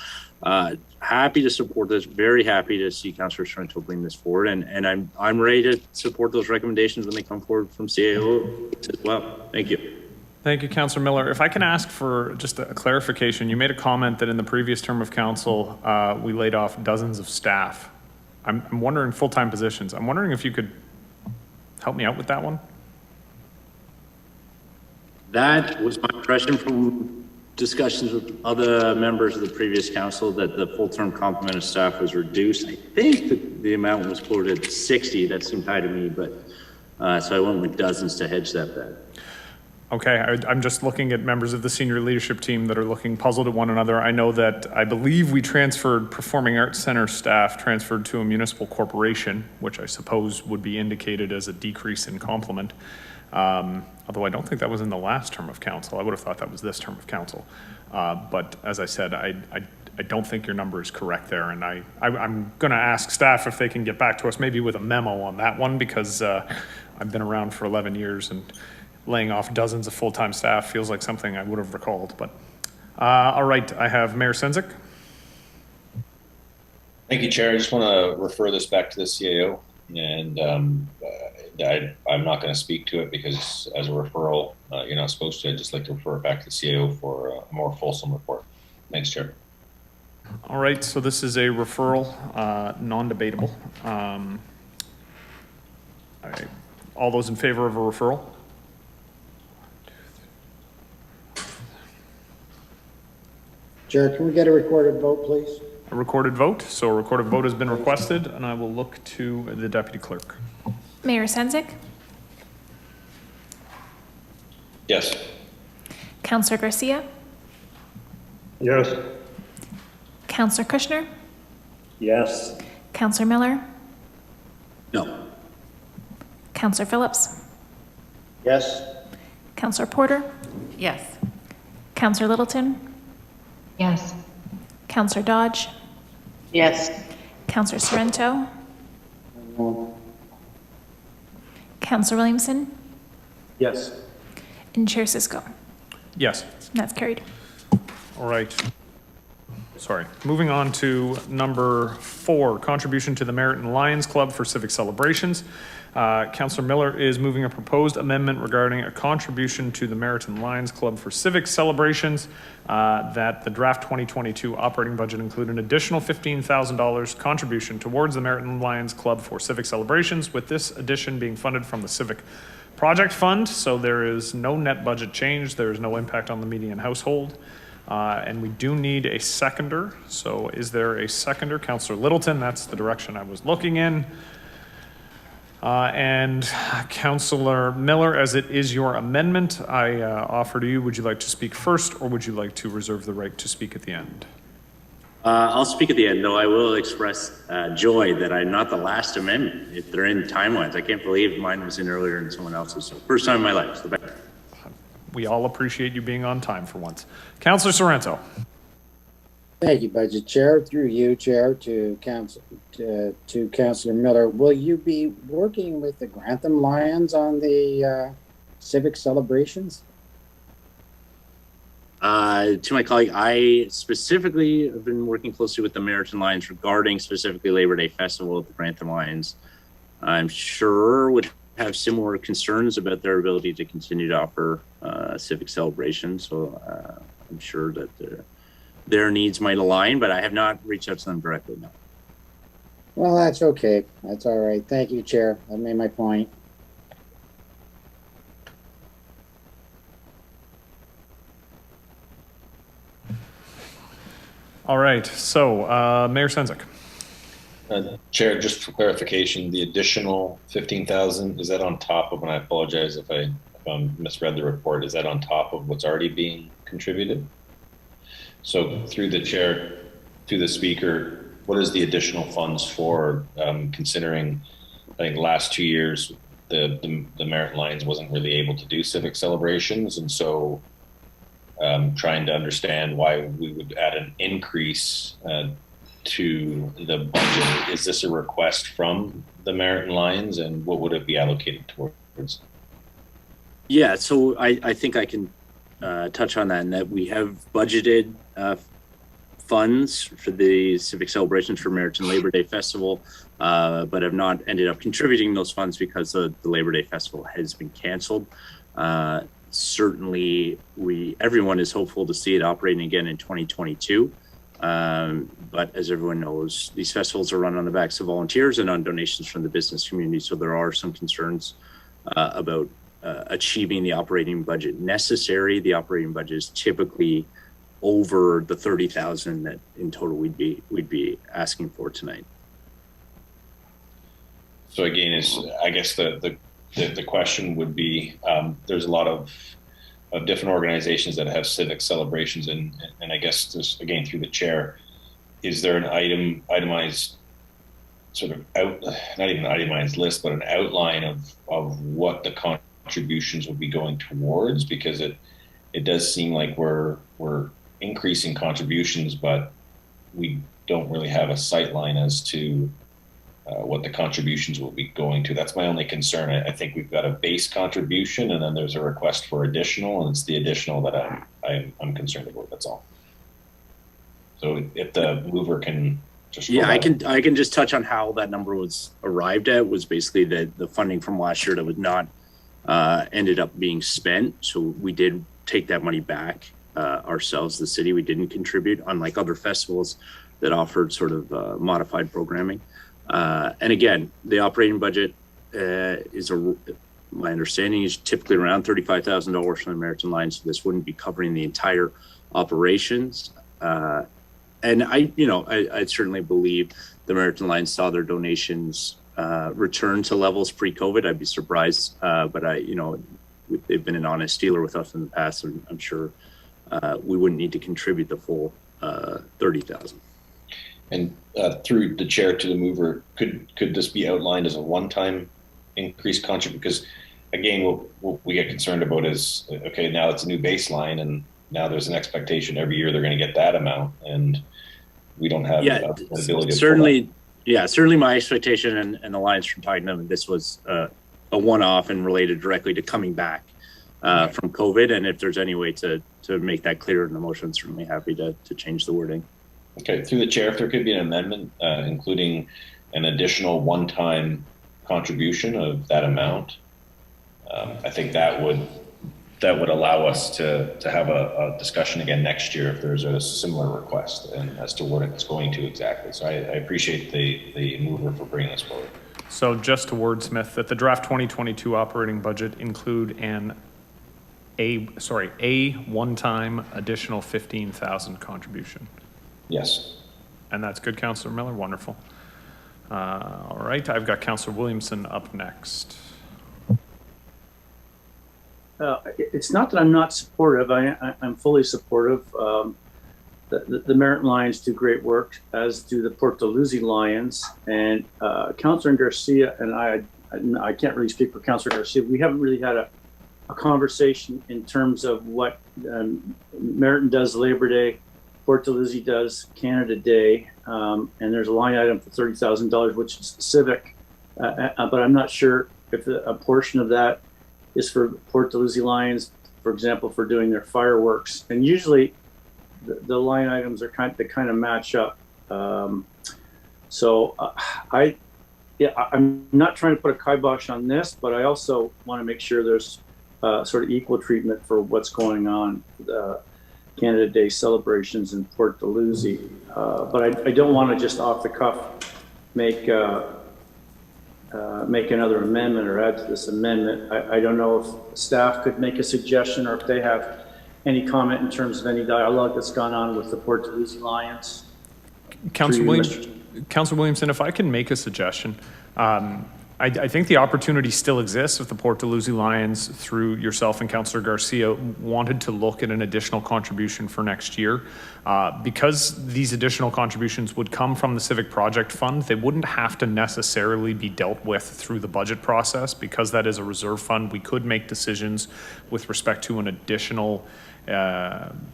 happy to support this. Very happy to see Councillor Sorrento bring this forward, and I'm ready to support those recommendations when they come forward from CAO as well. Thank you. Thank you, Councillor Miller. If I can ask for just a clarification, you made a comment that in the previous term of council, we laid off dozens of staff. I'm wondering full-time positions. I'm wondering if you could help me out with that one. That was my impression from discussions with other members of the previous council, that the full-term complement of staff was reduced. I think the amount was quoted 60. That seemed high to me, but so I went with dozens to hedge that bet. Okay, I'm just looking at members of the senior leadership team that are looking puzzled at one another. I know that I believe we transferred Performing Arts Center staff transferred to a municipal corporation, which I suppose would be indicated as a decrease in complement. Although I don't think that was in the last term of council. I would have thought that was this term of council. But as I said, I don't think your number is correct there. And I'm going to ask staff if they can get back to us maybe with a memo on that one, because I've been around for 11 years and laying off dozens of full-time staff feels like something I would have recalled. But all right, I have Mayor Senzik. Thank you, Chair. I just want to refer this back to the CAO, and I'm not going to speak to it because as a referral, you're not supposed to. I'd just like to refer it back to the CAO for a more fulsome report. Thanks, Chair. All right, so this is a referral, non-debatable. All those in favor of a referral? Chair, can we get a recorded vote, please? A recorded vote. So a recorded vote has been requested, and I will look to the Deputy Clerk. Mayor Senzik, Yes. Councillor Garcia, Yes. Councillor Kushner, Yes. Councillor Miller, No. Councillor Phillips, Yes. Councillor Porter, Yes. Councillor Littleton, Yes. Councillor Dodge, Yes. Councillor Sorrento, No. Councillor Williamson, Yes. and Chair Cisco. Yes. And that's carried. All right. Sorry. Moving on to number 4, contribution to the Merit and Lions Club for Civic Celebrations. Councillor Miller is moving a proposed amendment regarding a contribution to the Merit and Lions Club for Civic Celebrations, that the draft 2022 operating budget include an additional $15,000 contribution towards the Merit and Lions Club for Civic Celebrations, with this addition being funded from the Civic Project Fund. So there is no net budget change. There is no impact on the median household. And we do need a seconder. So is there a seconder? Councillor Littleton, that's the direction I was looking in. And Councillor Miller, as it is your amendment, I offer to you, would you like to speak first, or would you like to reserve the right to speak at the end? I'll speak at the end, though I will express joy that I'm not the last amendment. If they're in time-wise, I can't believe mine was in earlier than someone else's. So first time in my life, so better. We all appreciate you being on time for once. Councillor Sorrento. Thank you, Budget Chair. Through you, Chair, to Councillor Miller. Will you be working with the Grantham Lions on the civic celebrations? To my colleague, I specifically have been working closely with the Meriton Lions regarding specifically Labor Day Festival at the Grantham Lions. I'm sure would have similar concerns about their ability to continue to offer civic celebrations. So I'm sure that their needs might align, but I have not reached out to them directly, no. Well, that's okay. That's all right. Thank you, Chair. I made my point. All right, so Mayor Sendzik. Chair, just for clarification, the additional 15,000, is that on top of, and I apologize if I misread the report, is that on top of what's already being contributed? So through the chair, to the speaker, what is the additional funds for, considering, I think last 2 years, the Merit Lions wasn't really able to do civic celebrations. And so trying to understand why we would add an increase to the budget. Is this a request from the Merit Lions, and what would it be allocated towards? Yeah, so I think I can touch on that, in that we have budgeted funds for the civic celebrations for Meriton Labor Day Festival, but have not ended up contributing those funds because the Labor Day Festival has been canceled. Certainly, everyone is hopeful to see it operating again in 2022. But as everyone knows, these festivals are run on the backs of volunteers and on donations from the business community. So there are some concerns about achieving the operating budget necessary. The operating budget is typically over the 30,000 that in total we'd be asking for tonight. So again, I guess the question would be, there's a lot of different organizations that have civic celebrations, and I guess this, again, through the chair, is there an itemized sort of not even an itemized list, but an outline of what the contributions would be going towards? Because it does seem like we're increasing contributions, but we don't really have a sight line as to what the contributions will be going to. That's my only concern. I think we've got a base contribution, and then there's a request for additional, and it's the additional that I'm concerned about. That's all. So if the mover can just I can just touch on how that number was arrived at. Was basically the funding from last year that was not ended up being spent. So we did take that money back ourselves, the city. We didn't contribute, unlike other festivals that offered sort of modified programming. And again, the operating budget my understanding is typically around $35,000 from the Meriton Lions. So this wouldn't be covering the entire operations. And I certainly believe the Meriton Lions saw their donations return to levels pre-COVID. I'd be surprised, but they've been an honest dealer with us in the past, and I'm sure we wouldn't need to contribute the full 30,000. And through the chair to the mover, could this be outlined as a one-time increased contribution? Because again, what we get concerned about is, okay, now it's a new baseline, and now there's an expectation every year they're going to get that amount, and we don't have the ability to certainly. Yeah, certainly my expectation and the Lions from talking to them, this was a one-off and related directly to coming back from COVID. And if there's any way to make that clear in the motion, I'm certainly happy to change the wording. Okay, through the chair, if there could be an amendment including an additional one-time contribution of that amount, I think that would allow us to have a discussion again next year if there's a similar request and as to what it's going to exactly. So I appreciate the mover for bringing this forward. So just to wordsmith, that the draft 2022 operating budget include a one-time additional 15,000 contribution. Yes. And that's good, Councillor Miller. Wonderful. All right, I've got Councillor Williamson up next. It's not that I'm not supportive. I'm fully supportive. The Merit Lions do great work, as do the Port Dalhousie Lions. And Councillor Garcia and I can't really speak for Councillor Garcia. We haven't really had a conversation in terms of what Meriton does Labor Day, Port Dalhousie does Canada Day, and there's a line item for $30,000, which is Civic. But I'm not sure if a portion of that is for Port Dalhousie Lions, for example, for doing their fireworks. And usually the line items are kind of match up. So I'm not trying to put a kibosh on this, but I also want to make sure there's sort of equal treatment for what's going on Canada Day celebrations in Port Dalhousie. But I don't want to just off the cuff make another amendment or add to this amendment. I don't know if staff could make a suggestion or if they have any comment in terms of any dialogue that's gone on with the Port Dalhousie Lions? Councillor Through you, Williamson, if I can make a suggestion, I think the opportunity still exists if the Port Dalhousie Lions, through yourself and Councillor Garcia, wanted to look at an additional contribution for next year. Because these additional contributions would come from the Civic Project Fund, they wouldn't have to necessarily be dealt with through the budget process. Because that is a reserve fund, we could make decisions with respect to an additional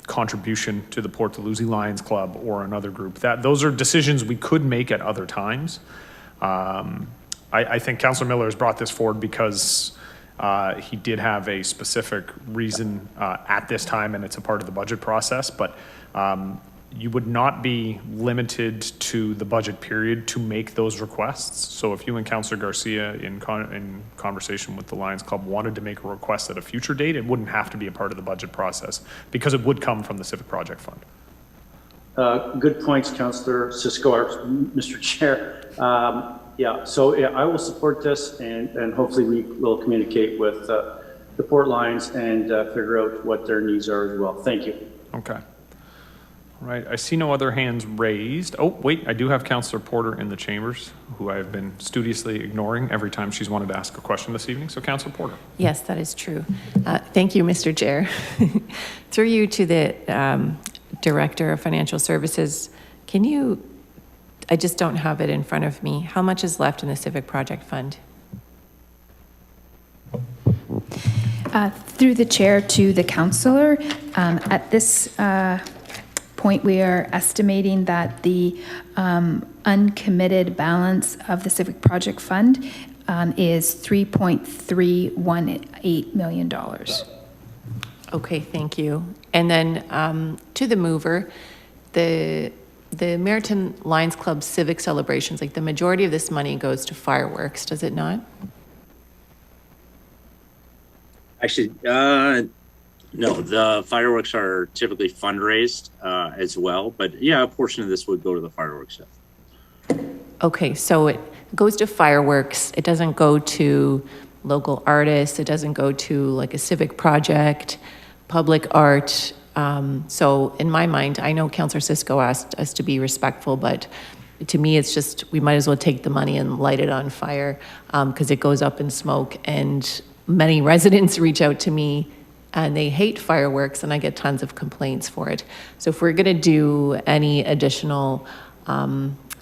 contribution to the Port Dalhousie Lions Club or another group. Those are decisions we could make at other times. I think Councillor Miller has brought this forward because he did have a specific reason at this time, and it's a part of the budget process, but you would not be limited to the budget period to make those requests. So if you and Councillor Garcia in conversation with the Lions Club wanted to make a request at a future date, it wouldn't have to be a part of the budget process because it would come from the Civic Project Fund. Good points, Councillor Cisco, Mr. Chair. I will support this, and hopefully we will communicate with the Port Lions and figure out what their needs are as well. Thank you. Okay. All right, I see no other hands raised. Oh, wait, I do have Councillor Porter in the chambers, who I have been studiously ignoring every time she's wanted to ask a question this evening. So Councillor Porter. Yes, that is true. Thank you, Mr. Chair. Through you to the Director of Financial Services, can you, I just don't have it in front of me, how much is left in the Civic Project Fund? Through the chair to the councillor, at this point, we are estimating that the uncommitted balance of the Civic Project Fund is $3.318 million. Okay, thank you. And then to the mover, the Meriton Lions Club Civic celebrations, like the majority of this money goes to fireworks, does it not? Actually, no, the fireworks are typically fundraised as well, but yeah, a portion of this would go to the fireworks stuff. Okay, so it goes to fireworks. It doesn't go to local artists. It doesn't go to like a civic project, public art. So in my mind, I know Councillor Cisco asked us to be respectful, but to me, it's just, we might as well take the money and light it on fire because it goes up in smoke. And many residents reach out to me and they hate fireworks, and I get tons of complaints for it. So if we're going to do any additional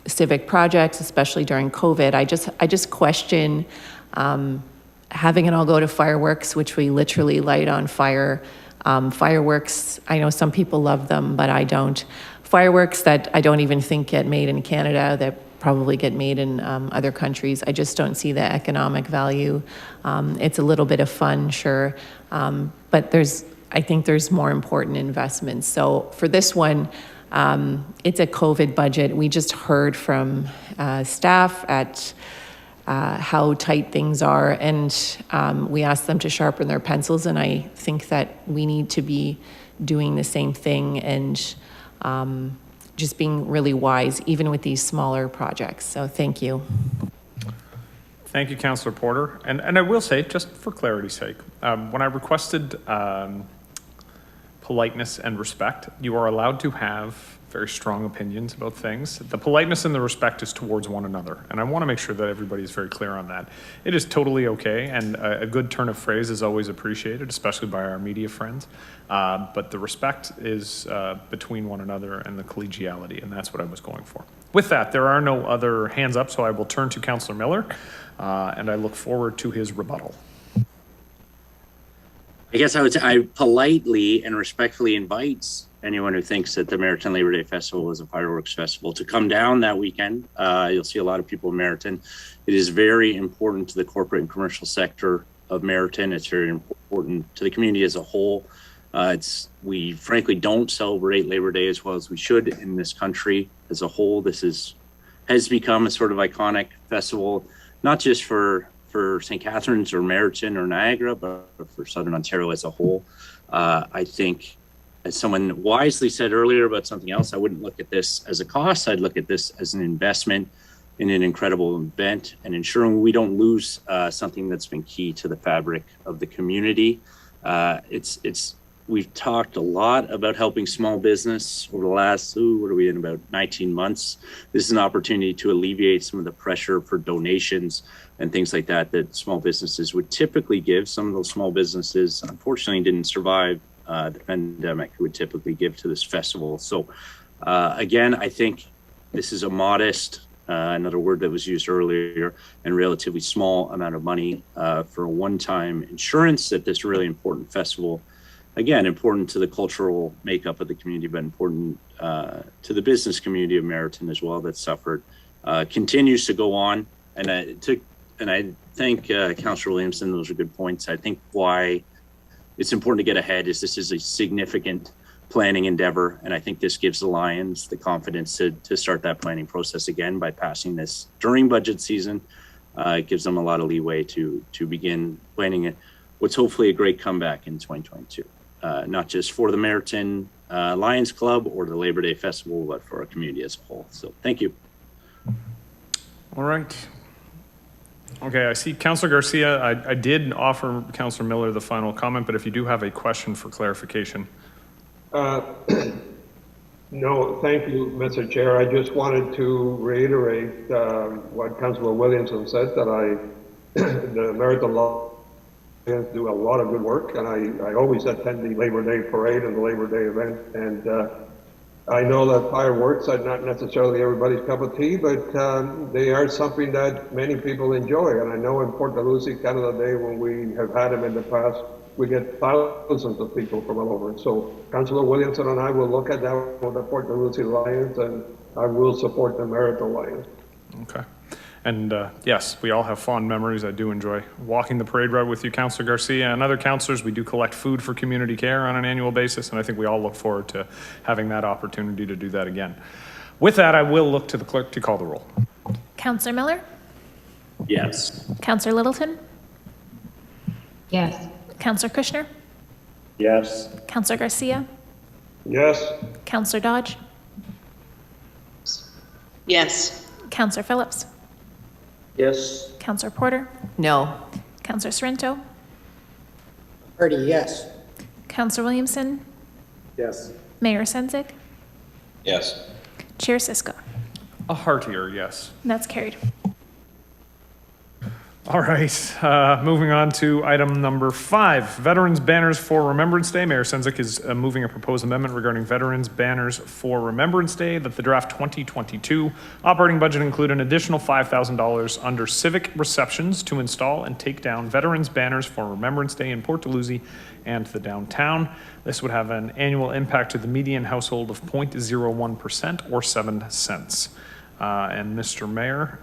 civic projects, especially during COVID, I just question having it all go to fireworks, which we literally light on fire. Fireworks, I know some people love them, but I don't. Fireworks that I don't even think get made in Canada, that probably get made in other countries. I just don't see the economic value. It's a little bit of fun, sure, but I think there's more important investments. So for this one, it's a COVID budget. We just heard from staff at how tight things are, and we asked them to sharpen their pencils, and I think that we need to be doing the same thing and just being really wise, even with these smaller projects. So thank you. Thank you, Councillor Porter. And I will say, just for clarity's sake, when I requested politeness and respect, you are allowed to have very strong opinions about things. The politeness and the respect is towards one another. And I want to make sure that everybody is very clear on that. It is totally okay, and a good turn of phrase is always appreciated, especially by our media friends. But the respect is between one another and the collegiality, and that's what I was going for. With that, there are no other hands up, so I will turn to Councillor Miller, and I look forward to his rebuttal. I guess I politely and respectfully invite anyone who thinks that the Meriton Labor Day Festival is a fireworks festival to come down that weekend. You'll see a lot of people in Meriton. It is very important to the corporate and commercial sector of Meriton. It's very important to the community as a whole. We frankly don't celebrate Labor Day as well as we should in this country as a whole. This has become a sort of iconic festival, not just for St. Catharines or Meriton or Niagara, but for Southern Ontario as a whole. I think, as someone wisely said earlier about something else, I wouldn't look at this as a cost. I'd look at this as an investment in an incredible event and ensuring we don't lose something that's been key to the fabric of the community. we've talked a lot about helping small business over the last, what are we in, about 19 months. This is an opportunity to alleviate some of the pressure for donations and things like that that small businesses would typically give. Some of those small businesses, unfortunately, didn't survive the pandemic, who would typically give to this festival. So again, I think this is a modest, another word that was used earlier, and relatively small amount of money for a one-time insurance at this really important festival. Again, important to the cultural makeup of the community, but important to the business community of Meriton as well that suffered. Continues to go on, and I think Councillor Williamson, those are good points. I think why it's important to get ahead is this is a significant planning endeavor, and I think this gives the Lions the confidence to start that planning process again by passing this during budget season. It gives them a lot of leeway to begin planning it. What's hopefully a great comeback in 2022, not just for the Meriton Lions Club or the Labor Day Festival, but for our community as a whole. So thank you. All right. Okay, I see Councillor Garcia. I did offer Councillor Miller the final comment, but if you do have a question for clarification. No, thank you, Mr. Chair. I just wanted to reiterate what Councillor Williamson said, that the Meriton Lions do a lot of good work, and I always attend the Labor Day Parade and the Labor Day event, and I know that fireworks are not necessarily everybody's cup of tea, but they are something that many people enjoy, and I know in Port Dalhousie, Canada Day, when we have had them in the past, we get thousands of people from all over. So Councillor Williamson and I will look at that with the Port Dalhousie Lions, and I will support the Meriton Lions. Okay. And yes, we all have fond memories. I do enjoy walking the parade route with you, Councillor Garcia, and other councillors. We do collect food for community care on an annual basis, and I think we all look forward to having that opportunity to do that again. With that, I will look to the clerk to call the roll. Councillor Miller? Yes. Councillor Littleton? Yes. Councillor Kushner? Yes. Councillor Garcia? Yes. Councillor Dodge? Yes. Councillor Phillips? Yes. Councillor Porter? No. Councillor Sorrento? Hardy, yes. Councillor Williamson? Yes. Mayor Senzik? Yes. Chair Sisko? A heartier yes. And that's carried. All right, moving on to item number 5, Veterans Banners for Remembrance Day. Mayor Senzik is moving a proposed amendment regarding Veterans Banners for Remembrance Day, that the draft 2022 operating budget include an additional $5,000 under Civic receptions to install and take down Veterans Banners for Remembrance Day in Port Dalhousie and the downtown. This would have an annual impact to the median household of 0.01% or 7 cents. And Mr. Mayor,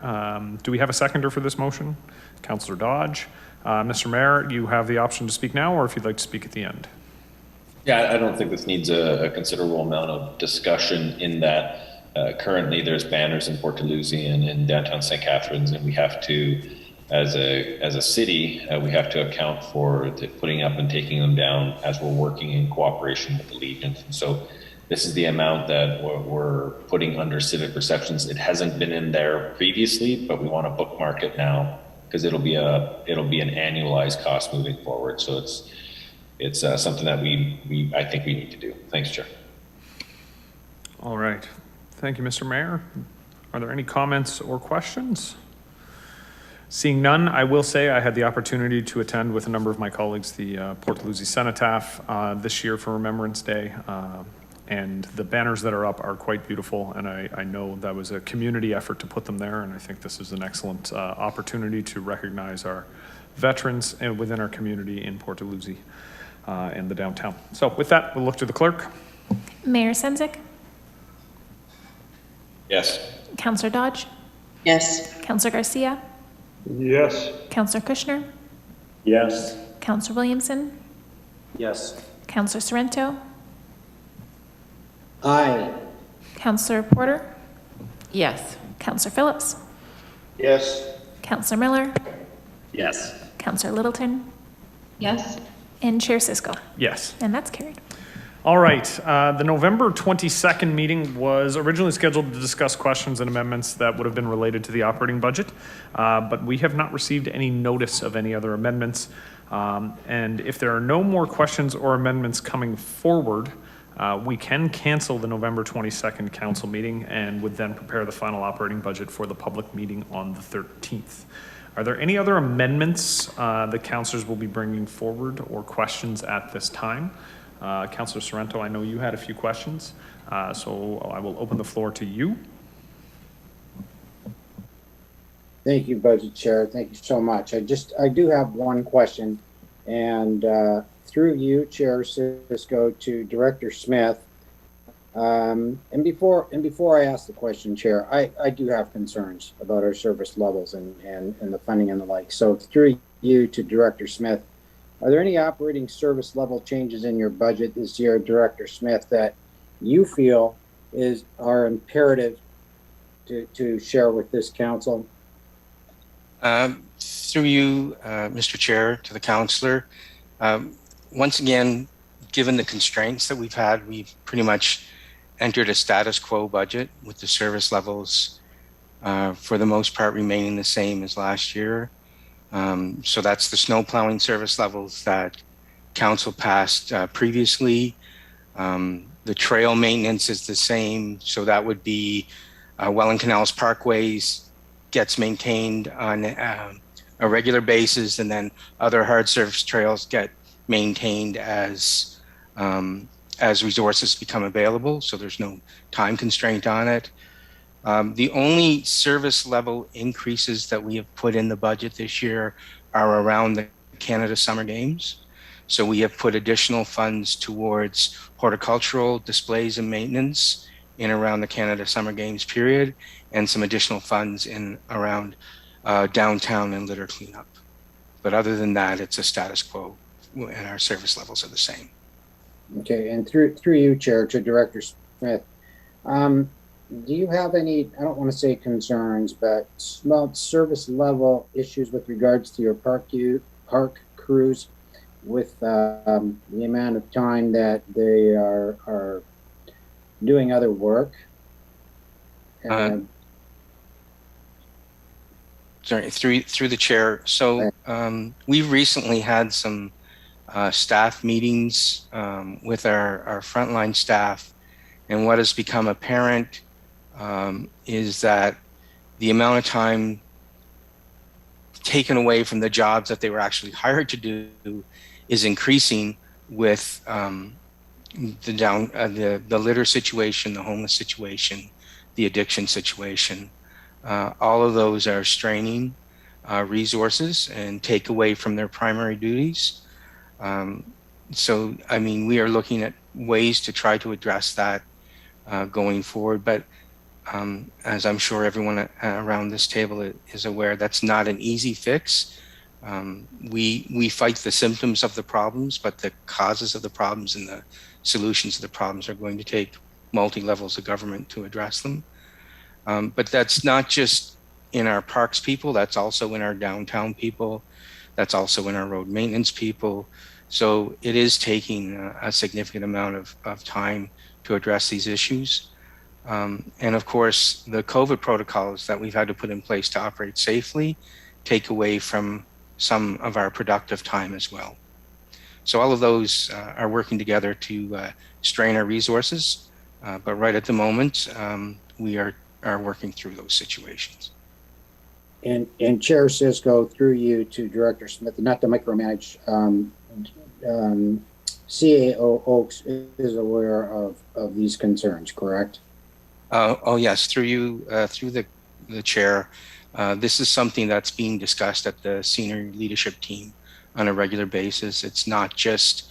do we have a seconder for this motion? Councillor Dodge. Mr. Mayor, you have the option to speak now, or if you'd like to speak at the end. Yeah, I don't think this needs a considerable amount of discussion in that currently there's banners in Port Dalhousie and in downtown St. Catharines, and we have to, as a city, we have to account for putting up and taking them down as we're working in cooperation with the Legions. And so this is the amount that we're putting under Civic receptions. It hasn't been in there previously, but we want to bookmark it now because it'll be an annualized cost moving forward. So it's something that I think we need to do. Thanks, Chair. All right. Thank you, Mr. Mayor. Are there any comments or questions? Seeing none, I will say I had the opportunity to attend with a number of my colleagues the Port Dalhousie Cenotaph this year for Remembrance Day. And the banners that are up are quite beautiful, and I know that was a community effort to put them there, and I think this is an excellent opportunity to recognize our veterans and within our community in Port Dalhousie and the downtown. So with that, we'll look to the clerk. Mayor Senzik? Yes. Councillor Dodge? Yes. Councillor Garcia? Yes. Councillor Kushner? Yes. Councillor Williamson? Yes. Councillor Sorrento? Aye. Councillor Porter? Yes. Councillor Phillips? Yes. Councillor Miller? Yes. Councillor Littleton? Yes. And Chair Sisko? Yes. And that's carried. All right, the November 22nd meeting was originally scheduled to discuss questions and amendments that would have been related to the operating budget, but we have not received any notice of any other amendments. And if there are no more questions or amendments coming forward, we can cancel the November 22nd council meeting and would then prepare the final operating budget for the public meeting on the 13th. Are there any other amendments the councillors will be bringing forward or questions at this time? Councillor Sorrento, I know you had a few questions, so I will open the floor to you. Thank you, Budget Chair. Thank you so much. I do have one question, and through you, Chair Cisco, to Director Smith. And before I ask the question, Chair, I do have concerns about our service levels and the funding and the like. So through you to Director Smith, are there any operating service level changes in your budget this year, Director Smith, that you feel are imperative to share with this council? Through you, Mr. Chair, to the councillor, once again, given the constraints that we've had, we've pretty much entered a status quo budget with the service levels for the most part remaining the same as last year. So that's the snow plowing service levels that council passed previously. The trail maintenance is the same, so that would be Welland Canals Parkways gets maintained on a regular basis, and then other hard surface trails get maintained as resources become available, so there's no time constraint on it. The only service level increases that we have put in the budget this year are around the Canada Summer Games. So we have put additional funds towards horticultural displays and maintenance in around the Canada Summer Games period, and some additional funds in around downtown and litter cleanup. But other than that, it's a status quo, and our service levels are the same. Okay, and through you, Chair, to Director Smith, do you have any, I don't want to say concerns, but small service level issues with regards to your park crews with the amount of time that they are doing other work? Sorry, through the chair. So we've recently had some staff meetings with our frontline staff, and what has become apparent is that the amount of time taken away from the jobs that they were actually hired to do is increasing with the litter situation, the homeless situation, the addiction situation. All of those are straining resources and take away from their primary duties. So, I mean, we are looking at ways to try to address that going forward. But as I'm sure everyone around this table is aware, that's not an easy fix. We fight the symptoms of the problems, but the causes of the problems and the solutions to the problems are going to take multi-levels of government to address them. But that's not just in our parks people, that's also in our downtown people, that's also in our road maintenance people. So it is taking a significant amount of time to address these issues. And of course, the COVID protocols that we've had to put in place to operate safely take away from some of our productive time as well. So all of those are working together to strain our resources. But right at the moment, we are working through those situations. And Chair Cisco, through you to Director Smith, not to micromanage, CAO Oaks is aware of these concerns, correct? Oh yes, through you, through the chair. This is something that's being discussed at the senior leadership team on a regular basis. It's not just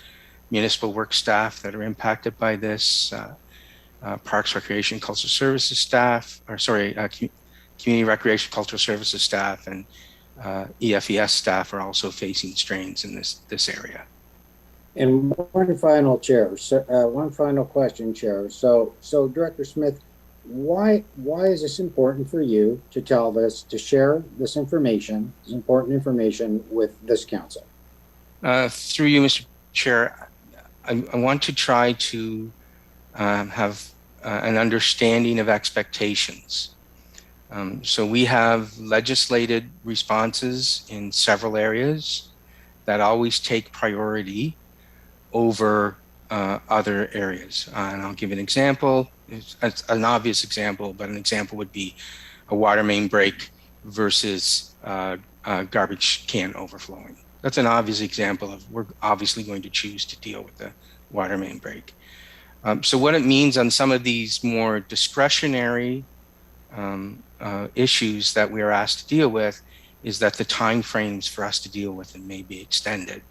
municipal work staff that are impacted by this. Parks, Recreation, Cultural Services staff, or sorry, Community Recreation, Cultural Services staff, and EFES staff are also facing strains in this area. And one final question, Chair. So Director Smith, why is this important for you to tell this, to share this information, this important information with this council? Through you, Mr. Chair, I want to try to have an understanding of expectations. So we have legislated responses in several areas that always take priority over other areas. And I'll give an example. It's an obvious example, but an example would be a water main break versus garbage can overflowing. That's an obvious example of we're obviously going to choose to deal with the water main break. So what it means on some of these more discretionary issues that we are asked to deal with is that the time frames for us to deal with them may be extended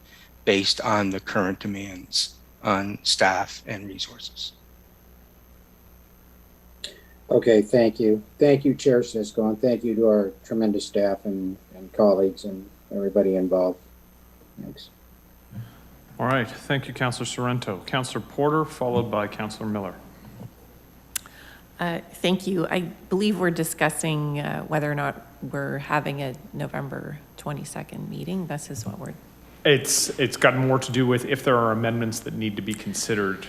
based on the current demands on staff and resources. Okay, thank you. Thank you, Chair Cisco, and thank you to our tremendous staff and colleagues and everybody involved. Thanks. All right. Thank you, Councillor Sorrento. Councillor Porter, followed by Councillor Miller. Thank you. I believe we're discussing whether or not we're having a November 22nd meeting. This is what we're... It's got more to do with if there are amendments that need to be considered.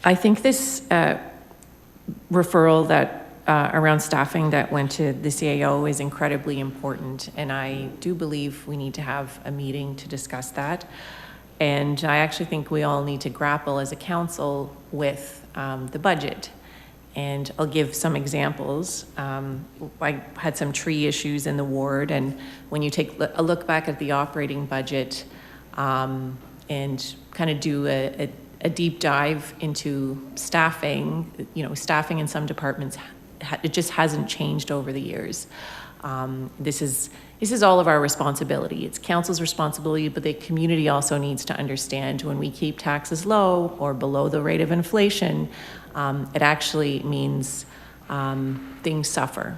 I think this referral that around staffing that went to the CAO is incredibly important, and I do believe we need to have a meeting to discuss that. And I actually think we all need to grapple as a council with the budget. And I'll give some examples. I had some tree issues in the ward, and when you take a look back at the operating budget and kind of do a deep dive into staffing, staffing in some departments, it just hasn't changed over the years. This is all of our responsibility. It's council's responsibility, but the community also needs to understand when we keep taxes low or below the rate of inflation, it actually means things suffer.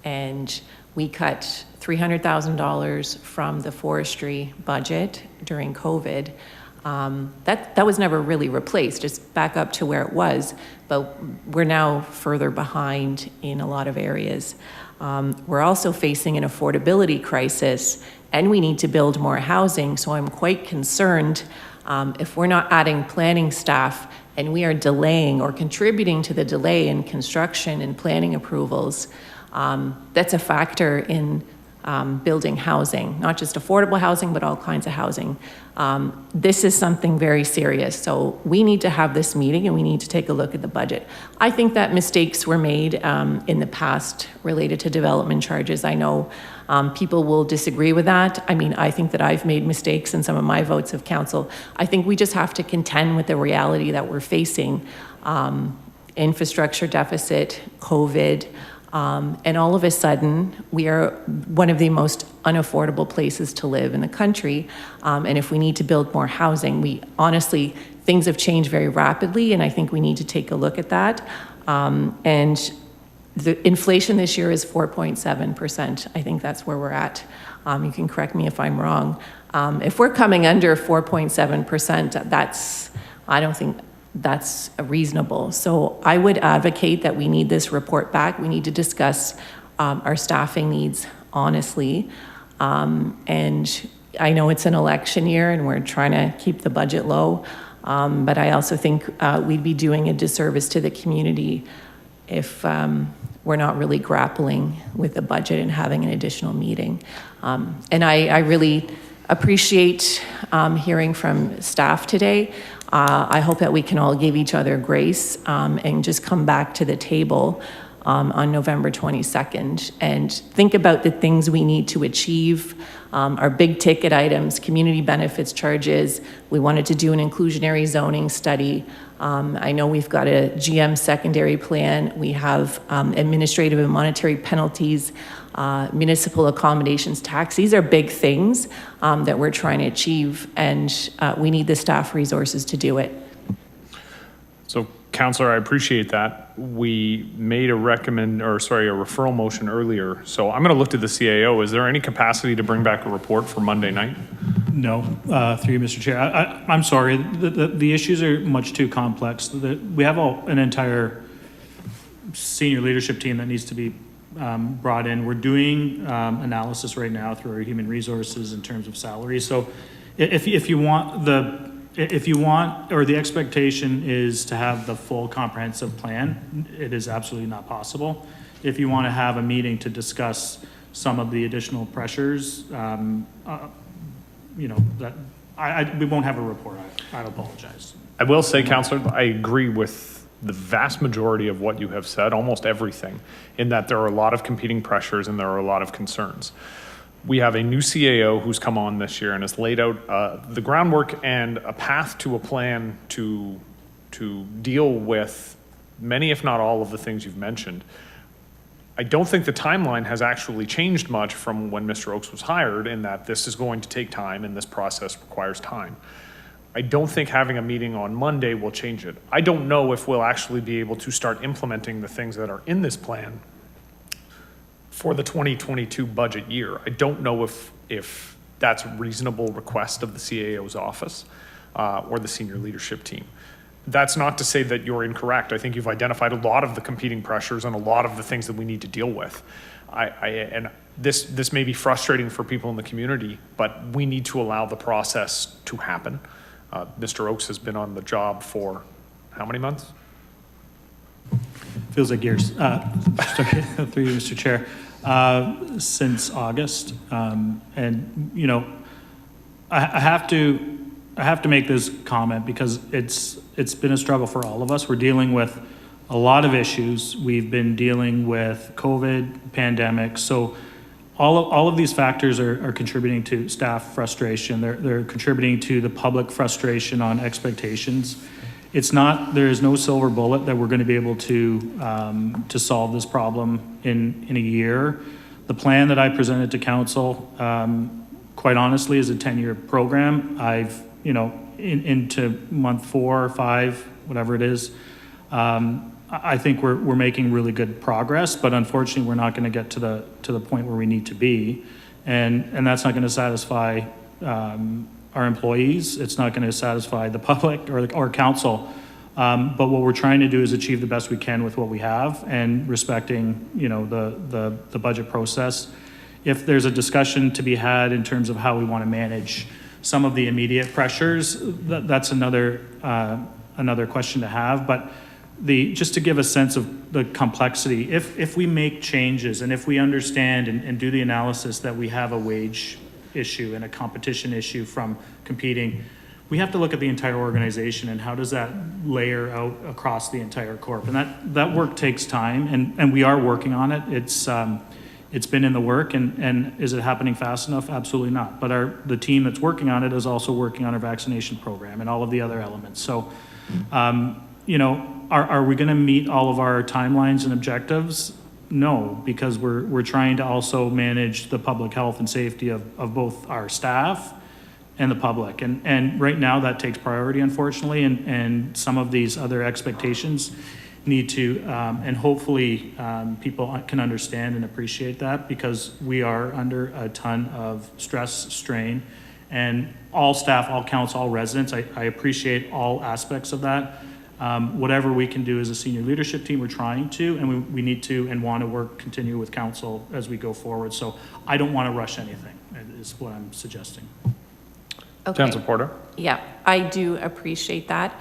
And we cut $300,000 from the forestry budget during COVID. That was never really replaced, just back up to where it was, but we're now further behind in a lot of areas. We're also facing an affordability crisis, and we need to build more housing, so I'm quite concerned if we're not adding planning staff and we are delaying or contributing to the delay in construction and planning approvals. That's a factor in building housing, not just affordable housing, but all kinds of housing. This is something very serious. So we need to have this meeting and we need to take a look at the budget. I think that mistakes were made in the past related to development charges. I know people will disagree with that. I mean, I think that I've made mistakes in some of my votes of council. I think we just have to contend with the reality that we're facing. Infrastructure deficit, COVID, and all of a sudden, we are one of the most unaffordable places to live in the country. And if we need to build more housing, honestly, things have changed very rapidly, and I think we need to take a look at that. And the inflation this year is 4.7%. I think that's where we're at. You can correct me if I'm wrong. If we're coming under 4.7%, I don't think that's reasonable. So I would advocate that we need this report back. We need to discuss our staffing needs honestly. And I know it's an election year and we're trying to keep the budget low. But I also think we'd be doing a disservice to the community if we're not really grappling with the budget and having an additional meeting. And I really appreciate hearing from staff today. I hope that we can all give each other grace and just come back to the table on November 22nd and think about the things we need to achieve, our big ticket items, community benefits charges. We wanted to do an inclusionary zoning study. I know we've got a GM secondary plan. We have administrative and monetary penalties, municipal accommodations tax. These are big things that we're trying to achieve, and we need the staff resources to do it. So, Councillor, I appreciate that. We made a referral motion earlier. So I'm going to look to the CAO. Is there any capacity to bring back a report for Monday night? No, through you, Mr. Chair. I'm sorry. The issues are much too complex. We have an entire senior leadership team that needs to be brought in. We're doing analysis right now through our human resources in terms of salary. So if you want if you want, or the expectation is to have the full comprehensive plan, it is absolutely not possible. If you want to have a meeting to discuss some of the additional pressures, you know, that we won't have a report. I apologize. I will say, Councillor, I agree with the vast majority of what you have said, almost everything, in that there are a lot of competing pressures and there are a lot of concerns. We have a new CAO who's come on this year and has laid out the groundwork and a path to a plan to deal with many, if not all, of the things you've mentioned. I don't think the timeline has actually changed much from when Mr. Oakes was hired, in that this is going to take time and this process requires time. I don't think having a meeting on Monday will change it. I don't know if we'll actually be able to start implementing the things that are in this plan for the 2022 budget year. I don't know if that's a reasonable request of the CAO's office or the senior leadership team. That's not to say that you're incorrect. I think you've identified a lot of the competing pressures and a lot of the things that we need to deal with. And this may be frustrating for people in the community, but we need to allow the process to happen. Mr. Oakes has been on the job for how many months? Feels like years. Through you, Mr. Chair. Since August. And, you know, I have to make this comment because it's been a struggle for all of us. We're dealing with a lot of issues. We've been dealing with COVID, pandemic. So all of these factors are contributing to staff frustration. They're contributing to the public frustration on expectations. There is no silver bullet that we're going to be able to solve this problem in a year. The plan that I presented to council, quite honestly, is a 10-year program. I've, you know, into month 4 or 5, whatever it is, I think we're making really good progress, but unfortunately we're not going to get to the point where we need to be, and that's not going to satisfy our employees. It's not going to satisfy the public or council. But what we're trying to do is achieve the best we can with what we have, and respecting, you know, the budget process. If there's a discussion to be had in terms of how we want to manage some of the immediate pressures, that's another question to have. But just to give a sense of the complexity, if we make changes and if we understand and do the analysis that we have a wage issue and a competition issue from competing, we have to look at the entire organization and how does that layer out across the entire corp. And that work takes time, and we are working on it. It's been in the work, and is it happening fast enough? Absolutely not. But the team that's working on it is also working on our vaccination program and all of the other elements. So, you know, are we going to meet all of our timelines and objectives? No, because we're trying to also manage the public health and safety of both our staff and the public. And right now that takes priority, unfortunately, and some of these other expectations need to, and hopefully people can understand and appreciate that, because we are under a ton of stress, strain, and all staff, all council, all residents, I appreciate all aspects of that. Whatever we can do as a senior leadership team, we're trying to, and we need to and want to continue with council as we go forward. So I don't want to rush anything, is what I'm suggesting. Okay. Councillor Porter? Yeah, I do appreciate that.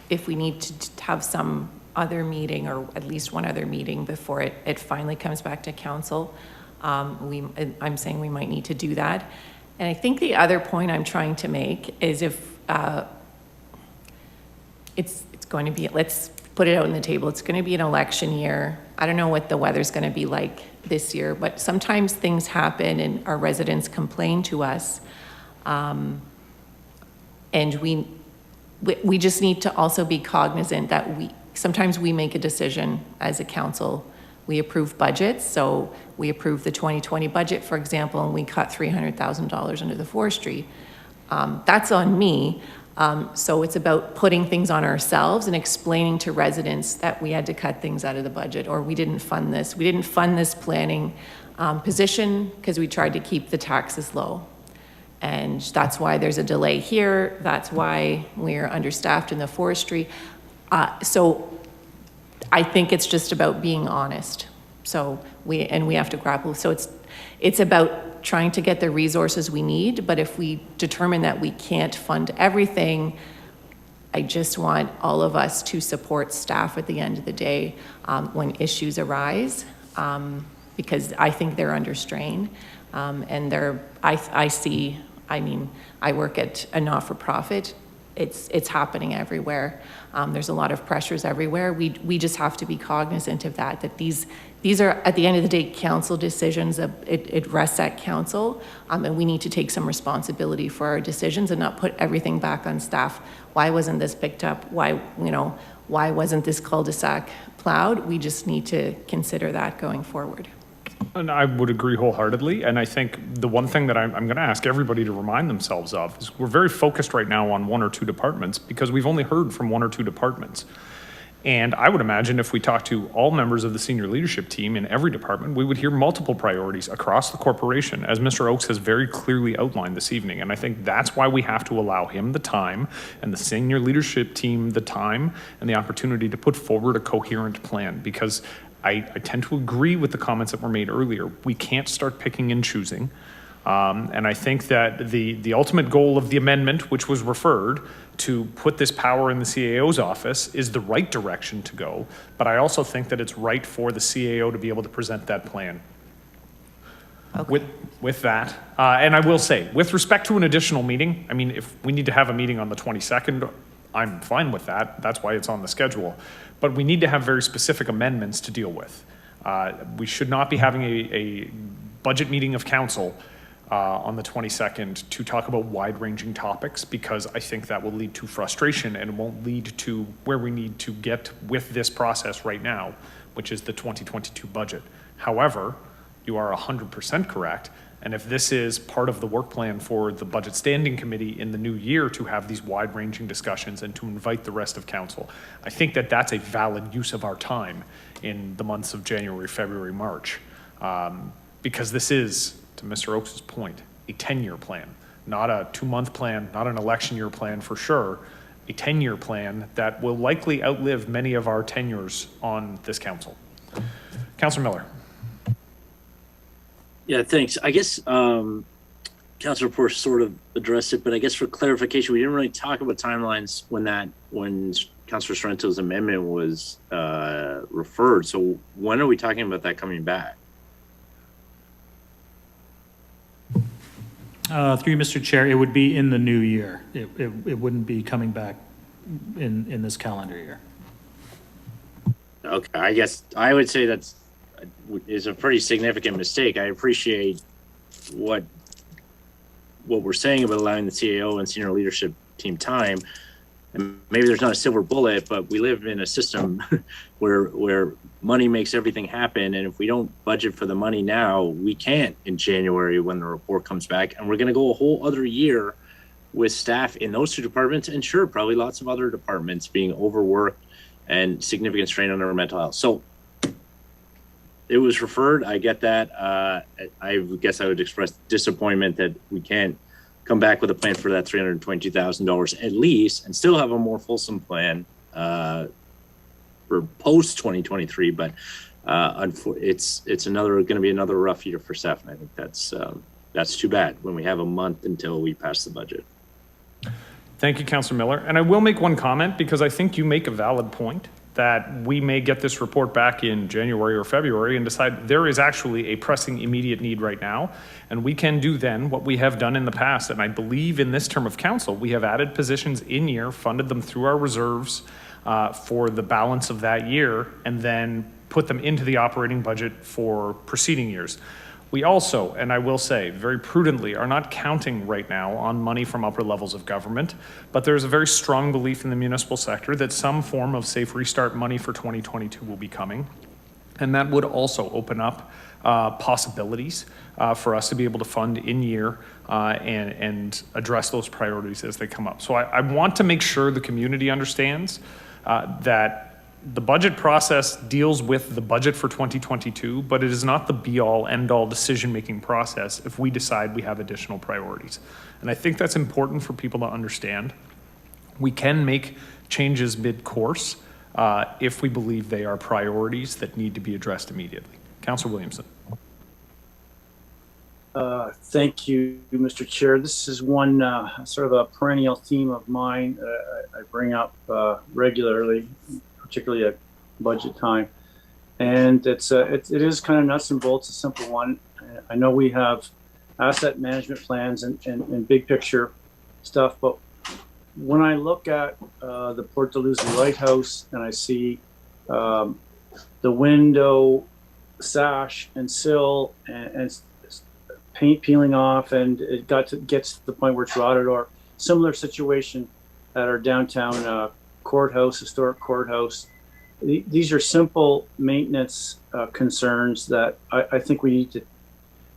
If we need to have some other meeting, or at least one other meeting before it finally comes back to council, I'm saying we might need to do that. And I think the other point I'm trying to make is if it's going to be, let's put it out on the table, it's going to be an election year. I don't know what the weather's going to be like this year, but sometimes things happen and our residents complain to us. And we just need to also be cognizant that sometimes we make a decision as a council. We approve budgets, so we approve the 2020 budget, for example, and we cut $300,000 under the forestry. That's on me. So it's about putting things on ourselves and explaining to residents that we had to cut things out of the budget, or we didn't fund this. We didn't fund this planning position because we tried to keep the taxes low. And that's why there's a delay here. That's why we're understaffed in the forestry. So I think it's just about being honest. So we have to grapple. So it's about trying to get the resources we need, but if we determine that we can't fund everything, I just want all of us to support staff at the end of the day when issues arise, because I think they're under strain. And I work at a not-for-profit. It's happening everywhere. There's a lot of pressures everywhere. We just have to be cognizant of that these are, at the end of the day, council decisions. It rests at council, and we need to take some responsibility for our decisions and not put everything back on staff. Why wasn't this picked up? Why wasn't this cul-de-sac plowed? We just need to consider that going forward. And I would agree wholeheartedly. And I think the one thing that I'm going to ask everybody to remind themselves of is we're very focused right now on one or two departments because we've only heard from one or two departments. And I would imagine if we talk to all members of the senior leadership team in every department, we would hear multiple priorities across the corporation, as Mr. Oakes has very clearly outlined this evening. And I think that's why we have to allow him the time and the senior leadership team the time and the opportunity to put forward a coherent plan, because I tend to agree with the comments that were made earlier. We can't start picking and choosing. And I think that the ultimate goal of the amendment, which was referred to put this power in the CAO's office, is the right direction to go. But I also think that it's right for the CAO to be able to present that plan. Okay. With that, and I will say, with respect to an additional meeting, I mean, if we need to have a meeting on the 22nd, I'm fine with that. That's why it's on the schedule. But we need to have very specific amendments to deal with. We should not be having a budget meeting of council on the 22nd to talk about wide-ranging topics, because I think that will lead to frustration and it won't lead to where we need to get with this process right now, which is the 2022 budget. However, you are 100% correct. And if this is part of the work plan for the Budget Standing Committee in the new year to have these wide-ranging discussions and to invite the rest of council, I think that that's a valid use of our time in the months of January, February, March. Because this is, to Mr. Oakes' point, a 10-year plan, not a 2-month plan, not an election year plan for sure, a 10-year plan that will likely outlive many of our tenures on this council. Councillor Miller. Yeah, thanks. I guess Councilor Poor sort of addressed it, but I guess for clarification, we didn't really talk about timelines when Councilor Sorrento's amendment was referred. So when are we talking about that coming back? Through you, Mr. Chair, it would be in the new year. It wouldn't be coming back in this calendar year. Okay, I guess I would say that's is a pretty significant mistake. I appreciate what we're saying about allowing the CAO and senior leadership team time. And maybe there's not a silver bullet, but we live in a system where money makes everything happen. And if we don't budget for the money now, we can't in January when the report comes back. And we're going to go a whole other year with staff in those two departments, and sure, probably lots of other departments being overworked and significant strain on our mental health. So it was referred. I get that. I guess I would express disappointment that we can't come back with a plan for that $322,000 at least, and still have a more fulsome plan for post 2023. But it's going to be another rough year for staff, and I think that's too bad when we have a month until we pass the budget. Thank you, Councillor Miller. And I will make one comment, because I think you make a valid point that we may get this report back in January or February and decide there is actually a pressing immediate need right now. And we can do then what we have done in the past. And I believe in this term of council, we have added positions in year, funded them through our reserves for the balance of that year, and then put them into the operating budget for preceding years. We also, and I will say very prudently, are not counting right now on money from upper levels of government, but there's a very strong belief in the municipal sector that some form of Safe Restart money for 2022 will be coming. And that would also open up possibilities for us to be able to fund in year and address those priorities as they come up. So I want to make sure the community understands that the budget process deals with the budget for 2022, but it is not the be-all, end-all decision-making process if we decide we have additional priorities. And I think that's important for people to understand. We can make changes mid-course if we believe they are priorities that need to be addressed immediately. Councillor Williamson. Thank you, Mr. Chair. This is one sort of a perennial theme of mine I bring up regularly, particularly at budget time. And it is kind of nuts and bolts, a simple one. I know we have asset management plans and big picture stuff, but when I look at the Port Dalhousie Lighthouse and I see the window sash and sill and paint peeling off, and it gets to the point where it's rotted, or similar situation at our downtown courthouse, historic courthouse. These are simple maintenance concerns that I think we need to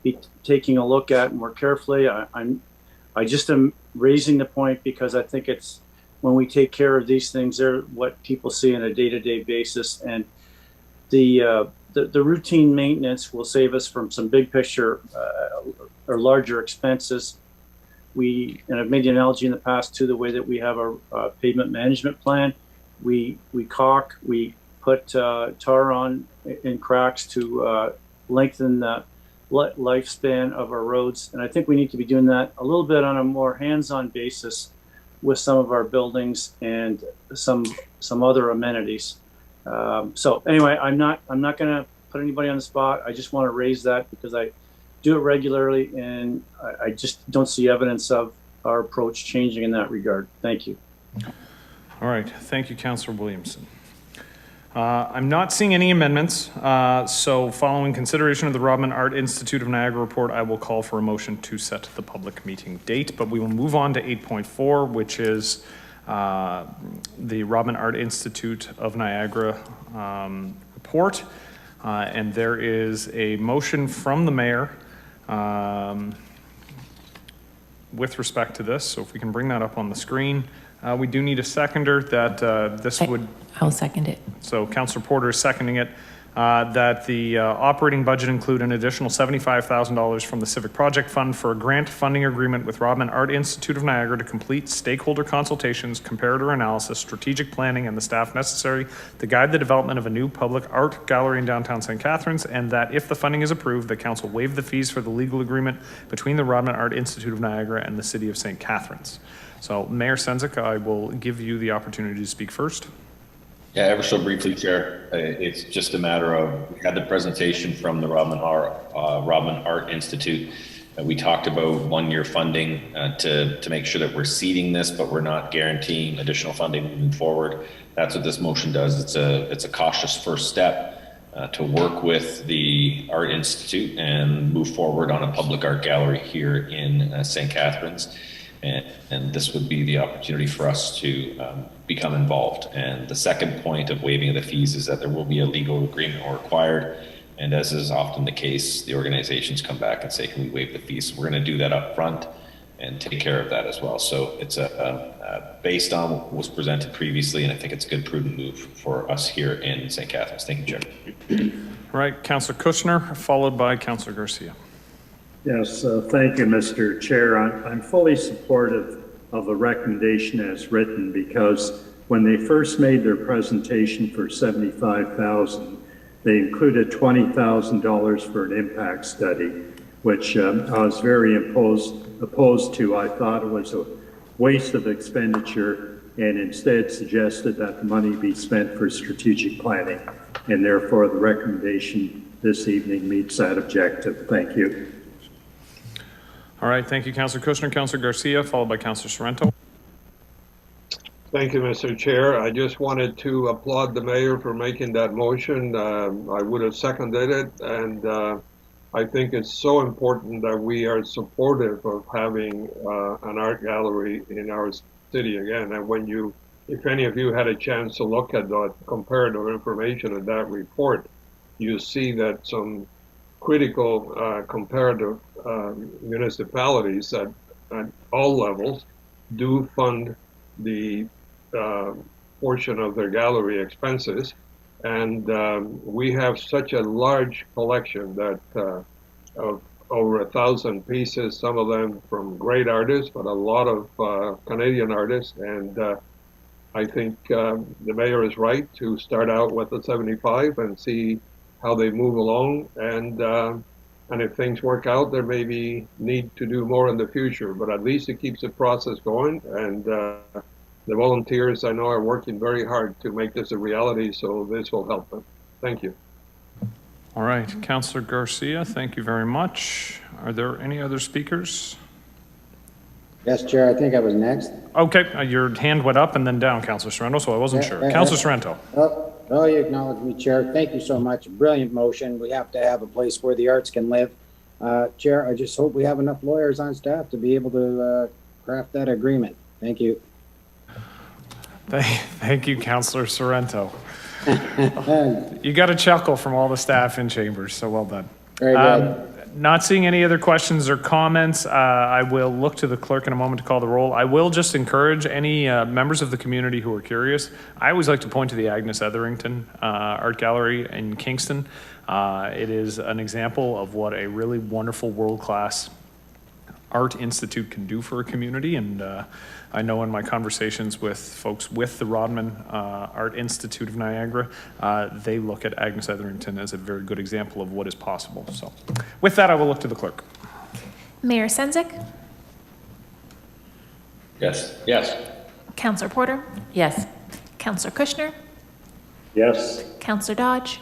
be taking a look at more carefully. I just am raising the point because I think it's when we take care of these things, they're what people see on a day-to-day basis, and the routine maintenance will save us from some big picture or larger expenses. And I've made the analogy in the past to the way that we have our pavement management plan. We caulk, we put tar on in cracks to lengthen the lifespan of our roads. And I think we need to be doing that a little bit on a more hands-on basis with some of our buildings and some other amenities. So anyway, I'm not going to put anybody on the spot. I just want to raise that because I do it regularly, and I just don't see evidence of our approach changing in that regard. Thank you. All right. Thank you, Councillor Williamson. I'm not seeing any amendments. So following consideration of the Rodman Art Institute of Niagara report, I will call for a motion to set the public meeting date, but we will move on to 8.4, which is the Rodman Art Institute of Niagara report. And there is a motion from the mayor with respect to this. So if we can bring that up on the screen. We do need a seconder that I'll second it. So Councillor Porter is seconding it, that the operating budget include an additional $75,000 from the Civic Project Fund for a grant funding agreement with Rodman Art Institute of Niagara to complete stakeholder consultations, comparator analysis, strategic planning, and the staff necessary to guide the development of a new public art gallery in downtown St. Catharines, and that if the funding is approved, the council waive the fees for the legal agreement between the Rodman Art Institute of Niagara and the City of St. Catharines. So Mayor Sendzik, I will give you the opportunity to speak first. Yeah, ever so briefly, Chair. It's just a matter of, we had the presentation from the Rodman Art Institute. We talked about one-year funding to make sure that we're seeding this, but we're not guaranteeing additional funding moving forward. That's what this motion does. It's a cautious first step to work with the Art Institute and move forward on a public art gallery here in St. Catharines. And this would be the opportunity for us to become involved. And the second point of waiving of the fees is that there will be a legal agreement required. And as is often the case, the organizations come back and say, can we waive the fees? So we're going to do that up front and take care of that as well. So it's based on what was presented previously, and I think it's a good, prudent move for us here in St. Catharines. Thank you, Chair. All right, Councillor Kushner, followed by Councillor Garcia. Yes, thank you, Mr. Chair. I'm fully supportive of the recommendation as written because when they first made their presentation for $75,000, they included $20,000 for an impact study, which I was very opposed to. I thought it was a waste of expenditure and instead suggested that the money be spent for strategic planning. And therefore, the recommendation this evening meets that objective. Thank you. All right, thank you, Councillor Kushner. Councillor Garcia, followed by Councillor Sorrento. Thank you, Mr. Chair. I just wanted to applaud the mayor for making that motion. I would have seconded it, and I think it's so important that we are supportive of having an art gallery in our city again. And when if any of you had a chance to look at the comparative information in that report, you see that some critical comparative municipalities at all levels do fund the portion of their gallery expenses, and we have such a large collection that of over 1,000 pieces, some of them from great artists, but a lot of Canadian artists, and I think the mayor is right to start out with the 75 and see how they move along, and And if things work out, there may be need to do more in the future, but at least it keeps the process going. And the volunteers I know are working very hard to make this a reality, so this will help them. Thank you. All right, Councillor Garcia, thank you very much. Are there any other speakers? Yes, Chair, I think I was next. Okay, your hand went up and then down, Councillor Sorrento, so I wasn't sure. Councillor Sorrento. Oh, you acknowledge me, Chair. Thank you so much. Brilliant motion. We have to have a place where the arts can live. Chair, I just hope we have enough lawyers on staff to be able to craft that agreement. Thank you. Thank you, Councillor Sorrento. You got a chuckle from all the staff in chambers, so well done. Very good. Not seeing any other questions or comments, I will look to the clerk in a moment to call the roll. I will just encourage any members of the community who are curious. I always like to point to the Agnes Etherington Art Gallery in Kingston. It is an example of what a really wonderful world-class art institute can do for a community, and I know in my conversations with folks with the Rodman Art Institute of Niagara, they look at Agnes Etherington as a very good example of what is possible. So with that, I will look to the clerk. Mayor Senzik, Yes. Yes. Councillor Porter, Yes. Councillor Kushner, Yes. Councillor Dodge,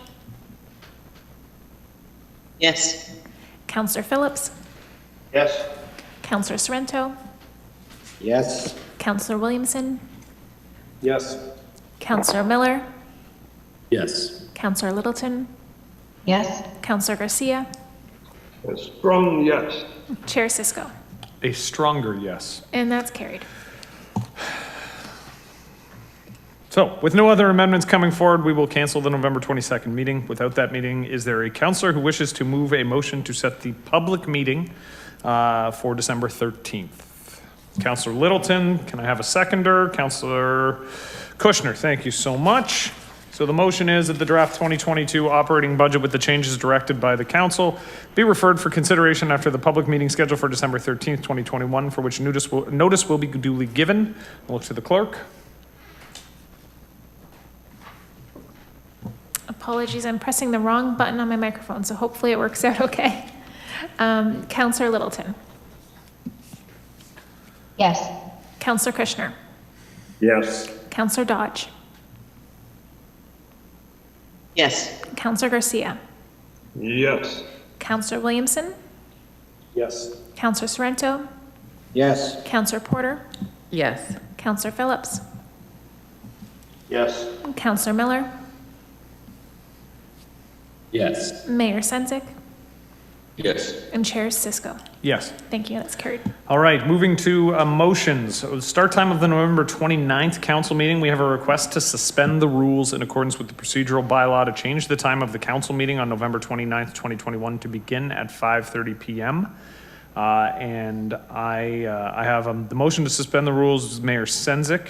Yes. Councillor Phillips, Yes. Councillor Sorrento, Yes. Councillor Williamson, Yes. Councillor Miller, Yes. Councillor Littleton, Yes. Councillor Garcia, A strong yes. Chair Cisco. A stronger yes. And that's carried. So with no other amendments coming forward, we will cancel the November 22nd meeting. Without that meeting, is there a councillor who wishes to move a motion to set the public meeting for December 13th? Councillor Littleton, can I have a seconder? Councillor Kushner, thank you so much. So the motion is that the draft 2022 operating budget with the changes directed by the council be referred for consideration after the public meeting scheduled for December 13th, 2021, for which notice will be duly given. I'll look to the clerk. Apologies, I'm pressing the wrong button on my microphone, so hopefully it works out okay. Councillor Littleton, Yes. Councillor Kushner, Yes. Councillor Dodge, Yes. Councillor Garcia, Yes. Councillor Williamson, Yes. Councillor Sorrento, Yes. Councillor Porter, Yes. Councillor Phillips, Yes. Councillor Miller, Yes. Mayor Senzik, Yes. and Chair Cisco. Yes. Thank you, that's carried. All right, moving to motions. So start time of the November 29th council meeting. We have a request to suspend the rules in accordance with the procedural bylaw to change the time of the council meeting on November 29th, 2021 to begin at 5:30 p.m. And I have the motion to suspend the rules, Mayor Senzik.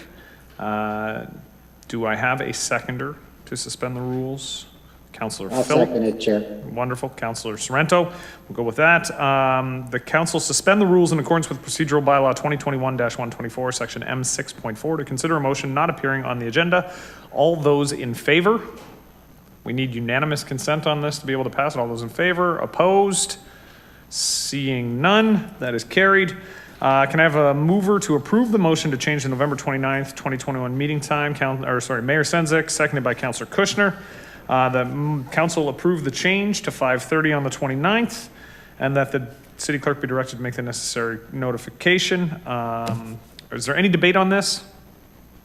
Do I have a seconder to suspend the rules? Councillor I'll Phillips. second it, Chair. Wonderful. Councillor Sorrento. We'll go with that. The council suspend the rules in accordance with procedural bylaw 2021-124, section M6.4 to consider a motion not appearing on the agenda. All those in favor? We need unanimous consent on this to be able to pass it. All those in favor? Opposed? Seeing none, that is carried. Can I have a mover to approve the motion to change the November 29th, 2021 meeting time? Mayor Senzik, seconded by Councillor Kushner. The council approved the change to 5:30 on the 29th, and that the city clerk be directed to make the necessary notification. Is there any debate on this?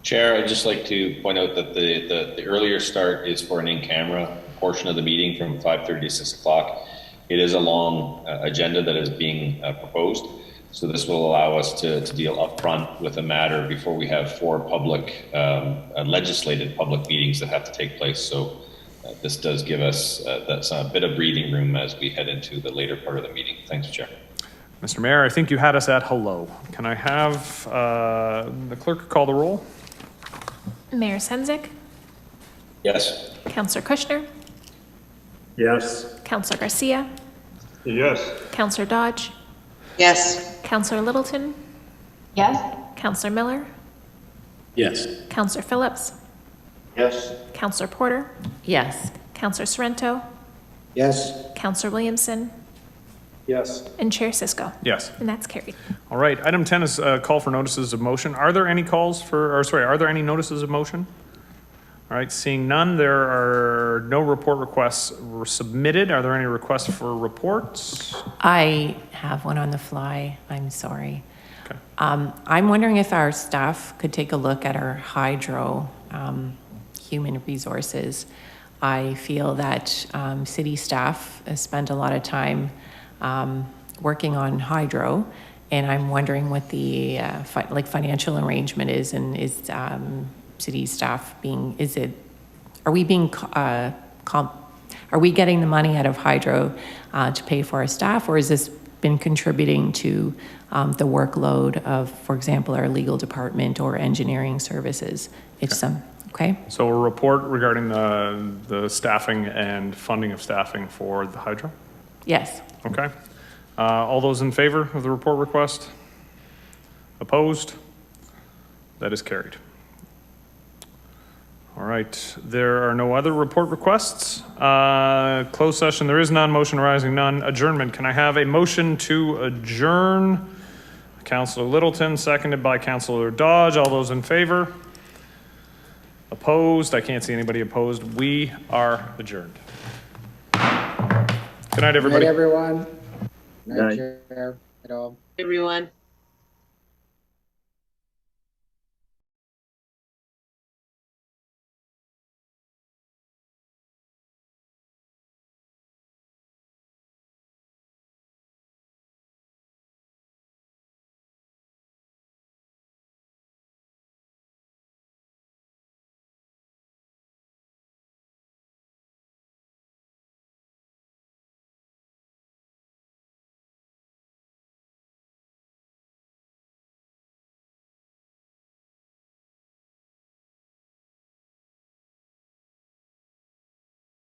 Chair, I'd just like to point out that the earlier start is for an in-camera portion of the meeting from 5:30 to 6 o'clock. It is a long agenda that is being proposed. So this will allow us to deal upfront with a matter before we have four public, legislated public meetings that have to take place. So this does give us that's a bit of breathing room as we head into the later part of the meeting. Thanks, Chair. Mr. Mayor, I think you had us at hello. Can I have the clerk call the roll? Mayor Senzik, Yes. Councillor Kushner, Yes. Councillor Garcia, Yes. Councillor Dodge, Yes. Councillor Littleton, Yes. Councillor Miller, Yes. Councillor Phillips, Yes. Councillor Porter, Yes. Councillor Sorrento, Yes. Councillor Williamson, Yes. And Chair Cisco. Yes. And that's carried. All right, item 10 is call for notices of motion. Are there any are there any notices of motion? All right, seeing none, there are no report requests were submitted. Are there any requests for reports? I have one on the fly. I'm sorry. Okay. I'm wondering if our staff could take a look at our hydro human resources. I feel that city staff has spent a lot of time working on hydro, and I'm wondering what the financial arrangement is, and is city staff are we getting the money out of hydro to pay for our staff, or has this been contributing to the workload of, for example, our legal department or engineering services? Okay. So a report regarding the staffing and funding of staffing for the hydro? Yes. Okay. All those in favor of the report request? Opposed? That is carried. All right, there are no other report requests. Closed session, there is none. Motion arising, none. Adjournment, can I have a motion to adjourn? Councillor Littleton, seconded by Councillor Dodge. All those in favor? Opposed? I can't see anybody opposed. We are adjourned. Good night, everybody. Good night, everyone. Good night, Night. Chair. Good all. Everyone.